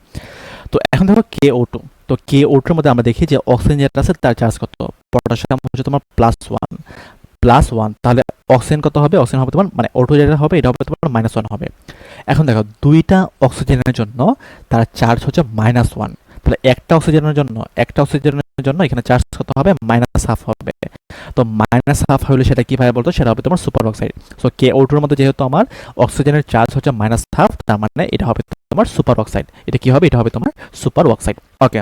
তো এখন দেখো KO2। তো KO2 এর মধ্যে আমরা দেখি যে অক্সিজেন যেটা আছে তার চার্জ কত? পটাশিয়াম হচ্ছে তোমার +1, তাহলে অক্সিজেন কত হবে? অক্সিজেন হবে তোমার মানে O2 যেটা হবে এটা হবে তোমার -1 হবে। এখন দেখো দুইটা অক্সিজেনের জন্য তার চার্জ হচ্ছে -1, তাহলে একটা অক্সিজেনের জন্য এখানে চার্জ কত হবে? -1/2 হবে। তো -1/2 হলে সেটা কি ভাবে বলতো? সেটা হবে তোমার সুপার অক্সাইড। সো KO2 এর মধ্যে যেহেতু আমার অক্সিজেনের চার্জ হচ্ছে -1/2, তার মানে এটা হবে তোমার সুপার অক্সাইড। এটা কি হবে? এটা হবে তোমার সুপার অক্সাইড। ওকে,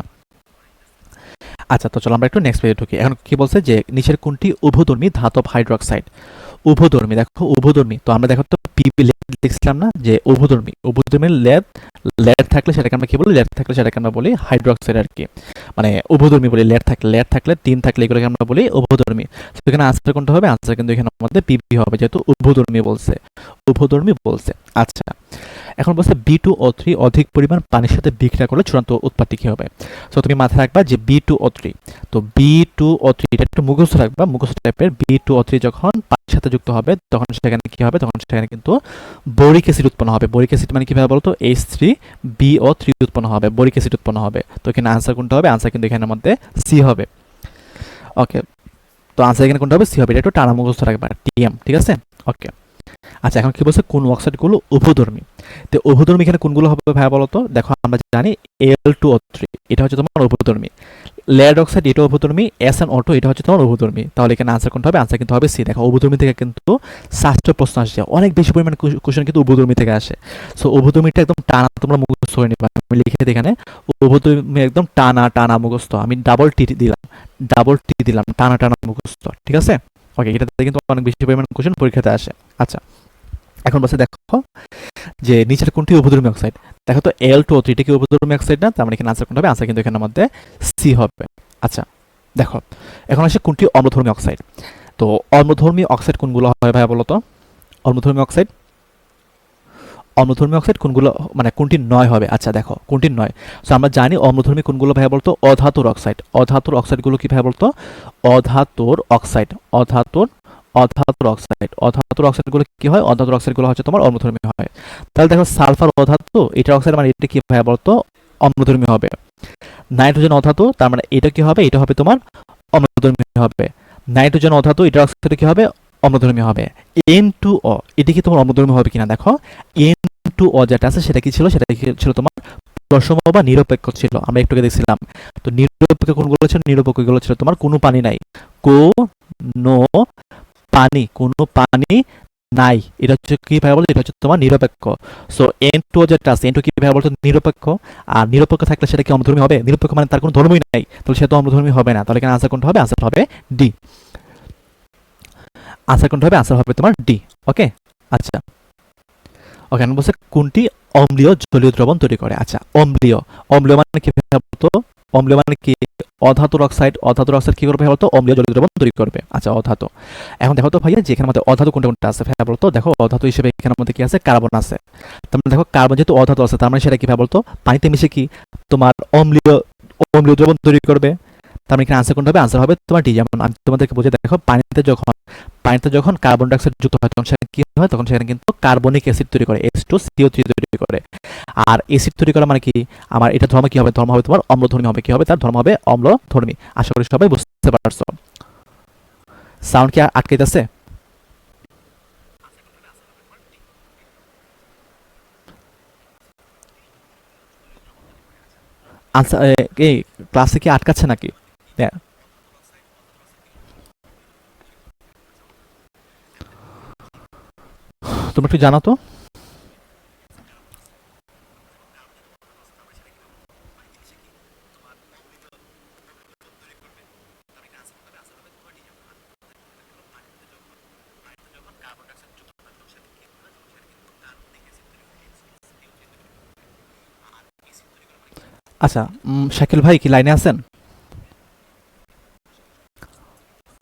আচ্ছা, তো চলো আমরা একটু নেক্সট পেজে ঢুকি। এখন কি বলছে যে নিচের কোনটি উভধর্মী ধাতব হাইড্রোক্সাইড? উভধর্মী, দেখো উভধর্মী, তো আমরা দেখো তো পিপি লিখছিলাম না যে উভধর্মী লেড থাকলে সেটাকে আমরা কি বলি? লেড থাকলে সেটাকে আমরা বলি হাইড্রোক্সাইড আর কি, মানে উভধর্মী বলি। লেড থাকলে টিন থাকলে এগুলোকে আমরা বলি উভধর্মী। তো এখানে আনসার কোনটা হবে? আনসার কিন্তু এখানে আমাদের পিপি হবে, যেহেতু উভধর্মী বলছে। আচ্ছা, এখন বলছে B2O3 অধিক পরিমাণ পানির সাথে বিক্রিয়া করলে চূড়ান্ত উৎপাদটি কি হবে? সো তুমি মাথায় রাখবা যে B2O3, তো B2O3 এটা একটু মুখস্থ রাখবা, মুখস্থ টাইপের। B2O3 যখন পানির সাথে যুক্ত হবে তখন সেখানে কি হবে? তখন সেখানে কিন্তু বোরিক অ্যাসিড উৎপন্ন হবে। বোরিক অ্যাসিড মানে কিভাবে বলতো? H3BO3 উৎপন্ন হবে, বোরিক অ্যাসিড উৎপন্ন হবে। তো এখানে আনসার কোনটা হবে? আনসার কিন্তু এখানের মধ্যে সি হবে। ওকে, তো আনসার এখানে কোনটা হবে? সি হবে। এটা একটু টানা মুখস্থ রাখবা, TM, ঠিক আছে? ওকে, আচ্ছা, এখন কি বলছে? কোন অক্সাইডগুলো উভধর্মী? তো উভধর্মী এখানে কোনগুলো হবে ভাইয়া বলো তো? দেখো আমরা জানি Al2O3 এটা হচ্ছে তোমার উভধর্মী, লেড অক্সাইড এটা উভধর্মী, SnO2 এটা হচ্ছে তোমার উভধর্মী। তাহলে এখানে আনসার কোনটা হবে? আনসার কিন্তু হবে সি। দেখো উভধর্মী থেকে কিন্তু শাস্ত্র প্রশ্ন আসছে, অনেক বেশি পরিমাণে কোশ্চেন কিন্তু উভধর্মী থেকে আসে। সো উভধর্মীটা একদম টানা তোমরা মুখস্থ করে নিবা। আমি লিখে দিই এখানে উভধর্মী একদম টানা মুখস্থ। আমি ডাবল টি দিলাম, টানা মুখস্থ, ঠিক আছে? ওকে, এটাতে কিন্তু অনেক বেশি পরিমাণে কোশ্চেন পরীক্ষাতে আসে। আচ্ছা, এখন বলছে দেখো যে নিচের কোনটি উভধর্মী অক্সাইড? দেখো তো Al2O3 এটা কি উভধর্মী অক্সাইড না? তার মানে এখানে আনসার কোনটা হবে? আনসার কিন্তু এখানের মধ্যে সি হবে। আচ্ছা, দেখো এখন আসে কোনটি অম্লধর্মী অক্সাইড। তো অম্লধর্মী অক্সাইড কোনগুলো হয় ভাইয়া বলো তো? অম্লধর্মী অক্সাইড কোনগুলো, মানে কোনটি নয় হবে? আচ্ছা, দেখো কোনটি নয়। সো আমরা জানি অম্লধর্মী কোনগুলো ভাইয়া বলতো? অধাতুর অক্সাইডগুলো কি ভাইয়া বলতো? অধাতুর অক্সাইডগুলো কি হয়? অধাতুর অক্সাইডগুলো হচ্ছে তোমার অম্লধর্মী হয়। তাহলে দেখো সালফার অধাতু, এটা অক্সাইড, মানে এটা কি ভাইয়া বলতো? অম্লধর্মী হবে। নাইট্রোজেন অধাতু, তার মানে এটা কি হবে? এটা হবে তোমার অম্লধর্মী হবে। নাইট্রোজেন অধাতু এটা অক্সাইড কি হবে? অম্লধর্মী হবে। N2O এটা কি তোমার অম্লধর্মী হবে কিনা দেখো। N2O যেটা আছে সেটা কি ছিল? সেটা ছিল তোমার প্রশম বা নিরপেক্ষ ছিল, আমরা একটু আগে দেখছিলাম। তো নিরপেক্ষ কোনগুলো ছিল? নিরপেক্ষগুলো ছিল তোমার কোনো পানি নাই, কোনো পানি নাই। এটা হচ্ছে কি ভাবে বলতো? এটা হচ্ছে তোমার নিরপেক্ষ। সো N2 যেটা আছে, N2 কি ভাবে বলতো? নিরপেক্ষ। আর নিরপেক্ষ থাকলে সেটা কি অম্লধর্মী হবে? নিরপেক্ষ মানে তার কোনো ধর্মই নাই, তাহলে সে তো অম্লধর্মী হবে না। তাহলে এখানে আনসার কোনটা হবে? আনসার হবে ডি। আনসার হবে তোমার ডি। ওকে, আচ্ছা, ওকে, আমি বলছে কোনটি অম্লীয় জলীয় দ্রবণ তৈরি করে? আচ্ছা, অম্লীয় মানে কি ভাবে বলতো? অম্লীয় মানে কি? অধাতুর অক্সাইড কি করবে বলতো? অম্লীয় জলীয় দ্রবণ তৈরি করবে। আচ্ছা, অধাতু। এখন দেখো তো ভাইয়া যে এখানে মধ্যে অধাতু কোনটা আছে ভাইয়া বলতো? দেখো অধাতু হিসেবে এখানের মধ্যে কি আছে? কার্বন আছে। তার মানে দেখো কার্বন যেহেতু অধাতু আছে, তার মানে সেটা কি ভাবে বলতো? পানিতে মিশে কি তোমার অম্লীয় দ্রবণ তৈরি করবে। তার মানে এখানে আনসার কোনটা হবে? আনসার হবে তোমার ডি। যেমন আমি তোমাদেরকে বুঝে দেখো, পানিতে যখন কার্বন ডাইঅক্সাইড যুক্ত হয় তখন সেখানে কি হয়? তখন সেখানে কিন্তু কার্বনিক অ্যাসিড তৈরি করে, H2CO3 তৈরি করে। আর অ্যাসিড তৈরি করা মানে কি? আমার এটা ধর্ম কি হবে? ধর্ম হবে তোমার অম্লধর্মী হবে। কি হবে? তার ধর্ম হবে অম্লধর্মী। আশা করি সবাই বুঝতে পারছো। সাউন্ড কি আটকাইতেছে? আনসার এই ক্লাসে কি আটকাচ্ছে নাকি? হ্যাঁ, তোমরা একটু জানো তো। আচ্ছা, শাকিল ভাই কি লাইনে আছেন?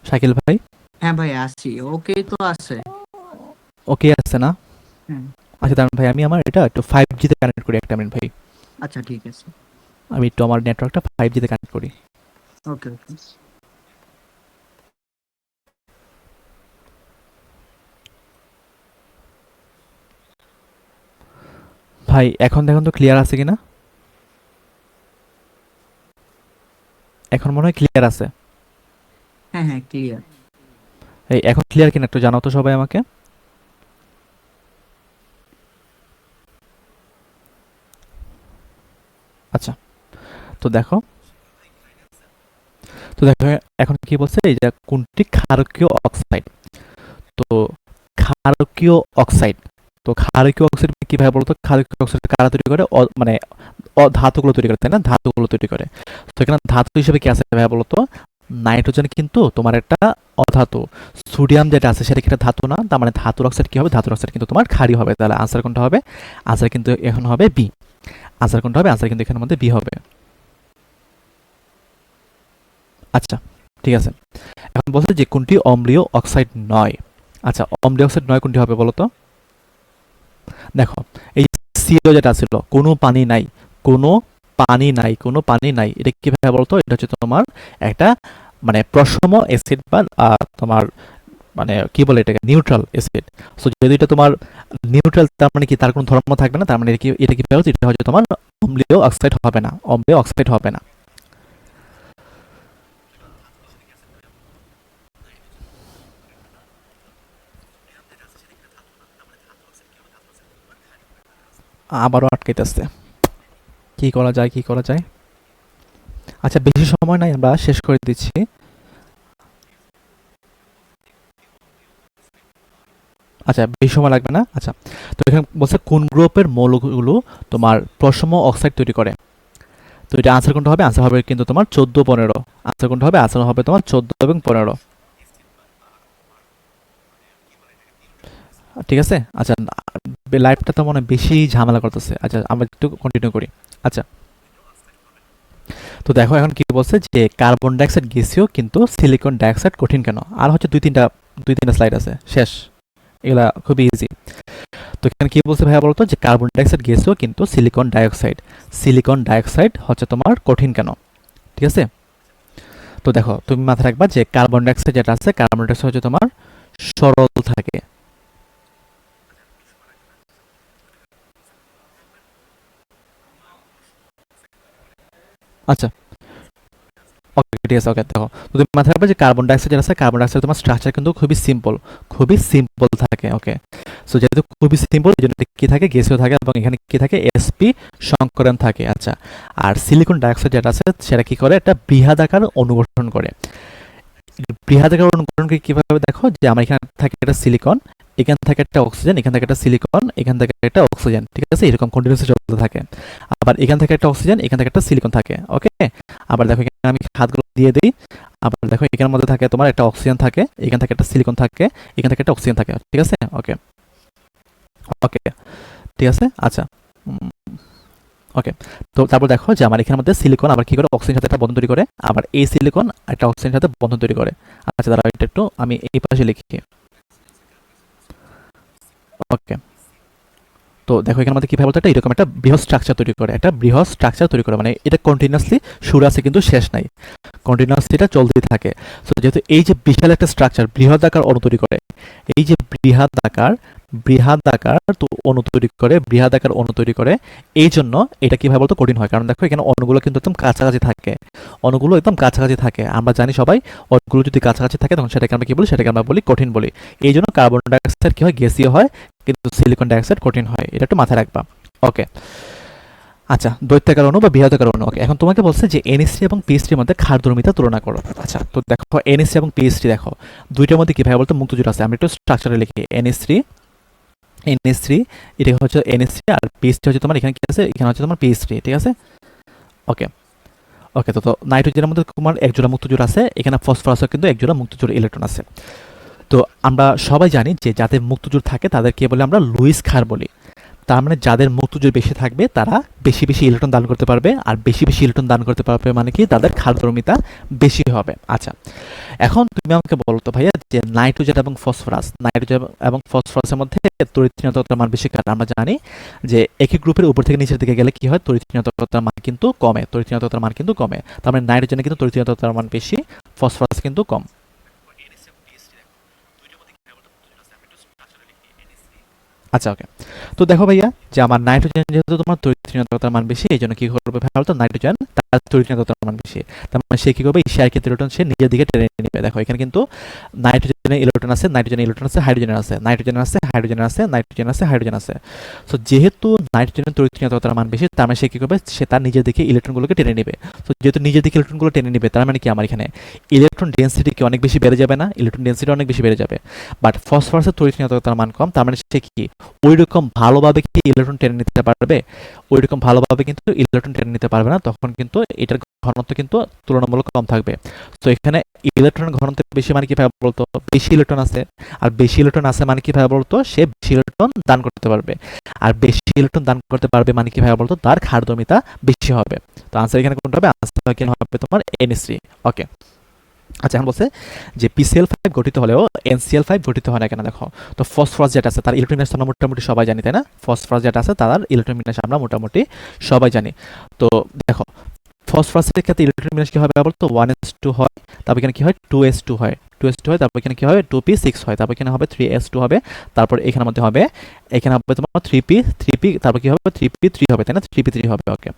শাকিল ভাই হ্যাঁ ভাই, আছি। ওকে তো আছে। ওকে আছে না? হুম। আচ্ছা দাঁড়ান ভাই, আমি আমার এটা একটু 5G তে কানেক্ট করি একটা মিনিট ভাই। আচ্ছা ঠিক আছে। আমি একটু আমার নেটওয়ার্কটা 5G তে কানেক্ট করি। ওকে ওকে। ভাই এখন দেখুন তো ক্লিয়ার আছে কিনা? এখন মনে হয় ক্লিয়ার আছে। হ্যাঁ হ্যাঁ ক্লিয়ার। এই এখন ক্লিয়ার কিনা একটু জানাও তো সবাই আমাকে। আচ্ছা, তো দেখো, এখন কি বলছে, এই যে কোনটি ক্ষারকীয় অক্সাইড। তো ক্ষারকীয় অক্সাইড, তো ক্ষারকীয় অক্সাইড কিভাবে বলতো? ক্ষারকীয় অক্সাইড কারা তৈরি করে? মানে ধাতুগুলো তৈরি করে, তাই না? ধাতুগুলো তৈরি করে। তো এখানে ধাতু হিসেবে কি আছে ভাই বলতো? নাইট্রোজেন কিন্তু তোমার একটা অধাতু। সোডিয়াম যেটা আছে সেটা কি একটা ধাতু না? তার মানে ধাতুর অক্সাইড কি হবে? ধাতুর অক্সাইড কিন্তু তোমার ক্ষারীয় হবে। তাহলে আনসার কোনটা হবে? আনসার কিন্তু এখন হবে বি। আনসার কোনটা হবে? আনসার কিন্তু এখানের মধ্যে বি হবে। আচ্ছা, ঠিক আছে। এখন বলছে যে কোনটি অম্লীয় অক্সাইড নয়। আচ্ছা, অম্লীয় অক্সাইড নয় কোনটি হবে বলো তো? দেখো, এই সিও যেটা ছিল, কোনো পানি নাই, কোনো পানি নাই, কোনো পানি নাই, এটা কিভাবে বলতো? এটা হচ্ছে তোমার একটা মানে প্রশম অ্যাসিড বা তোমার মানে কি বলে এটাকে, নিউট্রাল অ্যাসিড। সো যদি এটা তোমার নিউট্রাল, তার মানে কি তার কোনো ধর্ম থাকবে না, তার মানে এটা কি বলতো? এটা হচ্ছে তোমার অম্লীয় অক্সাইড হবে না, অম্লীয় অক্সাইড হবে না। আবারও আটকাইতেছে, কি করা যায়, কি করা যায়? আচ্ছা, বেশি সময় নাই, আমরা শেষ করে দিচ্ছি। আচ্ছা, বেশি সময় লাগবে না। আচ্ছা, তো এখানে বলছে কোন গ্রুপের মৌলগুলো তোমার প্রশম অক্সাইড তৈরি করে। তো এটা আনসার কোনটা হবে? আনসার হবে কিন্তু তোমার 14-15। আনসার কোনটা হবে? আনসার হবে তোমার 14 এবং 15। ঠিক আছে। আচ্ছা, লাইফটা তো মনে হয় বেশি ঝামেলা করতেছে। আচ্ছা, আমরা একটু কন্টিনিউ করি। আচ্ছা, তো দেখো এখন কি বলছে যে কার্বন ডাইঅক্সাইড গ্যাসীয় কিন্তু সিলিকন ডাইঅক্সাইড কঠিন কেন? আর হচ্ছে দুই তিনটা স্লাইড আছে, শেষ। এগুলা খুবই ইজি। তো এখানে কি বলছে ভাইয়া বলতো? যে কার্বন ডাইঅক্সাইড গ্যাসীয় কিন্তু সিলিকন ডাইঅক্সাইড হচ্ছে তোমার কঠিন কেন? ঠিক আছে। তো দেখো, তুমি মাথায় রাখবা যে কার্বন ডাইঅক্সাইড যেটা আছে, কার্বন ডাইঅক্সাইড হচ্ছে তোমার সরল থাকে। আচ্ছা, ওকে ঠিক আছে, ওকে দেখো, তো তুমি মাথায় রাখবে যে কার্বন ডাইঅক্সাইড যেটা আছে, কার্বন ডাইঅক্সাইড তোমার স্ট্রাকচার কিন্তু খুবই সিম্পল থাকে। ওকে, সো যেহেতু খুবই সিম্পল, এই জন্য কি থাকে? গ্যাসীয় থাকে, এবং এখানে কি থাকে? sp সংকরণ থাকে। আচ্ছা, আর সিলিকন ডাইঅক্সাইড যেটা আছে সেটা কি করে? একটা বৃহদাকার অণু গঠন করে। বৃহদাকার অণু গঠন করে কিভাবে? দেখো, যে আমার এখানে থাকে একটা সিলিকন, এখান থেকে একটা অক্সিজেন, এখান থেকে একটা সিলিকন, এখান থেকে একটা অক্সিজেন, ঠিক আছে? এরকম কন্টিনিউয়াসলি চলতে থাকে। আবার এখান থেকে একটা অক্সিজেন, এখান থেকে একটা সিলিকন থাকে। ওকে, আবার দেখো এখানে আমি হাতগুলো দিয়ে দিই। আবার দেখো এখানের মধ্যে থাকে তোমার একটা অক্সিজেন থাকে, এখান থেকে একটা সিলিকন থাকে, এখান থেকে একটা অক্সিজেন থাকে। ঠিক আছে, ওকে ওকে, ঠিক আছে। আচ্ছা, ওকে, তো তারপর দেখো যে আমার এখানের মধ্যে সিলিকন আবার কি করে? অক্সিজেনের সাথে একটা বন্ধন তৈরি করে, আবার এই সিলিকন একটা অক্সিজেনের সাথে বন্ধন তৈরি করে। আচ্ছা, দাঁড়াও, এটা একটু আমি এই পাশে লিখি। ওকে, তো দেখো এখানের মধ্যে কিভাবে বলতো? একটা এরকম একটা বৃহৎ স্ট্রাকচার তৈরি করে, মানে এটা কন্টিনিউয়াসলি শুরু আছে কিন্তু শেষ নাই, কন্টিনিউয়াসলি এটা চলতেই থাকে। সো যেহেতু এই যে বিশাল একটা স্ট্রাকচার বৃহদাকার অণু তৈরি করে, এই যে বৃহদাকার তো অণু তৈরি করে, এই জন্য এটা কিভাবে বলতো কঠিন হয়? কারণ দেখো এখানে অণুগুলো কিন্তু একদম কাছাকাছি থাকে, আমরা জানি সবাই, অণুগুলো যদি কাছাকাছি থাকে তখন সেটাকে আমরা কি বলি? সেটাকে আমরা বলি কঠিন বলি। এই জন্য কার্বন ডাইঅক্সাইড কি হয়? গ্যাসীয় হয়, কিন্তু সিলিকন ডাইঅক্সাইড কঠিন হয়। এটা একটু মাথায় রাখবা। ওকে, আচ্ছা, দৈত্যাকার অণু বা বৃহদাকার অণু। ওকে, এখন তোমাকে বলছে যে NH3 এবং PH3 এর মধ্যে ক্ষারধর্মিতা তুলনা করো। আচ্ছা, তো দেখো NH3 এবং PH3 দেখো দুইটার মধ্যে কিভাবে বলতো মুক্ত জোড় আছে। আমি একটু স্ট্রাকচারে লিখি। NH3 এটা হচ্ছে NH3, আর PH3 হচ্ছে তোমার এখানে কি আছে? এখানে হচ্ছে তোমার PH3। ঠিক আছে, ওকে ওকে, তো নাইট্রোজেনের মধ্যে তোমার এক জোড়া মুক্ত জোড় আছে, এখানে ফসফরাসের কিন্তু এক জোড়া মুক্ত জোড় ইলেকট্রন আছে। তো আমরা সবাই জানি যে যাদের মুক্ত জোড় থাকে তাদেরকে বলে আমরা লুইস ক্ষার বলি। তার মানে যাদের মুক্তজোর বেশি থাকবে তারা বেশি বেশি ইলেকট্রন দান করতে পারবে, আর বেশি বেশি ইলেকট্রন দান করতে পারবে মানে কি তাদের খাদ্যধর্মিতা বেশি হবে। আচ্ছা, এখন তুমি আমাকে বলো তো ভাইয়া যে নাইট্রোজেন এবং ফসফরাস, নাইট্রোজেন এবং ফসফরাসের মধ্যে তড়িৎ ঋণাত্মকতার মান বেশি, কারণ আমরা জানি যে একই গ্রুপের উপর থেকে নিচের দিকে গেলে কি হয়, তড়িৎ ঋণাত্মকতার মান কিন্তু কমে, তড়িৎ ঋণাত্মকতার মান কিন্তু কমে। তার মানে নাইট্রোজেনে কিন্তু তড়িৎ ঋণাত্মকতার মান বেশি, ফসফরাস কিন্তু কম। আচ্ছা, ওকে। তো দেখো ভাইয়া যে আমার নাইট্রোজেন যেহেতু তোমার তড়িৎ ঋণাত্মকতার মান বেশি, এই জন্য কি করবে ভাইয়া বলতো, নাইট্রোজেন তার তড়িৎ ঋণাত্মকতার মান বেশি, তার মানে সে কি করবে, শেয়ার ক্ষেত্রে ইলেকট্রন সে নিজের দিকে টেনে নেবে। দেখো এখানে কিন্তু নাইট্রোজেনের ইলেকট্রন আছে, নাইট্রোজেনের ইলেকট্রন আছে, হাইড্রোজেনের আছে, নাইট্রোজেনের আছে, হাইড্রোজেনের আছে, নাইট্রোজেন আছে, হাইড্রোজেন আছে। সো যেহেতু নাইট্রোজেনের তড়িৎ ঋণাত্মকতার মান বেশি, তার মানে সে কি করবে, সে তার নিজের দিকে ইলেকট্রনগুলোকে টেনে নেবে। তো যেহেতু নিজের দিকে ইলেকট্রনগুলো টেনে নেবে, তার মানে কি আমার এখানে ইলেকট্রন ডেন্সিটি কি অনেক বেশি বেড়ে যাবে না, ইলেকট্রন ডেন্সিটি অনেক বেশি বেড়ে যাবে। বাট ফসফরাসের তড়িৎ ঋণাত্মকতার মান কম, তার মানে সে কি ওই রকম ভালোভাবে কি ইলেকট্রন টেনে নিতে পারবে, ওই রকম ভালোভাবে কিন্তু ইলেকট্রন টেনে নিতে পারবে না, তখন কিন্তু এটার ঘনত্ব কিন্তু তুলনামূলক কম থাকবে। তো এখানে ইলেকট্রনের ঘনত্ব বেশি মানে কি ভাবে বলতো, বেশি ইলেকট্রন আছে, আর বেশি ইলেকট্রন আছে মানে কি ভাবে বলতো, সে বেশি ইলেকট্রন দান করতে পারবে, আর বেশি ইলেকট্রন দান করতে পারবে মানে কি ভাবে বলতো, তার খাদ্যধর্মিতা বেশি হবে। তো আনসার এখানে কোনটা হবে, আনসার কেন হবে তোমার NH3। ওকে, আচ্ছা, এখন বলছে যে PCl5 গঠিত হলেও NCl5 গঠিত হয় না কেন। দেখো, তো ফসফরাস যেটা আছে তার ইলেকট্রন বিন্যাস আমরা মোটামুটি সবাই জানি, তাই না? ফসফরাস যেটা আছে তার ইলেকট্রন বিন্যাস আমরা মোটামুটি সবাই জানি। তো দেখো, ফসফরাসের ক্ষেত্রে ইলেকট্রন বিন্যাস কি হবে বলতো, 1s2 হয়, তারপর এখানে কি হয় 2s2 হয়, 2s2 হয়, তারপর এখানে কি হয় 2p6 হয়, তারপর এখানে হবে 3s2 হবে, তারপর এখানের মধ্যে হবে, এখানে হবে তোমার 3p, তারপর কি হবে 3p3 হবে, তাই না? 3p3 হবে। ওকে,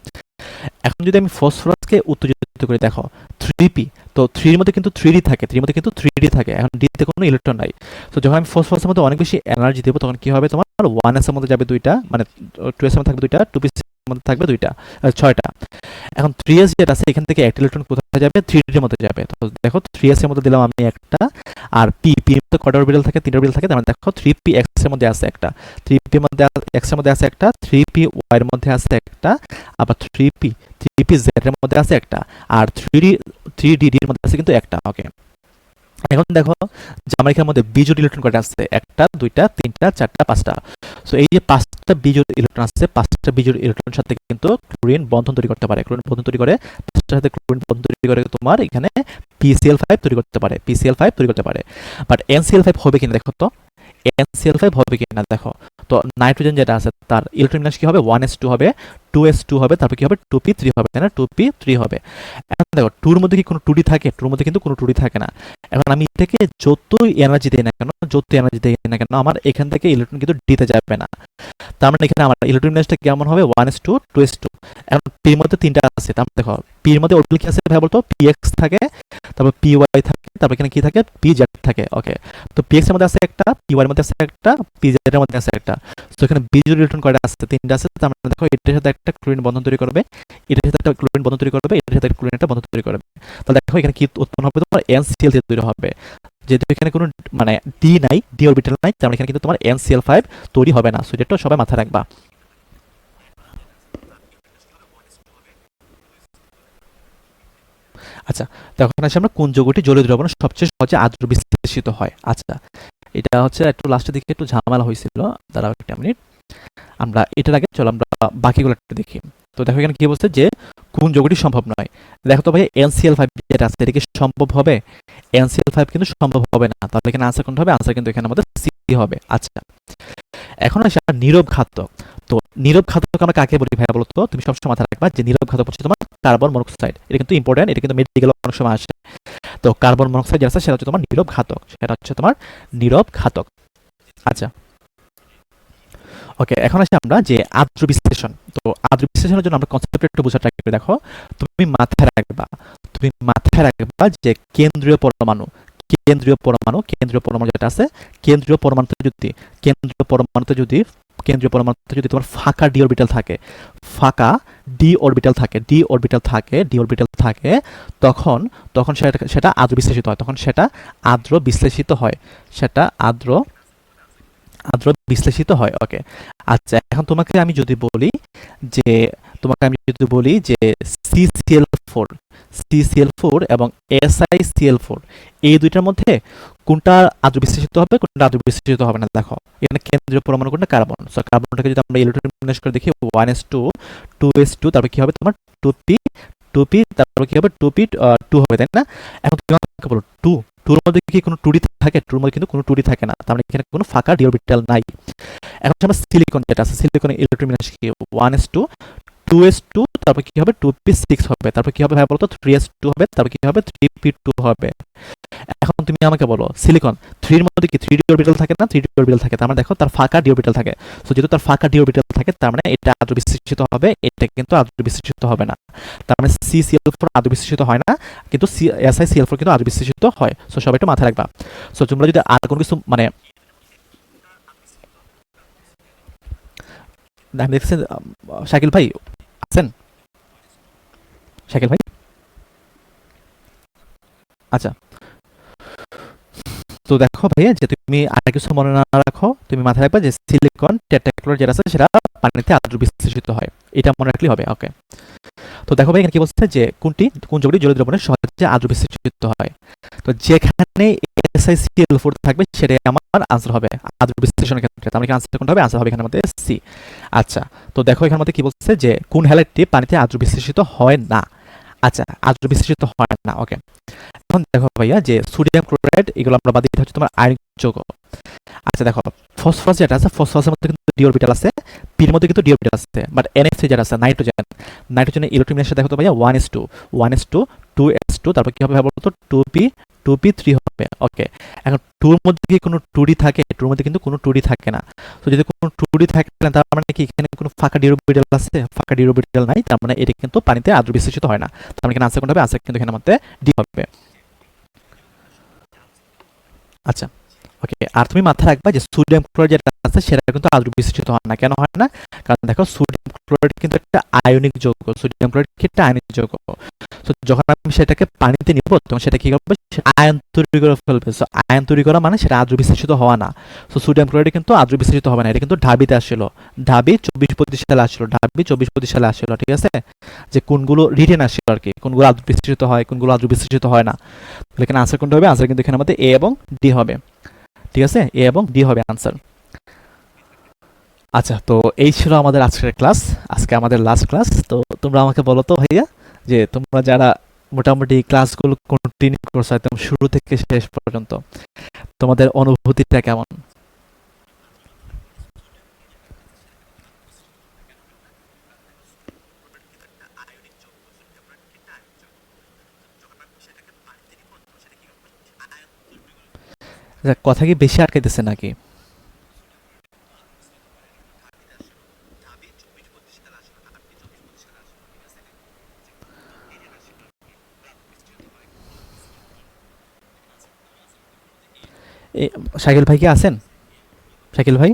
এখন যদি আমি ফসফরাসকে উত্তেজিত করে দেখো 3p, তো 3 এর মধ্যে কিন্তু 3d থাকে, 3 এর মধ্যে কিন্তু 3d থাকে, এখন d তে কোনো ইলেকট্রন নাই। তো যখন আমি ফসফরাসের মধ্যে অনেক বেশি এনার্জি দেবো, তখন কি হবে তোমার 1s এর মধ্যে যাবে দুইটা, মানে 2s এর মধ্যে থাকবে দুইটা, 2p এর মধ্যে থাকবে দুইটা, 6টা। এখন 3s যেটা আছে এখান থেকে একটা ইলেকট্রন কোথায় যাবে, 3d এর মধ্যে যাবে। তো দেখো 3s এর মধ্যে দিলাম আমি একটা, আর p এর মধ্যে কয়টা অরবিটাল থাকে, 3টা অরবিটাল থাকে, তার মানে দেখো 3px এর মধ্যে আছে একটা, 3p এর মধ্যে x এর মধ্যে আছে একটা, 3py এর মধ্যে আছে একটা, আবার 3pz এর মধ্যে আছে একটা, আর 3dd এর মধ্যে আছে কিন্তু একটা। ওকে, এখন দেখো যে আমার এখানের মধ্যে বিজোড় ইলেকট্রন কয়টা আছে, একটা, দুইটা, তিনটা, চারটা, পাঁচটা। সো এই যে পাঁচটা বিজোড় ইলেকট্রন আছে, পাঁচটা বিজোড় ইলেকট্রনের সাথে কিন্তু ক্লোরিন বন্ধন তৈরি করতে পারে, ক্লোরিন বন্ধন তৈরি করে, পাঁচটার সাথে ক্লোরিন বন্ধন তৈরি করে তোমার এখানে PCl5 তৈরি করতে পারে, PCl5 তৈরি করতে পারে। বাট NCl5 হবে কিনা দেখো তো, NCl5 হবে কিনা দেখো। তো নাইট্রোজেন যেটা আছে তার ইলেকট্রন বিন্যাস কি হবে, 1s2 হবে, 2s2 হবে, তারপর কি হবে 2p3 হবে, তাই না? 2p3 হবে। এখন দেখো 2 এর মধ্যে কি কোনো 2d থাকে, 2 এর মধ্যে কিন্তু কোনো 2d থাকে না। এখন আমি এটাকে যতই এনার্জি দেই না কেন, যতই এনার্জি দেই না কেন, আমার এখান থেকে ইলেকট্রন কিন্তু ডিতে যাবে না। তার মানে এখানে আমার ইলেকট্রন বিন্যাসটা কেমন হবে, 1s2, 2s2। এখন p এর মধ্যে তিনটা আছে, তার মানে দেখো p এর মধ্যে অরবিটাল কি আছে ভাই বলতো, px থাকে, তারপর py থাকে, তারপর এখানে কি থাকে, pz থাকে। ওকে, তো px এর মধ্যে আছে একটা, py এর মধ্যে আছে একটা, pz এর মধ্যে আছে একটা। তো এখানে বিজোড় ইলেকট্রন কয়টা আছে, তিনটা আছে, তার মানে দেখো এটার সাথে একটা ক্লোরিন বন্ধন তৈরি করবে, এটার সাথে একটা ক্লোরিন বন্ধন তৈরি করবে, এটার সাথে একটা ক্লোরিন একটা বন্ধন তৈরি করবে। তাহলে দেখো এখানে কি উৎপন্ন হবে, তোমার NCl তৈরি হবে। যেহেতু এখানে কোনো মানে ডি নাই, ডি অরবিটাল নাই, তার মানে এখানে কিন্তু তোমার NCl5 তৈরি হবে না। সো এটা সবাই মাথায় রাখবা। আচ্ছা, তখন আসলে আমরা কোন যৌগটি জলীয় দ্রবণে সবচেয়ে সহজে আদ্র বিশ্লেষিত হয়। আচ্ছা, এটা হচ্ছে একটু লাস্টের দিকে একটু ঝামেলা হয়েছিল, দাঁড়াও একটা মিনিট, আমরা এটার আগে চলো আমরা বাকিগুলো একটু দেখি। তো দেখো এখানে কি বলছে যে কোন যৌগটি সম্ভব নয়। দেখো তো ভাই NCl5 যেটা আছে এটা কি সম্ভব হবে, NCl5 কিন্তু সম্ভব হবে না। তাহলে এখানে আনসার কোনটা হবে, আনসার কিন্তু এখানে আমাদের সি হবে। আচ্ছা, এখন আসে আমরা নীরব ঘাতক। তো নীরব ঘাতক আমরা কাকে বলি ভাইয়া বলো তো, তুমি সবসময় মাথায় রাখবা যে নীরব ঘাতক হচ্ছে তোমার কার্বন মনোক্সাইড। এটা কিন্তু ইম্পর্টেন্ট, এটা কিন্তু মেডিকেল অনেক সময় আসে। তো কার্বন মনোক্সাইড যেটা আছে সেটা হচ্ছে তোমার নীরব ঘাতক, সেটা হচ্ছে তোমার নীরব ঘাতক। আচ্ছা, ওকে, এখন আসি আমরা যে আদ্র বিশ্লেষণ। তো আদ্র বিশ্লেষণের জন্য আমরা কনসেপ্টটা একটু বোঝার ট্রাই করে দেখো। তুমি মাথায় রাখবা যে কেন্দ্রীয় পরমাণু যেটা আছে, কেন্দ্রীয় পরমাণুতে যদি তোমার ফাঁকা ডি অরবিটাল থাকে, তখন তখন সেটা আদ্র বিশ্লেষিত হয়, ওকে, আচ্ছা, এখন তোমাকে আমি যদি বলি যে CCl4 ফোর, CCl4 এবং SiCl4, এই দুইটার মধ্যে কোনটা আদ্র বিশ্লেষিত হবে, কোনটা আদ্র বিশ্লেষিত হবে না। দেখো এখানে কেন্দ্রীয় পরমাণু কোনটা, কার্বন। সো কার্বনটাকে যদি আমরা ইলেকট্রোবিন্যাস করে দেখি 1s2 2s2, তারপর কি হবে তোমার 2p 2p, তারপর কি হবে 2p 2 হবে, তাই না? এখন তুমি আমাকে বলো 2 টুর মধ্যে কি কোনো টুডি থাকে? টুর মধ্যে কিন্তু কোনো টুডি থাকে না, তার মানে এখানে কোনো ফাঁকা ডি অরবিটাল নাই। এখন আমরা সিলিকন যেটা আছে, সিলিকনের ইলেকট্রোবিন্যাস কি 1s2 2s2, তারপর কি হবে 2p6 হবে, তারপর কি হবে ভাই বলতো 3s2 হবে, তারপর কি হবে 3p2 হবে। এখন তুমি আমাকে বলো সিলিকন 3 এর মধ্যে কি 3d অরবিটাল থাকে না? 3d অরবিটাল থাকে, তার মানে দেখো তার ফাঁকা ডি অরবিটাল থাকে। সো যেহেতু তার ফাঁকা ডি অরবিটাল থাকে, তার মানে এটা আদ্র বিশ্লেষিত হবে, এটা কিন্তু আদ্র বিশ্লেষিত হবে না। তার মানে CCl4 আদ্র বিশ্লেষিত হয় না, কিন্তু SiCl4 কিন্তু আদ্র বিশ্লেষিত হয়। সো সবাই একটু মাথায় রাখবা। সো তোমরা যদি আর কোনো কিছু মানে আমি দেখছি শাকিল ভাই আছেন? শাকিল ভাই, আচ্ছা। তো দেখো ভাইয়া, যে তুমি আর কিছু মনে না রাখো, তুমি মাথায় রাখবা যে সিলিকন টেট্রাক্লোরাইড যেটা আছে সেটা পানিতে আদ্র বিশ্লেষিত হয়, এটা মনে রাখলেই হবে। ওকে, তো দেখো ভাই এখানে কি বলছে যে কোন যৌগটি জলীয় দ্রবণে সহজে আদ্র বিশ্লেষিত হয়। তো যেখানে SiCl4 থাকবে সেটাই আমার আনসার হবে আদ্র বিশ্লেষণের ক্ষেত্রে। তার মানে আনসার কোনটা হবে? আনসার হবে এখানের মধ্যে সি। আচ্ছা, তো দেখো এখানের মধ্যে কি বলছে যে কোন হ্যালাইডটি পানিতে আদ্র বিশ্লেষিত হয় না। আচ্ছা, আদ্র বিশ্লেষিত হয় না। ওকে, এখন দেখো ভাইয়া যে সোডিয়াম ক্লোরাইড এগুলো আমরা বাদ দিই, হচ্ছে তোমার আয়নিক যৌগ। আচ্ছা দেখো, ফসফরাস যেটা আছে, ফসফরাসের মধ্যে কিন্তু ডি অরবিটাল আছে, পির মধ্যে কিন্তু ডি অরবিটাল আছে, বাট NH3 যেটা আছে নাইট্রোজেনের ইলেকট্রোবিন্যাসে দেখো তো ভাইয়া 1s2 2s2, তারপর কি হবে ভাই বলতো 2p3 হবে। ওকে, এখন টুর মধ্যে কি কোনো টুডি থাকে? টুর মধ্যে কিন্তু কোনো টুডি থাকে না। তো যদি কোনো টুডি থাকে না, তার মানে কি এখানে কোনো ফাঁকা ডি অরবিটাল আছে? ফাঁকা ডি অরবিটাল নাই, তার মানে এটা কিন্তু পানিতে আদ্র বিশ্লেষিত হয় না। তার মানে এখানে আনসার কোনটা হবে? আনসার কিন্তু এখানের মধ্যে ডি হবে। আচ্ছা, ওকে, আর তুমি মাথায় রাখবা যে সোডিয়াম ক্লোরাইড যেটা আছে সেটা কিন্তু আদ্র বিশ্লেষিত হয় না। কেন হয় না? কারণ দেখো সোডিয়াম ক্লোরাইড কিন্তু একটা আয়নিক যৌগ, সোডিয়াম ক্লোরাইড কি একটা আয়নিক যৌগ। তো যখন আমি সেটাকে পানিতে নিব, তখন সেটা কি করবে? আয়ন তৈরি করে ফেলবে। সো আয়ন তৈরি করা মানে সেটা আদ্র বিশ্লেষিত হওয়া না। সো সোডিয়াম ক্লোরাইড কিন্তু আদ্র বিশ্লেষিত হবে না। এটা কিন্তু ঢাবিতে আসছিল, ঢাবি 24-25 সালে আসছিল, ঢাবি 24-25 সালে আসছিল, ঠিক আছে? যে কোনগুলো রিটেন আসছিল আর কি, কোনগুলো আদ্র বিশ্লেষিত হয়, কোনগুলো আদ্র বিশ্লেষিত হয় না। তাহলে এখানে আনসার কোনটা হবে? আনসার কিন্তু এখানে আমাদের এ এবং ডি হবে, ঠিক আছে? এ এবং ডি হবে আনসার। আচ্ছা, তো এই ছিল আমাদের আজকের ক্লাস, আজকে আমাদের লাস্ট ক্লাস। তো তোমরা আমাকে বলো তো ভাইয়া, যে তোমরা যারা মোটামুটি ক্লাসগুলো কন্টিনিউ করছো একদম শুরু থেকে শেষ পর্যন্ত, তোমাদের অনুভূতিটা কেমন? আচ্ছা, কথা কি বেশি আটকাইতেছে নাকি? এ, শাকিল ভাই কি আছেন? শাকিল ভাই,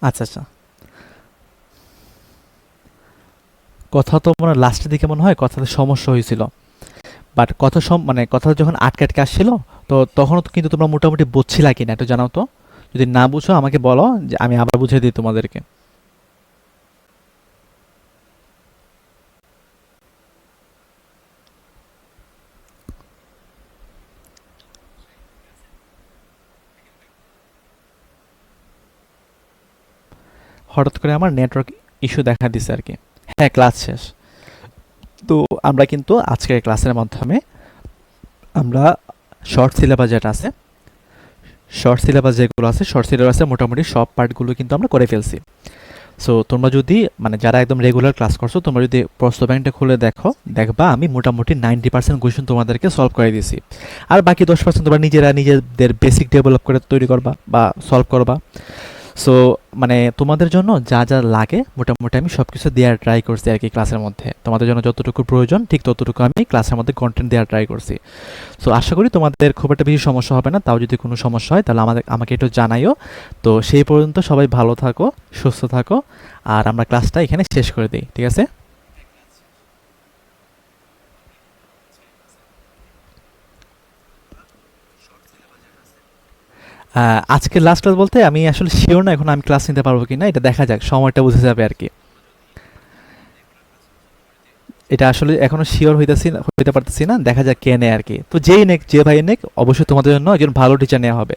আচ্ছা আচ্ছা, কথা তো মনে লাস্টের দিকে মনে হয় কথাতে সমস্যা হয়েছিল, বাট কথা মানে কথা যখন আটকে আটকে আসছিল, তো তখনও তো কিন্তু তোমরা মোটামুটি বুঝছিলা কিনা একটু জানাও তো। যদি না বুঝো আমাকে বলো, যে আমি আবার বুঝিয়ে দিই তোমাদেরকে। হঠাৎ করে আমার নেটওয়ার্ক ইস্যু দেখা দিছে আর কি। হ্যাঁ, ক্লাস শেষ। তো আমরা কিন্তু আজকের ক্লাসের মাধ্যমে আমরা শর্ট সিলেবাস যেটা আছে, শর্ট সিলেবাস যেগুলো আছে, শর্ট সিলেবাসের মোটামুটি সব পার্টগুলো কিন্তু আমরা করে ফেলছি। সো তোমরা যদি মানে যারা একদম রেগুলার ক্লাস করছো, তোমরা যদি প্রশ্ন ব্যাংকটা খুলে দেখো, দেখবা আমি মোটামুটি 90% কোয়েশ্চেন তোমাদেরকে সলভ করে দিয়েছি। আর বাকি 10% তোমরা নিজেরা নিজেদের বেসিক ডেভেলপ করে তৈরি করবা বা সলভ করবা। সো মানে তোমাদের জন্য যা যা লাগে মোটামুটি আমি সব কিছু দেওয়ার ট্রাই করছি আর কি ক্লাসের মধ্যে। তোমাদের জন্য যতটুকু প্রয়োজন ঠিক ততটুকু আমি ক্লাসের মধ্যে কন্টেন্ট দেওয়ার ট্রাই করছি। সো আশা করি তোমাদের খুব একটা বেশি সমস্যা হবে না। তাও যদি কোনো সমস্যা হয় তাহলে আমাকে একটু জানাইও। তো সেই পর্যন্ত সবাই ভালো থাকো, সুস্থ থাকো, আর আমরা ক্লাসটা এখানে শেষ করে দিই, ঠিক আছে? আজকে লাস্ট ক্লাস বলতে আমি আসলে শিওর না এখন আমি ক্লাস নিতে পারবো কি না, এটা দেখা যাক, সময়টা বুঝে যাবে আর কি। এটা আসলে এখনো শিওর হইতে পারতেছি না, দেখা যাক কে নেয় আর কি। তো যেই নেক, যে ভাই নেক, অবশ্যই তোমাদের জন্য একজন ভালো টিচার নেওয়া হবে।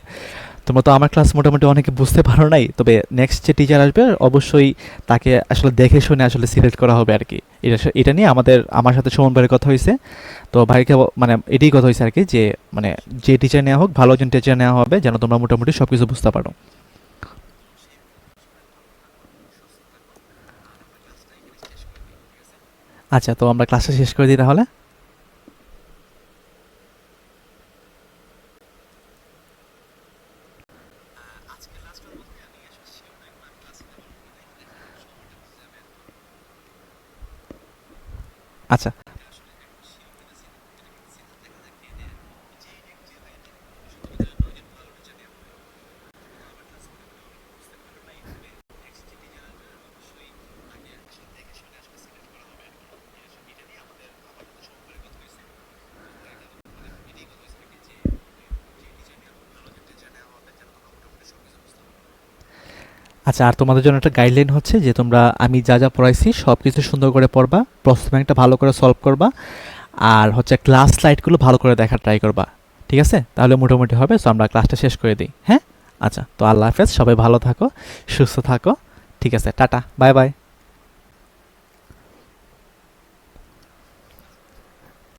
তোমরা তো আমার ক্লাস মোটামুটি অনেকে বুঝতে পারো নাই, তবে নেক্সট যে টিচার আসবে অবশ্যই তাকে আসলে দেখে শুনে আসলে সিলেক্ট করা হবে আর কি। এটা নিয়ে আমার সাথে সুমন ভাইয়ের কথা হয়েছে। তো ভাইকে মানে এটাই কথা হয়েছে আর কি, যে মানে যে টিচার নেওয়া হোক, ভালো একজন টিচার নেওয়া হবে যেন তোমরা মোটামুটি সব কিছু বুঝতে পারো। আচ্ছা, তো আমরা ক্লাসটা শেষ করে দিই তাহলে। আচ্ছা, আচ্ছা, আর তোমাদের জন্য একটা গাইডলাইন হচ্ছে যে তোমরা আমি যা যা পড়াইছি সব কিছু সুন্দর করে পড়বা, প্রশ্ন ব্যাংকটা ভালো করে সলভ করবা, আর হচ্ছে ক্লাস স্লাইডগুলো ভালো করে দেখার ট্রাই করবা। ঠিক আছে, তাহলে মোটামুটি হবে। সো আমরা ক্লাসটা শেষ করে দিই, হ্যাঁ? আচ্ছা, তো আল্লাহ হাফেজ, সবাই ভালো থাকো, সুস্থ থাকো। ঠিক আছে, টাটা, বাই বাই।